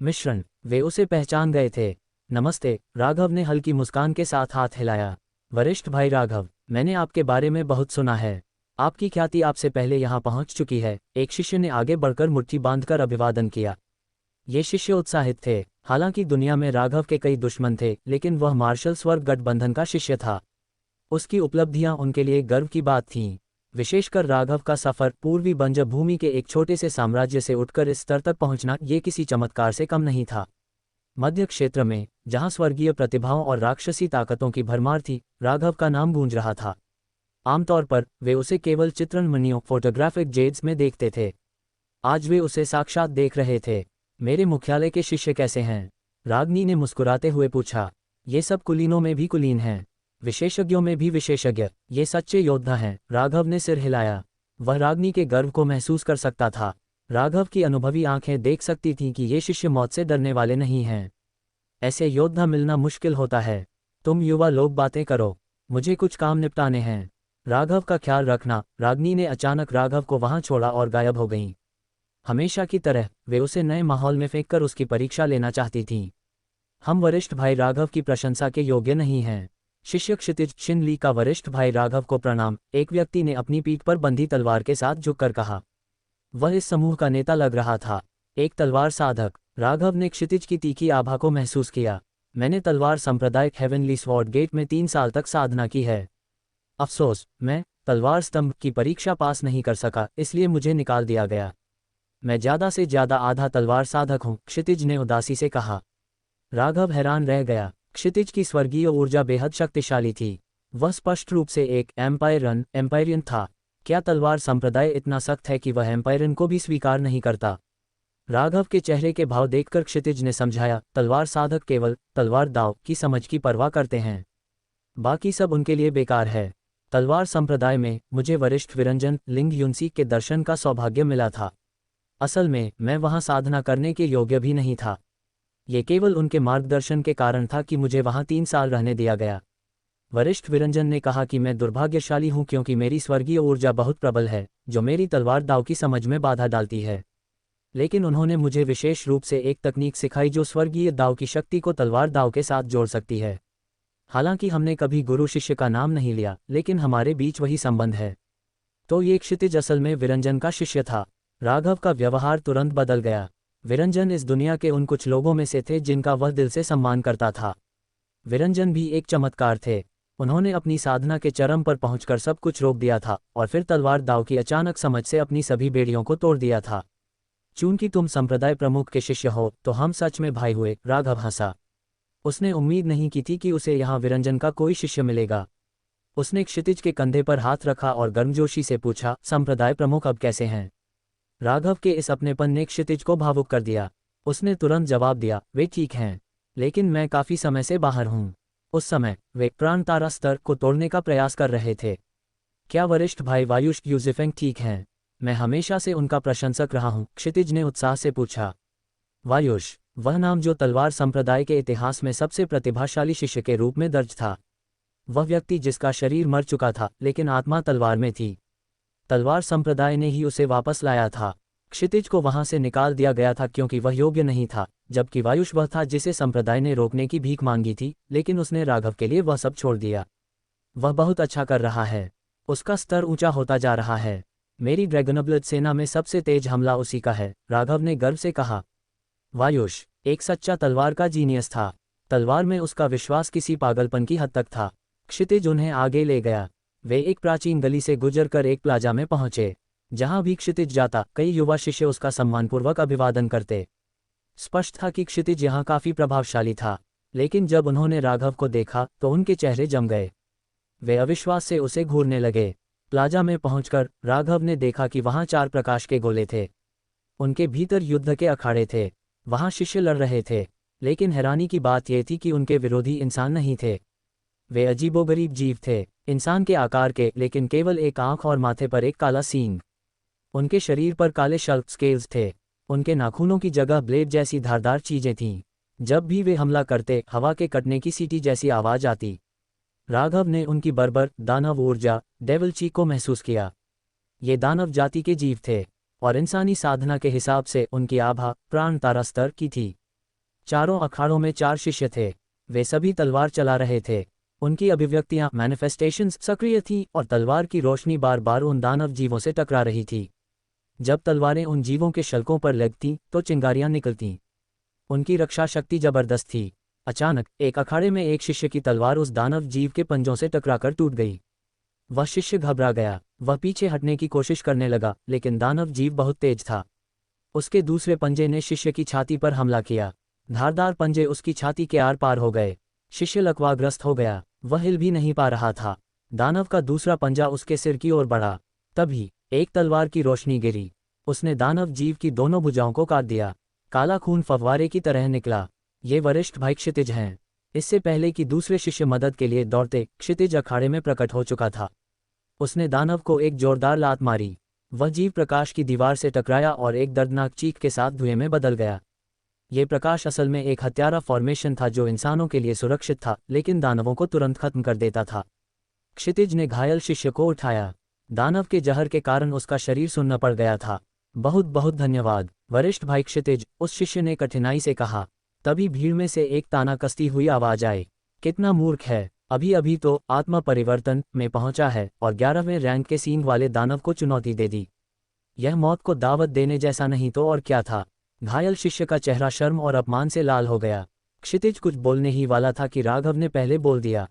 मिश्रण। वे उसे पहचान गए थे। नमस्ते, राघव ने हल्की मुस्कान के साथ हाथ हिलाया। वरिष्ठ भाई राघव, मैंने आपके बारे में बहुत सुना है। आपकी ख्याति आपसे पहले यहाँ पहुँच चुकी है। एक शिष्य ने आगे बढ़कर मुट्ठी बांधकर अभिवादन किया। ये शिष्य उत्साहित थे। हालांकि दुनिया में राघव के कई दुश्मन थे, लेकिन वह मार्शल स्वर्ग गठबंधन का शिष्य था। उसकी उपलब्धियां उनके लिए गर्व की बात थीं। विशेषकर राघव का सफर पूर्वी बंजर भूमि के एक छोटे से साम्राज्य से उठकर इस स्तर तक पहुंचना, ये किसी चमत्कार से कम नहीं था। मध्य क्षेत्र में, जहां स्वर्गीय प्रतिभाओं और राक्षसी ताकतों की भरमार थी, राघव का नाम गूंज रहा था। आमतौर पर वे उसे केवल चित्रण मणियों फोटोग्राफिक जेड्स में देखते थे। आज वे उसे साक्षात देख रहे थे। मेरे मुख्यालय के शिष्य कैसे हैं? रागनी ने मुस्कुराते हुए पूछा। ये सब कुलीनों में भी कुलीन हैं, विशेषज्ञों में भी विशेषज्ञ। ये सच्चे योद्धा हैं। राघव ने सिर हिलाया। वह रागनी के गर्व को महसूस कर सकता था। राघव की अनुभवी आंखें देख सकती थीं कि ये शिष्य मौत से डरने वाले नहीं हैं। ऐसे योद्धा मिलना मुश्किल होता है। तुम युवा लोग बातें करो, मुझे कुछ काम निपटाने हैं। राघव का ख्याल रखना। रागनी ने अचानक राघव को वहां छोड़ा और गायब हो गईं। हमेशा की तरह वे उसे नए माहौल में फेंककर उसकी परीक्षा लेना चाहती थीं। हम वरिष्ठ भाई राघव की प्रशंसा के योग्य नहीं हैं। शिष्य क्षितिज शिनली का वरिष्ठ भाई राघव को प्रणाम, एक व्यक्ति ने अपनी पीठ पर बंधी तलवार के साथ झुककर कहा। वह इस समूह का नेता लग रहा था, एक तलवार साधक। राघव ने क्षितिज की तीखी आभा को महसूस किया। मैंने तलवार सांप्रदायिक हेवनली स्वॉर्ड गेट में 3 साल तक साधना की है। अफसोस, मैं तलवार स्तंभ की परीक्षा पास नहीं कर सका, इसलिए मुझे निकाल दिया गया। मैं ज़्यादा से ज़्यादा आधा तलवार साधक हूँ, क्षितिज ने उदासी से कहा। राघव हैरान रह गया। क्षितिज की स्वर्गीय ऊर्जा बेहद शक्तिशाली थी। वह स्पष्ट रूप से एक एम्पायरियन था। क्या तलवार संप्रदाय इतना सख्त है कि वह एम्पायरियन को भी स्वीकार नहीं करता? राघव के चेहरे के भाव देखकर क्षितिज ने समझाया, तलवार साधक केवल तलवार दाव की समझ की परवाह करते हैं, बाकी सब उनके लिए बेकार है। तलवार संप्रदाय में मुझे वरिष्ठ विरंजन लिंग युनसी के दर्शन का सौभाग्य मिला था। असल में मैं वहां साधना करने के योग्य भी नहीं था। ये केवल उनके मार्गदर्शन के कारण था कि मुझे वहां 3 साल रहने दिया गया। वरिष्ठ विरंजन ने कहा कि मैं दुर्भाग्यशाली हूं क्योंकि मेरी स्वर्गीय ऊर्जा बहुत प्रबल है, जो मेरी तलवार दाव की समझ में बाधा डालती है। लेकिन उन्होंने मुझे विशेष रूप से एक तकनीक सिखाई जो स्वर्गीय दाव की शक्ति को तलवार दाव के साथ जोड़ सकती है। हालांकि हमने कभी गुरु शिष्य का नाम नहीं लिया, लेकिन हमारे बीच वही संबंध है। तो ये क्षितिज असल में विरंजन का शिष्य था। राघव का व्यवहार तुरंत बदल गया। विरंजन इस दुनिया के उन कुछ लोगों में से थे जिनका वह दिल से सम्मान करता था। विरंजन भी एक चमत्कार थे। उन्होंने अपनी साधना के चरम पर पहुंचकर सब कुछ रोक दिया था और फिर तलवार दाव की अचानक समझ से अपनी सभी बेड़ियों को तोड़ दिया था। चूंकि तुम संप्रदाय प्रमुख के शिष्य हो, तो हम सच में भाई हुए। राघव हंसा। उसने उम्मीद नहीं की थी कि उसे यहाँ विरंजन का कोई शिष्य मिलेगा। उसने क्षितिज के कंधे पर हाथ रखा और गर्मजोशी से पूछा, संप्रदाय प्रमुख अब कैसे हैं? राघव के इस अपनेपन ने क्षितिज को भावुक कर दिया। उसने तुरंत जवाब दिया, वे ठीक हैं, लेकिन मैं काफी समय से बाहर हूँ। उस समय वे प्राण तारा स्तर को तोड़ने का प्रयास कर रहे थे। क्या वरिष्ठ भाई वायुष यूजिफेंग ठीक हैं? मैं हमेशा से उनका प्रशंसक रहा हूँ, क्षितिज ने उत्साह से पूछा। वायुष, वह नाम जो तलवार संप्रदाय के इतिहास में सबसे प्रतिभाशाली शिष्य के रूप में दर्ज था। वह व्यक्ति जिसका शरीर मर चुका था, लेकिन आत्मा तलवार में थी। तलवार संप्रदाय ने ही उसे वापस लाया था। क्षितिज को वहां से निकाल दिया गया था क्योंकि वह योग्य नहीं था, जबकि वायुष वह था जिसे संप्रदाय ने रोकने की भीख मांगी थी, लेकिन उसने राघव के लिए वह सब छोड़ दिया। वह बहुत अच्छा कर रहा है। उसका स्तर ऊंचा होता जा रहा है। मेरी ड्रैगनब्लड सेना में सबसे तेज हमला उसी का है, राघव ने गर्व से कहा। वायुष एक सच्चा तलवार का जीनियस था। तलवार में उसका विश्वास किसी पागलपन की हद तक था। क्षितिज उन्हें आगे ले गया। वे एक प्राचीन गली से गुजरकर एक प्लाजा में पहुंचे। जहां भी क्षितिज जाता, कई युवा शिष्य उसका सम्मानपूर्वक अभिवादन करते। स्पष्ट था कि क्षितिज यहाँ काफी प्रभावशाली था, लेकिन जब उन्होंने राघव को देखा तो उनके चेहरे जम गए। वे अविश्वास से उसे घूरने लगे। प्लाजा में पहुंचकर राघव ने देखा कि वहां 4 प्रकाश के गोले थे। उनके भीतर युद्ध के अखाड़े थे। वहां शिष्य लड़ रहे थे, लेकिन हैरानी की बात यह थी कि उनके विरोधी इंसान नहीं थे। वे अजीबोगरीब जीव थे, इंसान के आकार के, लेकिन केवल एक आंख और माथे पर एक काला सींग। उनके शरीर पर काले शार्प स्केल्स थे। उनके नाखूनों की जगह ब्लेड जैसी धारदार चीजें थीं। जब भी वे हमला करते, हवा के कटने की सीटी जैसी आवाज आती। राघव ने उनकी बर्बर दानव ऊर्जा डेविलची को महसूस किया। ये दानव जाति के जीव थे और इंसानी साधना के हिसाब से उनकी आभा प्राण तारा स्तर की थी। चारों अखाड़ों में 4 शिष्य थे। वे सभी तलवार चला रहे थे। उनकी अभिव्यक्तियां मैनिफेस्टेशंस सक्रिय थीं और तलवार की रोशनी बार बार उन दानव जीवों से टकरा रही थी। जब तलवारें उन जीवों के शल्कों पर लगतीं तो चिंगारियां निकलतीं। उनकी रक्षा शक्ति जबरदस्त थी। अचानक एक अखाड़े में एक शिष्य की तलवार उस दानव जीव के पंजों से टकराकर टूट गई। वह शिष्य घबरा गया। वह पीछे हटने की कोशिश करने लगा, लेकिन दानव जीव बहुत तेज था। उसके दूसरे पंजे ने शिष्य की छाती पर हमला किया। धारदार पंजे उसकी छाती के आर पार हो गए। शिष्य लकवाग्रस्त हो गया। वह हिल भी नहीं पा रहा था। दानव का दूसरा पंजा उसके सिर की ओर बढ़ा। तभी एक तलवार की रोशनी गिरी। उसने दानव जीव की दोनों भुजाओं को काट दिया। काला खून फव्वारे की तरह निकला। ये वरिष्ठ भाई क्षितिज हैं। इससे पहले कि दूसरे शिष्य मदद के लिए दौड़ते, क्षितिज अखाड़े में प्रकट हो चुका था। उसने दानव को एक जोरदार लात मारी। वह जीव प्रकाश की दीवार से टकराया और एक दर्दनाक चीख के साथ धुएं में बदल गया। ये प्रकाश असल में एक हत्यारा फॉर्मेशन था जो इंसानों के लिए सुरक्षित था, लेकिन दानवों को तुरंत खत्म कर देता था। क्षितिज ने घायल शिष्य को उठाया। दानव के जहर के कारण उसका शरीर सुन्न पड़ गया था। बहुत बहुत धन्यवाद वरिष्ठ भाई क्षितिज, उस शिष्य ने कठिनाई से कहा। तभी भीड़ में से एक ताना कसती हुई आवाज आई। कितना मूर्ख है, अभी अभी तो आत्मा परिवर्तन में पहुंचा है और 11वें रैंक के सींग वाले दानव को चुनौती दे दी। यह मौत को दावत देने जैसा नहीं तो और क्या था। घायल शिष्य का चेहरा शर्म और अपमान से लाल हो गया। क्षितिज कुछ बोलने ही वाला था कि राघव ने पहले बोल दिया।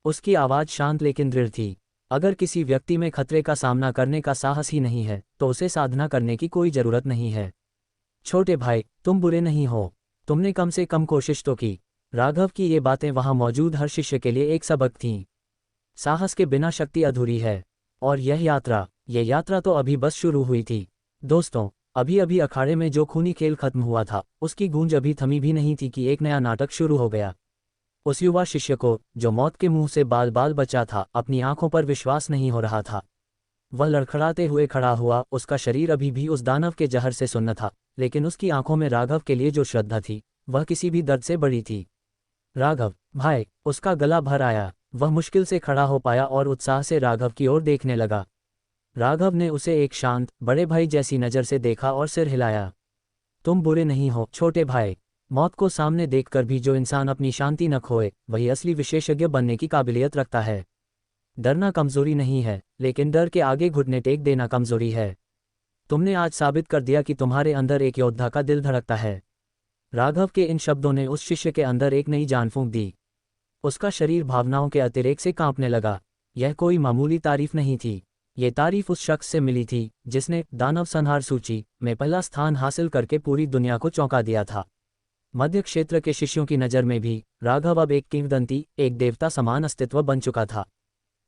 उसकी आवाज शांत लेकिन दृढ़ थी। अगर किसी व्यक्ति में खतरे का सामना करने का साहस ही नहीं है तो उसे साधना करने की कोई जरूरत नहीं है। छोटे भाई, तुम बुरे नहीं हो। तुमने कम से कम कोशिश तो की। राघव की ये बातें वहां मौजूद हर शिष्य के लिए एक सबक थीं। साहस के बिना शक्ति अधूरी है। और यह यात्रा तो अभी बस शुरू हुई थी। दोस्तों, अभी अभी अखाड़े में जो खूनी खेल खत्म हुआ था, उसकी गूंज अभी थमी भी नहीं थी कि एक नया नाटक शुरू हो गया। उस युवा शिष्य को, जो मौत के मुंह से बाल बाल बचा था, अपनी आंखों पर विश्वास नहीं हो रहा था। वह लड़खड़ाते हुए खड़ा हुआ। उसका शरीर अभी भी उस दानव के जहर से सुन्न था, लेकिन उसकी आंखों में राघव के लिए जो श्रद्धा थी, वह किसी भी दर्द से बड़ी थी। राघव भाई, उसका गला भर आया। वह मुश्किल से खड़ा हो पाया और उत्साह से राघव की ओर देखने लगा। राघव ने उसे एक शांत, बड़े भाई जैसी नज़र से देखा और सिर हिलाया। तुम बुरे नहीं हो छोटे भाई। मौत को सामने देखकर भी जो इंसान अपनी शांति न खोए, वही असली विशेषज्ञ बनने की काबिलियत रखता है। डरना कमजोरी नहीं है, लेकिन डर के आगे घुटने टेक देना कमजोरी है। तुमने आज साबित कर दिया कि तुम्हारे अंदर एक योद्धा का दिल धड़कता है। राघव के इन शब्दों ने उस शिष्य के अंदर एक नई जान फूंक दी। उसका शरीर भावनाओं के अतिरेक से कांपने लगा। यह कोई मामूली तारीफ नहीं थी। ये तारीफ उस शख्स से मिली थी जिसने दानव संहार सूची में पहला स्थान हासिल करके पूरी दुनिया को चौंका दिया था। मध्य क्षेत्र के शिष्यों की नज़र में भी राघव अब एक किंवदंती, एक देवता समान अस्तित्व बन चुका था।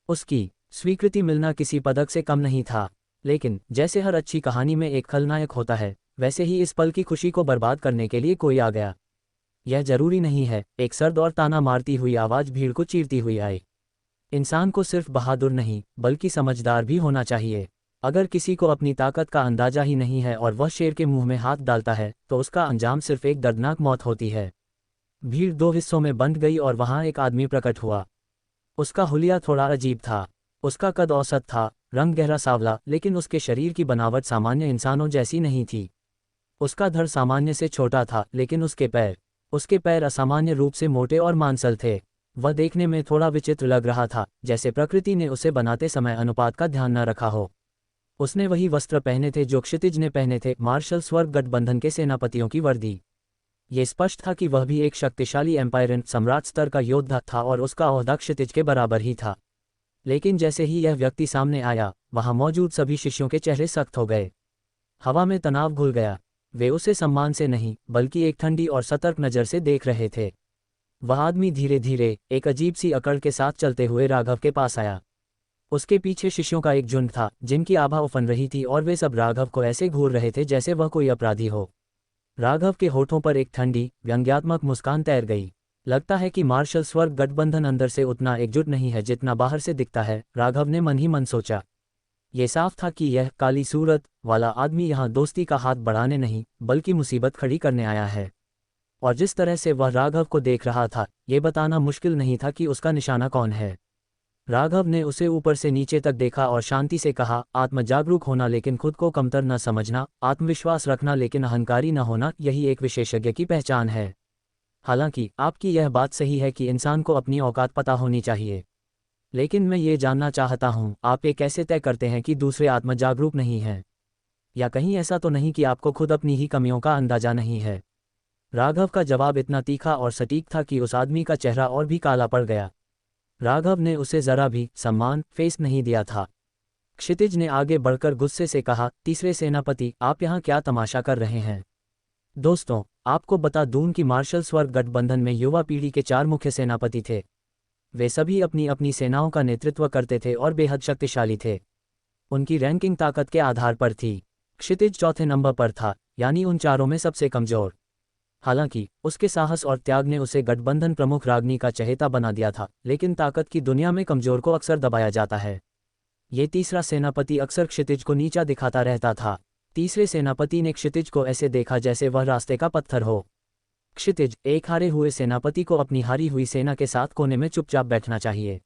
उसकी स्वीकृति मिलना किसी पदक से कम नहीं था, लेकिन जैसे हर अच्छी कहानी में एक खलनायक होता है, वैसे ही इस पल की खुशी को बर्बाद करने के लिए कोई आ गया। यह जरूरी नहीं है। एक सर्द और ताना मारती हुई आवाज भीड़ को चीरती हुई आई। इंसान को सिर्फ बहादुर नहीं, बल्कि समझदार भी होना चाहिए। अगर किसी को अपनी ताकत का अंदाजा ही नहीं है और वह शेर के मुंह में हाथ डालता है, तो उसका अंजाम सिर्फ एक दर्दनाक मौत होती है। भीड़ 2 हिस्सों में बंट गई और वहां एक आदमी प्रकट हुआ। उसका हुलिया थोड़ा अजीब था। उसका कद औसत था, रंग गहरा सांवला, लेकिन उसके शरीर की बनावट सामान्य इंसानों जैसी नहीं थी। उसका धड़ सामान्य से छोटा था, लेकिन उसके पैर असामान्य रूप से मोटे और मांसल थे। वह देखने में थोड़ा विचित्र लग रहा था, जैसे प्रकृति ने उसे बनाते समय अनुपात का ध्यान न रखा हो। उसने वही वस्त्र पहने थे जो क्षितिज ने पहने थे, मार्शल स्वर्ग गठबंधन के सेनापतियों की वर्दी। ये स्पष्ट था कि वह भी एक शक्तिशाली एम्पायरन सम्राट स्तर का योद्धा था और उसका ओहदा क्षितिज के बराबर ही था। लेकिन जैसे ही यह व्यक्ति सामने आया, वहां मौजूद सभी शिष्यों के चेहरे सख्त हो गए। हवा में तनाव घुल गया। वे उसे सम्मान से नहीं, बल्कि एक ठंडी और सतर्क नज़र से देख रहे थे। वह आदमी धीरे धीरे, एक अजीब सी अकड़ के साथ चलते हुए राघव के पास आया। उसके पीछे शिष्यों का एक झुंड था, जिनकी आभा उफन रही थी और वे सब राघव को ऐसे घूर रहे थे जैसे वह कोई अपराधी हो। राघव के होठों पर एक ठंडी, व्यंग्यात्मक मुस्कान तैर गई। लगता है कि मार्शल स्वर्ग गठबंधन अंदर से उतना एकजुट नहीं है जितना बाहर से दिखता है, राघव ने मन ही मन सोचा। ये साफ था कि यह काली सूरत वाला आदमी यहाँ दोस्ती का हाथ बढ़ाने नहीं बल्कि मुसीबत खड़ी करने आया है। और जिस तरह से वह राघव को देख रहा था, ये बताना मुश्किल नहीं था कि उसका निशाना कौन है। राघव ने उसे ऊपर से नीचे तक देखा और शांति से कहा, आत्म जागरूक होना लेकिन खुद को कमतर न समझना, आत्मविश्वास रखना लेकिन अहंकारी न होना, यही एक विशेषज्ञ की पहचान है। हालांकि आपकी यह बात सही है कि इंसान को अपनी औकात पता होनी चाहिए, लेकिन मैं ये जानना चाहता हूँ, आप ये कैसे तय करते हैं कि दूसरे आत्म जागरूक नहीं हैं? या कहीं ऐसा तो नहीं कि आपको खुद अपनी ही कमियों का अंदाजा नहीं है? राघव का जवाब इतना तीखा और सटीक था कि उस आदमी का चेहरा और भी काला पड़ गया। राघव ने उसे जरा भी सम्मान फेस नहीं दिया था। क्षितिज ने आगे बढ़कर गुस्से से कहा, तीसरे सेनापति, आप यहाँ क्या तमाशा कर रहे हैं? दोस्तों, आपको बता दूं कि मार्शल स्वर्ग गठबंधन में युवा पीढ़ी के 4 मुख्य सेनापति थे। वे सभी अपनी अपनी सेनाओं का नेतृत्व करते थे और बेहद शक्तिशाली थे। उनकी रैंकिंग ताकत के आधार पर थी। क्षितिज चौथे नंबर पर था, यानी उन चारों में सबसे कमजोर। हालांकि उसके साहस और त्याग ने उसे गठबंधन प्रमुख रागनी का चहेता बना दिया था, लेकिन ताकत की दुनिया में कमजोर को अक्सर दबाया जाता है। ये तीसरा सेनापति अक्सर क्षितिज को नीचा दिखाता रहता था। तीसरे सेनापति ने क्षितिज को ऐसे देखा जैसे वह रास्ते का पत्थर हो। क्षितिज, एक हारे हुए सेनापति को अपनी हारी हुई सेना के साथ कोने में चुपचाप बैठना चाहिए।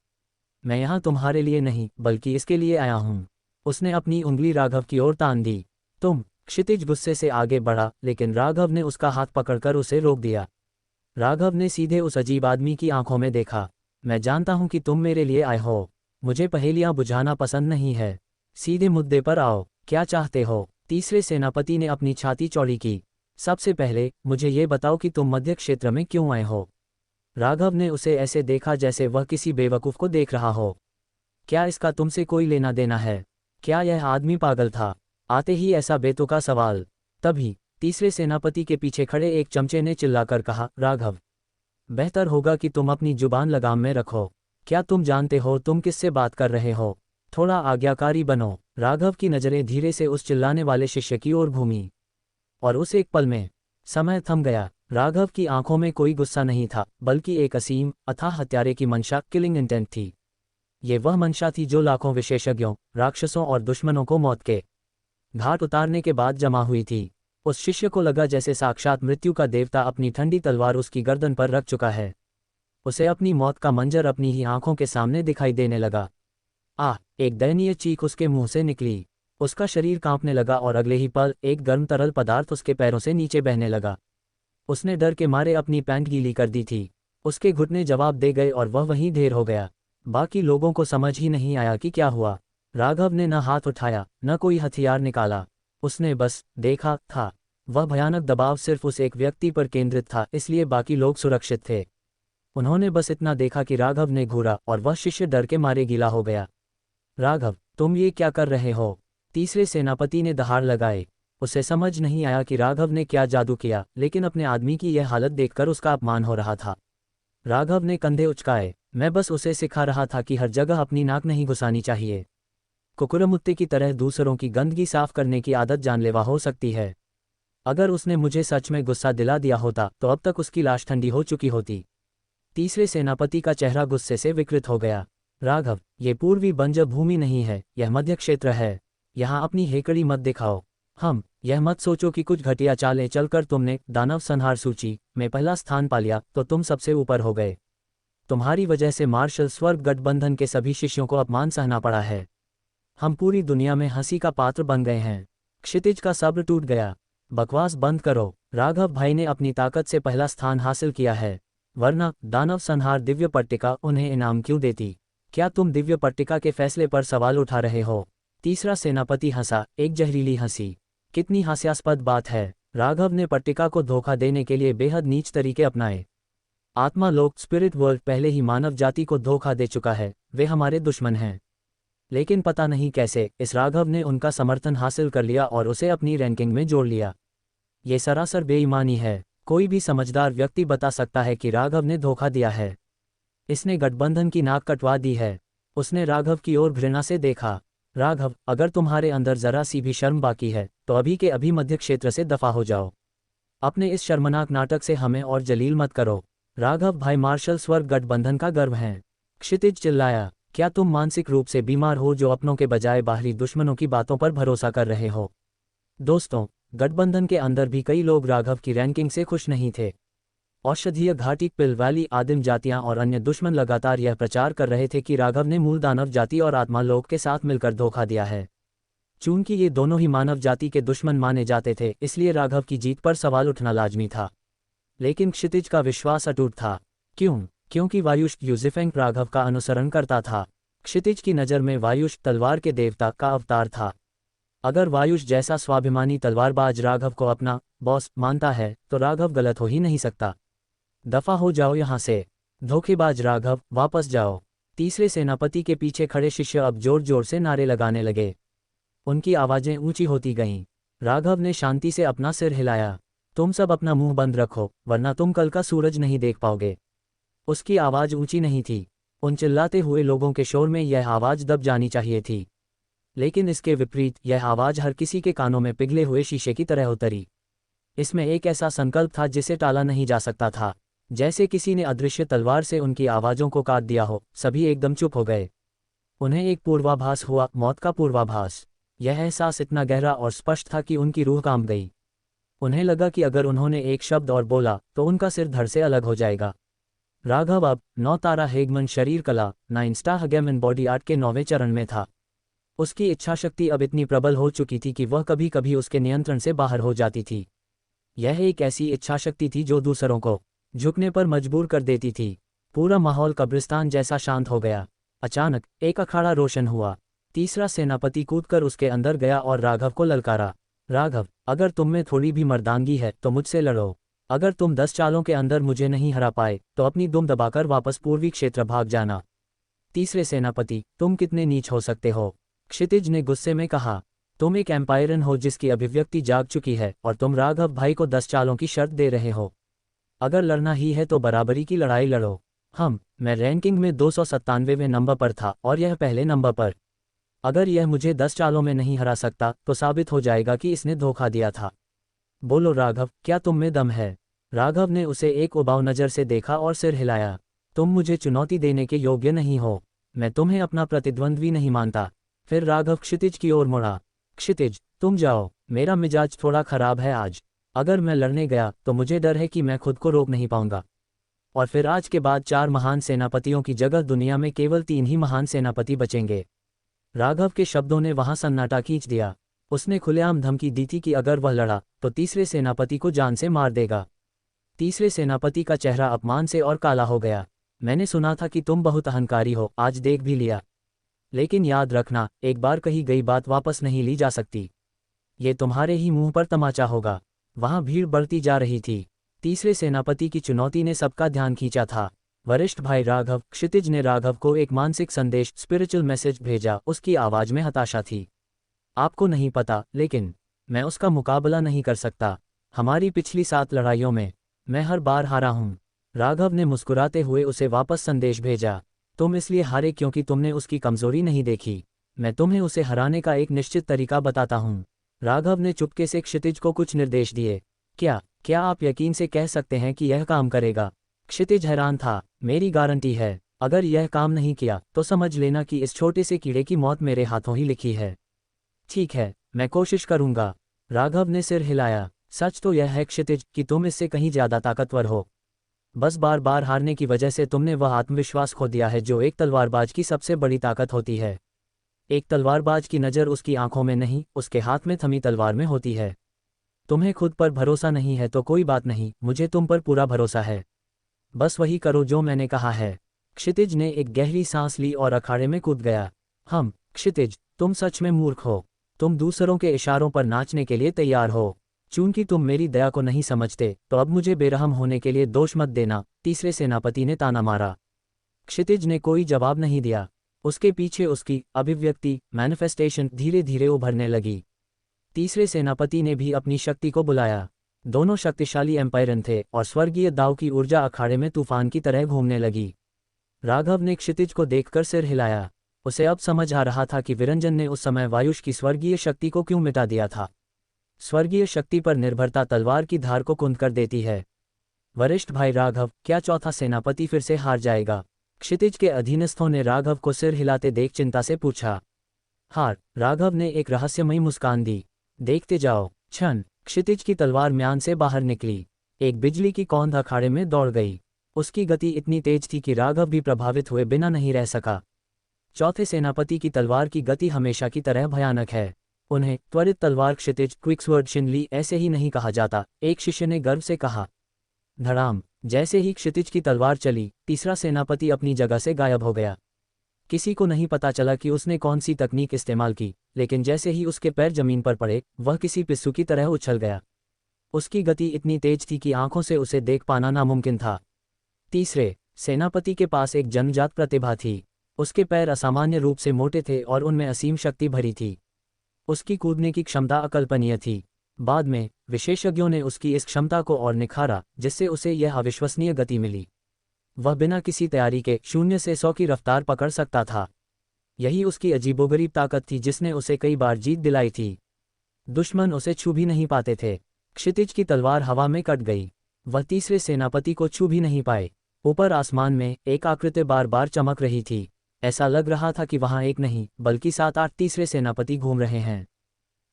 मैं यहाँ तुम्हारे लिए नहीं बल्कि इसके लिए आया हूँ। उसने अपनी उंगली राघव की ओर तान दी। तुम? क्षितिज गुस्से से आगे बढ़ा, लेकिन राघव ने उसका हाथ पकड़कर उसे रोक दिया। राघव ने सीधे उस अजीब आदमी की आंखों में देखा। मैं जानता हूं कि तुम मेरे लिए आए हो। मुझे पहेलियां बुझाना पसंद नहीं है। सीधे मुद्दे पर आओ, क्या चाहते हो? तीसरे सेनापति ने अपनी छाती चौड़ी की। सबसे पहले मुझे ये बताओ कि तुम मध्य क्षेत्र में क्यों आए हो? राघव ने उसे ऐसे देखा जैसे वह किसी बेवकूफ़ को देख रहा हो। क्या इसका तुमसे कोई लेना देना है? क्या यह आदमी पागल था? आते ही ऐसा बेतुका सवाल। तभी तीसरे सेनापति के पीछे खड़े एक चमचे ने चिल्लाकर कहा, राघव, बेहतर होगा कि तुम अपनी जुबान लगाम में रखो। क्या तुम जानते हो तुम किससे बात कर रहे हो? थोड़ा आज्ञाकारी बनो। राघव की नज़रें धीरे से उस चिल्लाने वाले शिष्य की ओर घूमी, और उस एक पल में समय थम गया। राघव की आंखों में कोई गुस्सा नहीं था, बल्कि एक असीम अथाह हत्यारे की मंशा, किलिंग इंटेंट थी। ये वह मंशा थी जो लाखों विशेषज्ञों, राक्षसों और दुश्मनों को मौत के घाट उतारने के बाद जमा हुई थी। उस शिष्य को लगा जैसे साक्षात मृत्यु का देवता अपनी ठंडी तलवार उसकी गर्दन पर रख चुका है। उसे अपनी मौत का मंजर अपनी ही आंखों के सामने दिखाई देने लगा। आह! एक दयनीय चीख उसके मुंह से निकली। उसका शरीर कांपने लगा और अगले ही पल एक गर्म तरल पदार्थ उसके पैरों से नीचे बहने लगा। उसने डर के मारे अपनी पैंट गीली कर दी थी। उसके घुटने जवाब दे गए और वह वहीं ढेर हो गया। बाकी लोगों को समझ ही नहीं आया कि क्या हुआ। राघव ने न हाथ उठाया, न कोई हथियार निकाला। उसने बस देखा था। वह भयानक दबाव सिर्फ उस एक व्यक्ति पर केंद्रित था, इसलिए बाकी लोग सुरक्षित थे। उन्होंने बस इतना देखा कि राघव ने घूरा और वह शिष्य डर के मारे गीला हो गया। राघव, तुम ये क्या कर रहे हो? तीसरे सेनापति ने दहाड़ लगाए। उसे समझ नहीं आया कि राघव ने क्या जादू किया, लेकिन अपने आदमी की यह हालत देखकर उसका अपमान हो रहा था। राघव ने कंधे उचकाए। मैं बस उसे सिखा रहा था कि हर जगह अपनी नाक नहीं घुसानी चाहिए। कुकुरमुत्ते की तरह दूसरों की गंदगी साफ करने की आदत जानलेवा हो सकती है। अगर उसने मुझे सच में गुस्सा दिला दिया होता तो अब तक उसकी लाश ठंडी हो चुकी होती। तीसरे सेनापति का चेहरा गुस्से से विकृत हो गया। राघव, ये पूर्वी बंजर भूमि नहीं है, यह मध्य क्षेत्र है। यहाँ अपनी हेकड़ी मत दिखाओ। यह मत सोचो कि कुछ घटिया चालें चलकर तुमने दानव संहार सूची में पहला स्थान पा लिया तो तुम सबसे ऊपर हो गए। तुम्हारी वजह से मार्शल स्वर्ग गठबंधन के सभी शिष्यों को अपमान सहना पड़ा है। हम पूरी दुनिया में हंसी का पात्र बन गए हैं। क्षितिज का सब्र टूट गया। बकवास बंद करो। राघव भाई ने अपनी ताकत से पहला स्थान हासिल किया है, वरना दानव संहार दिव्य पट्टिका उन्हें इनाम क्यों देती? क्या तुम दिव्य पट्टिका के फैसले पर सवाल उठा रहे हो? तीसरा सेनापति हंसा, एक जहरीली हंसी। कितनी हास्यास्पद बात है। राघव ने पट्टिका को धोखा देने के लिए बेहद नीच तरीके अपनाए। आत्मा लोक स्पिरिट वर्ल्ड पहले ही मानव जाति को धोखा दे चुका है। वे हमारे दुश्मन हैं। लेकिन पता नहीं कैसे इस राघव ने उनका समर्थन हासिल कर लिया और उसे अपनी रैंकिंग में जोड़ लिया। ये सरासर बेईमानी है। कोई भी समझदार व्यक्ति बता सकता है कि राघव ने धोखा दिया है। इसने गठबंधन की नाक कटवा दी है। उसने राघव की ओर घृणा से देखा। राघव, अगर तुम्हारे अंदर जरा सी भी शर्म बाकी है तो अभी के अभी मध्य क्षेत्र से दफा हो जाओ। अपने इस शर्मनाक नाटक से हमें और जलील मत करो। राघव भाई मार्शल स्वर्ग गठबंधन का गर्व हैं। क्षितिज चिल्लाया, क्या तुम मानसिक रूप से बीमार हो जो अपनों के बजाय बाहरी दुश्मनों की बातों पर भरोसा कर रहे हो? दोस्तों, गठबंधन के अंदर भी कई लोग राघव की रैंकिंग से खुश नहीं थे। औषधीय घाटी, पिल वैली, आदिम जातियां और अन्य दुश्मन लगातार यह प्रचार कर रहे थे कि राघव ने मूल दानव जाति और आत्मा लोक के साथ मिलकर धोखा दिया है। चूंकि ये दोनों ही मानव जाति के दुश्मन माने जाते थे, इसलिए राघव की जीत पर सवाल उठना लाजमी था। लेकिन क्षितिज का विश्वास अटूट था। क्यों? क्योंकि वायुष यूजिफेंक राघव का अनुसरण करता था। क्षितिज की नज़र में वायुष तलवार के देवता का अवतार था। अगर वायुष जैसा स्वाभिमानी तलवारबाज राघव को अपना बॉस मानता है तो राघव गलत हो ही नहीं सकता। दफा हो जाओ यहाँ से, धोखेबाज राघव, वापस जाओ। तीसरे सेनापति के पीछे खड़े शिष्य अब जोर जोर से नारे लगाने लगे। उनकी आवाज़ें ऊंची होती गईं। राघव ने शांति से अपना सिर हिलाया। तुम सब अपना मुंह बंद रखो, वरना तुम कल का सूरज नहीं देख पाओगे। उसकी आवाज़ ऊंची नहीं थी। उन चिल्लाते हुए लोगों के शोर में यह आवाज़ दब जानी चाहिए थी। लेकिन इसके विपरीत यह आवाज़ हर किसी के कानों में पिघले हुए शीशे की तरह उतरी। इसमें एक ऐसा संकल्प था जिसे टाला नहीं जा सकता था। जैसे किसी ने अदृश्य तलवार से उनकी आवाज़ों को काट दिया हो। सभी एकदम चुप हो गए। उन्हें एक पूर्वाभास हुआ, मौत का पूर्वाभास। यह एहसास इतना गहरा और स्पष्ट था कि उनकी रूह कांप गई। उन्हें लगा कि अगर उन्होंने एक शब्द और बोला तो उनका सिर धड़ से अलग हो जाएगा। राघव अब 9 तारा हेगमन शरीर कला 9 स्टार हेगमन बॉडी आर्ट के 9वें चरण में था। उसकी इच्छाशक्ति अब इतनी प्रबल हो चुकी थी कि वह कभी कभी उसके नियंत्रण से बाहर हो जाती थी। यह एक ऐसी इच्छाशक्ति थी जो दूसरों को झुकने पर मजबूर कर देती थी। पूरा माहौल कब्रिस्तान जैसा शांत हो गया। अचानक एक अखाड़ा रोशन हुआ। तीसरा सेनापति कूदकर उसके अंदर गया और राघव को ललकारा। राघव, अगर तुम में थोड़ी भी मर्दानगी है तो मुझसे लड़ो। अगर तुम 10 चालों के अंदर मुझे नहीं हरा पाए तो अपनी दुम दबाकर वापस पूर्वी क्षेत्र भाग जाना। तीसरे सेनापति, तुम कितने नीच हो सकते हो? क्षितिज ने गुस्से में कहा। तुम एक एम्पायरन हो जिसकी अभिव्यक्ति जाग चुकी है और तुम राघव भाई को 10 चालों की शर्त दे रहे हो। अगर लड़ना ही है तो बराबरी की लड़ाई लड़ो। मैं रैंकिंग में 297वें नंबर पर था और यह पहले नंबर पर। अगर यह मुझे 10 चालों में नहीं हरा सकता तो साबित हो जाएगा कि इसने धोखा दिया था। बोलो राघव, क्या तुम में दम है? राघव ने उसे एक उबाऊ नज़र से देखा और सिर हिलाया। तुम मुझे चुनौती देने के योग्य नहीं हो। मैं तुम्हें अपना प्रतिद्वंद्वी नहीं मानता। फिर राघव क्षितिज की ओर मुड़ा। क्षितिज, तुम जाओ, मेरा मिजाज थोड़ा खराब है आज। अगर मैं लड़ने गया तो मुझे डर है कि मैं खुद को रोक नहीं पाऊंगा। और फिर आज के बाद 4 महान सेनापतियों की जगह दुनिया में केवल 3 ही महान सेनापति बचेंगे। राघव के शब्दों ने वहां सन्नाटा खींच दिया। उसने खुलेआम धमकी दी थी कि अगर वह लड़ा तो तीसरे सेनापति को जान से मार देगा। तीसरे सेनापति का चेहरा अपमान से और काला हो गया। मैंने सुना था कि तुम बहुत अहंकारी हो, आज देख भी लिया। लेकिन याद रखना, एक बार कही गई बात वापस नहीं ली जा सकती। ये तुम्हारे ही मुंह पर तमाचा होगा। वहां भीड़ बढ़ती जा रही थी। तीसरे सेनापति की चुनौती ने सबका ध्यान खींचा था। वरिष्ठ भाई राघव, क्षितिज ने राघव को एक मानसिक संदेश, स्पिरिचुअल मैसेज भेजा। उसकी आवाज में हताशा थी। आपको नहीं पता, लेकिन मैं उसका मुकाबला नहीं कर सकता। हमारी पिछली 7 लड़ाइयों में मैं हर बार हारा हूं। राघव ने मुस्कुराते हुए उसे वापस संदेश भेजा। तुम इसलिए हारे क्योंकि तुमने उसकी कमजोरी नहीं देखी। मैं तुम्हें उसे हराने का एक निश्चित तरीका बताता हूं। राघव ने चुपके से क्षितिज को कुछ निर्देश दिए। क्या आप यकीन से कह सकते हैं कि यह काम करेगा? क्षितिज हैरान था। मेरी गारंटी है, अगर यह काम नहीं किया तो समझ लेना कि इस छोटे से कीड़े की मौत मेरे हाथों ही लिखी है। ठीक है, मैं कोशिश करूंगा। राघव ने सिर हिलाया। सच तो यह है क्षितिज कि तुम इससे कहीं ज्यादा ताकतवर हो। बस बार बार हारने की वजह से तुमने वह आत्मविश्वास खो दिया है जो एक तलवारबाज की सबसे बड़ी ताकत होती है। एक तलवारबाज की नज़र उसकी आंखों में नहीं, उसके हाथ में थमी तलवार में होती है। तुम्हें खुद पर भरोसा नहीं है तो कोई बात नहीं, मुझे तुम पर पूरा भरोसा है। बस वही करो जो मैंने कहा है। क्षितिज ने एक गहरी सांस ली और अखाड़े में कूद गया। क्षितिज, तुम सच में मूर्ख हो। तुम दूसरों के इशारों पर नाचने के लिए तैयार हो। चूंकि तुम मेरी दया को नहीं समझते तो अब मुझे बेरहम होने के लिए दोष मत देना। तीसरे सेनापति ने ताना मारा। क्षितिज ने कोई जवाब नहीं दिया। उसके पीछे उसकी अभिव्यक्ति, मैनिफेस्टेशन धीरे धीरे उभरने लगी। तीसरे सेनापति ने भी अपनी शक्ति को बुलाया। दोनों शक्तिशाली एम्पायरन थे और स्वर्गीय दाव की ऊर्जा अखाड़े में तूफान की तरह घूमने लगी। राघव ने क्षितिज को देखकर सिर हिलाया। उसे अब समझ आ रहा था कि विरंजन ने उस समय वायुष की स्वर्गीय शक्ति को क्यों मिटा दिया था। स्वर्गीय शक्ति पर निर्भरता तलवार की धार को कुंद कर देती है। वरिष्ठ भाई राघव, क्या चौथा सेनापति फिर से हार जाएगा? क्षितिज के अधीनस्थों ने राघव को सिर हिलाते देख चिंता से पूछा। हार? राघव ने एक रहस्यमयी मुस्कान दी। देखते जाओ। क्षण, क्षितिज की तलवार म्यान से बाहर निकली। एक बिजली की कौंध अखाड़े में दौड़ गई। उसकी गति इतनी तेज थी कि राघव भी प्रभावित हुए बिना नहीं रह सका। चौथे सेनापति की तलवार की गति हमेशा की तरह भयानक है। उन्हें त्वरित तलवार क्षितिज क्विक्सवर्ड शिनली ऐसे ही नहीं कहा जाता, एक शिष्य ने गर्व से कहा। धड़ाम, जैसे ही क्षितिज की तलवार चली, तीसरा सेनापति अपनी जगह से गायब हो गया। किसी को नहीं पता चला कि उसने कौन सी तकनीक इस्तेमाल की, लेकिन जैसे ही उसके पैर जमीन पर पड़े, वह किसी पिस्सू की तरह उछल गया। उसकी गति इतनी तेज थी कि आंखों से उसे देख पाना नामुमकिन था। तीसरे सेनापति के पास एक जन्मजात प्रतिभा थी। उसके पैर असामान्य रूप से मोटे थे और उनमें असीम शक्ति भरी थी। उसकी कूदने की क्षमता अकल्पनीय थी। बाद में विशेषज्ञों ने उसकी इस क्षमता को और निखारा, जिससे उसे यह अविश्वसनीय गति मिली। वह बिना किसी तैयारी के 0 से 100 की रफ्तार पकड़ सकता था। यही उसकी अजीबोगरीब ताकत थी जिसने उसे कई बार जीत दिलाई थी। दुश्मन उसे छू भी नहीं पाते थे। क्षितिज की तलवार हवा में कट गई। वह तीसरे सेनापति को छू भी नहीं पाए। ऊपर आसमान में एक आकृति बार बार चमक रही थी। ऐसा लग रहा था कि वहां एक नहीं बल्कि 7-8 तीसरे सेनापति घूम रहे हैं।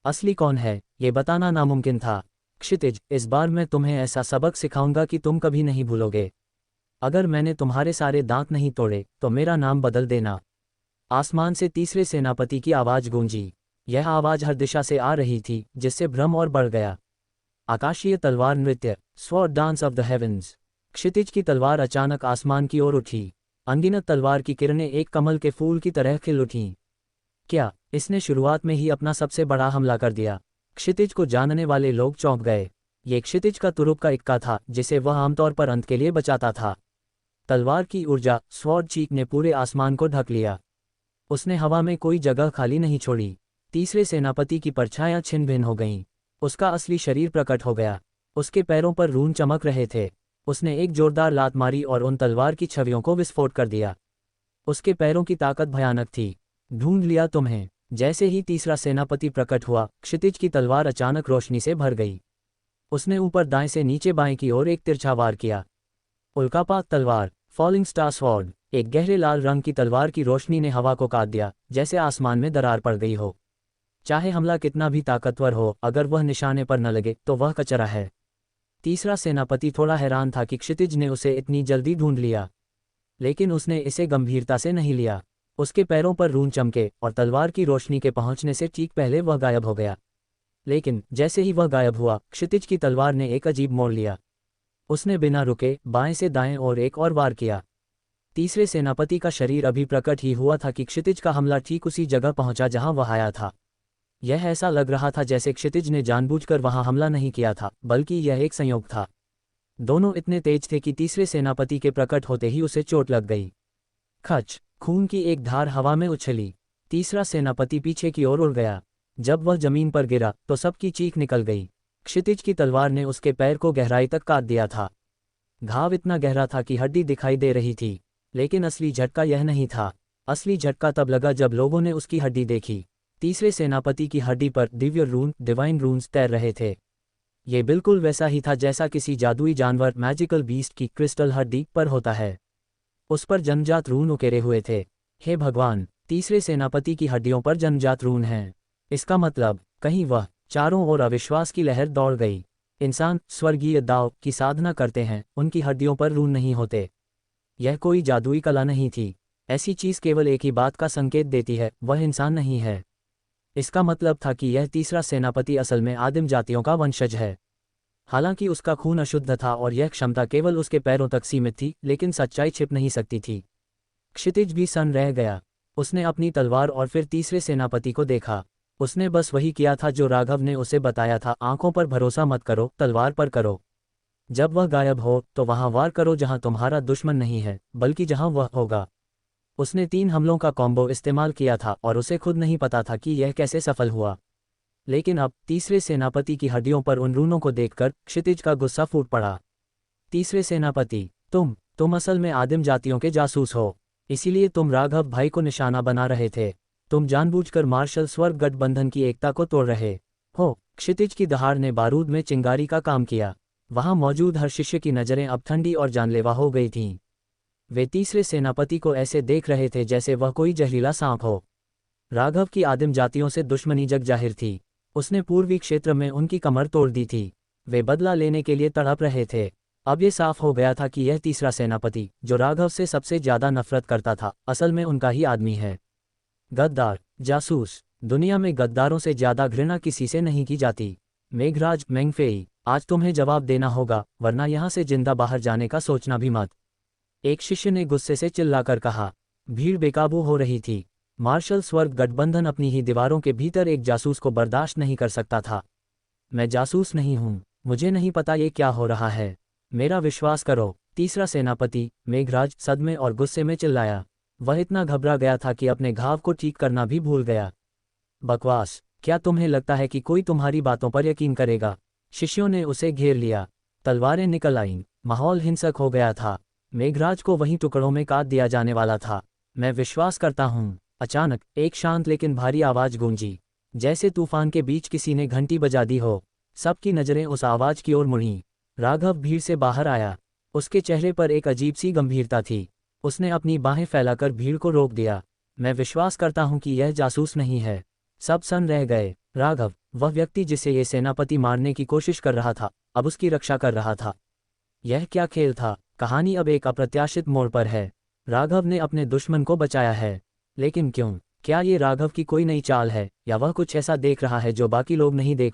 असली कौन है, ये बताना नामुमकिन था। क्षितिज, इस बार मैं तुम्हें ऐसा सबक सिखाऊंगा कि तुम कभी नहीं भूलोगे। अगर मैंने तुम्हारे सारे दांत नहीं तोड़े तो मेरा नाम बदल देना। आसमान से तीसरे सेनापति की आवाज गूंजी। यह आवाज हर दिशा से आ रही थी, जिससे भ्रम और बढ़ गया। आकाशीय तलवार नृत्य, sword dance of the heavens. क्षितिज की तलवार अचानक आसमान की ओर उठी। अनगिनत तलवार की किरणें एक कमल के फूल की तरह खिल उठीं। क्या इसने शुरुआत में ही अपना सबसे बड़ा हमला कर दिया? क्षितिज को जानने वाले लोग चौंक गए। ये क्षितिज का तुरुप का इक्का था, जिसे वह आमतौर पर अंत के लिए बचाता था। तलवार की ऊर्जा, स्वॉर्ड चीक ने पूरे आसमान को ढक लिया। उसने हवा में कोई जगह खाली नहीं छोड़ी। तीसरे सेनापति की परछायां छिन भिन्न हो गईं। उसका असली शरीर प्रकट हो गया। उसके पैरों पर रून चमक रहे थे। उसने एक जोरदार लात मारी और उन तलवार की छवियों को विस्फोट कर दिया। उसके पैरों की ताकत भयानक थी। ढूंढ लिया तुम्हें। जैसे ही तीसरा सेनापति प्रकट हुआ, क्षितिज की तलवार अचानक रोशनी से भर गई। उसने ऊपर दाएं से नीचे बाएं की ओर एक तिरछा वार किया। उल्कापात तलवार, फॉलिंग स्टार स्वॉर्ड। एक गहरे लाल रंग की तलवार की रोशनी ने हवा को काट दिया, जैसे आसमान में दरार पड़ गई हो। चाहे हमला कितना भी ताकतवर हो, अगर वह निशाने पर न लगे तो वह कचरा है। तीसरा सेनापति थोड़ा हैरान था कि क्षितिज ने उसे इतनी जल्दी ढूंढ लिया, लेकिन उसने इसे गंभीरता से नहीं लिया। उसके पैरों पर रून चमके और तलवार की रोशनी के पहुंचने से ठीक पहले वह गायब हो गया। लेकिन जैसे ही वह गायब हुआ, क्षितिज की तलवार ने एक अजीब मोड़ लिया। उसने बिना रुके बाएं से दाएं और एक और वार किया। तीसरे सेनापति का शरीर अभी प्रकट ही हुआ था कि क्षितिज का हमला ठीक उसी जगह पहुंचा जहां वह आया था। यह ऐसा लग रहा था जैसे क्षितिज ने जानबूझकर वहां हमला नहीं किया था, बल्कि यह एक संयोग था। दोनों इतने तेज थे कि तीसरे सेनापति के प्रकट होते ही उसे चोट लग गई। खच, खून की एक धार हवा में उछली। तीसरा सेनापति पीछे की ओर उड़ गया। जब वह जमीन पर गिरा तो सबकी चीख निकल गई। क्षितिज की तलवार ने उसके पैर को गहराई तक काट दिया था। घाव इतना गहरा था कि हड्डी दिखाई दे रही थी, लेकिन असली झटका यह नहीं था। असली झटका तब लगा जब लोगों ने उसकी हड्डी देखी। तीसरे सेनापति की हड्डी पर दिव्य रून, डिवाइन रून्स तैर रहे थे। ये बिल्कुल वैसा ही था जैसा किसी जादुई जानवर, मैजिकल बीस्ट की क्रिस्टल हड्डी पर होता है। उस पर जन्मजात रून उकेरे हुए थे। हे भगवान, तीसरे सेनापति की हड्डियों पर जन्मजात रून हैं। इसका मतलब कहीं वह चारों ओर अविश्वास की लहर दौड़ गई। इंसान स्वर्गीय दाव की साधना करते हैं, उनकी हड्डियों पर रून नहीं होते। यह कोई जादुई कला नहीं थी। ऐसी चीज केवल एक ही बात का संकेत देती है, वह इंसान नहीं है। इसका मतलब था कि यह तीसरा सेनापति असल में आदिम जातियों का वंशज है। हालांकि उसका खून अशुद्ध था और यह क्षमता केवल उसके पैरों तक सीमित थी, लेकिन सच्चाई छिप नहीं सकती थी। क्षितिज भी सन्न रह गया। उसने अपनी तलवार और फिर तीसरे सेनापति को देखा। उसने बस वही किया था जो राघव ने उसे बताया था, आंखों पर भरोसा मत करो, तलवार पर करो। जब वह गायब हो तो वहां वार करो जहां तुम्हारा दुश्मन नहीं है, बल्कि जहां वह होगा। उसने 3 हमलों का कॉम्बो इस्तेमाल किया था और उसे खुद नहीं पता था कि यह कैसे सफल हुआ। लेकिन अब तीसरे सेनापति की हड्डियों पर उन रूनों को देखकर क्षितिज का गुस्सा फूट पड़ा। तीसरे सेनापति, तुम असल में आदिम जातियों के जासूस हो। इसीलिए तुम राघव भाई को निशाना बना रहे थे। तुम जानबूझकर मार्शल स्वर्ग गठबंधन की एकता को तोड़ रहे हो। क्षितिज की दहाड़ ने बारूद में चिंगारी का काम किया। वहां मौजूद हर शिष्य की नज़रें अब ठंडी और जानलेवा हो गई थीं। वे तीसरे सेनापति को ऐसे देख रहे थे जैसे वह कोई जहरीला सांप हो। राघव की आदिम जातियों से दुश्मनी जग जाहिर थी। उसने पूर्वी क्षेत्र में उनकी कमर तोड़ दी थी। वे बदला लेने के लिए तड़प रहे थे। अब ये साफ हो गया था कि यह तीसरा सेनापति, जो राघव से सबसे ज्यादा नफरत करता था, असल में उनका ही आदमी है। गद्दार, जासूस। दुनिया में गद्दारों से ज्यादा घृणा किसी से नहीं की जाती। मेघराज, मेंगफेई, आज तुम्हें जवाब देना होगा, वरना यहाँ से जिंदा बाहर जाने का सोचना भी मत। एक शिष्य ने गुस्से से चिल्लाकर कहा। भीड़ बेकाबू हो रही थी। मार्शल स्वर्ग गठबंधन अपनी ही दीवारों के भीतर एक जासूस को बर्दाश्त नहीं कर सकता था। मैं जासूस नहीं हूं, मुझे नहीं पता ये क्या हो रहा है। मेरा विश्वास करो, तीसरा सेनापति, मेघराज, सदमे और गुस्से में चिल्लाया। वह इतना घबरा गया था कि अपने घाव को ठीक करना भी भूल गया। बकवास, क्या तुम्हें लगता है कि कोई तुम्हारी बातों पर यकीन करेगा? शिष्यों ने उसे घेर लिया। तलवारें निकल आईं। माहौल हिंसक हो गया था। मेघराज को वहीं टुकड़ों में काट दिया जाने वाला था। मैं विश्वास करता हूँ। अचानक एक शांत लेकिन भारी आवाज गूंजी, जैसे तूफान के बीच किसी ने घंटी बजा दी हो। सबकी नजरें उस आवाज की ओर मुड़ीं। राघव भीड़ से बाहर आया। उसके चेहरे पर एक अजीब सी गंभीरता थी। उसने अपनी बाहें फैलाकर भीड़ को रोक दिया। मैं विश्वास करता हूं कि यह जासूस नहीं है। सब सन्न रह गए। राघव, वह व्यक्ति जिसे ये सेनापति मारने की कोशिश कर रहा था, अब उसकी रक्षा कर रहा था। यह क्या खेल था? कहानी अब एक अप्रत्याशित मोड़ पर है। राघव ने अपने दुश्मन को बचाया है, लेकिन क्यों? क्या ये राघव की कोई नई चाल है, या वह कुछ ऐसा देख रहा है जो बाकी लोग नहीं देख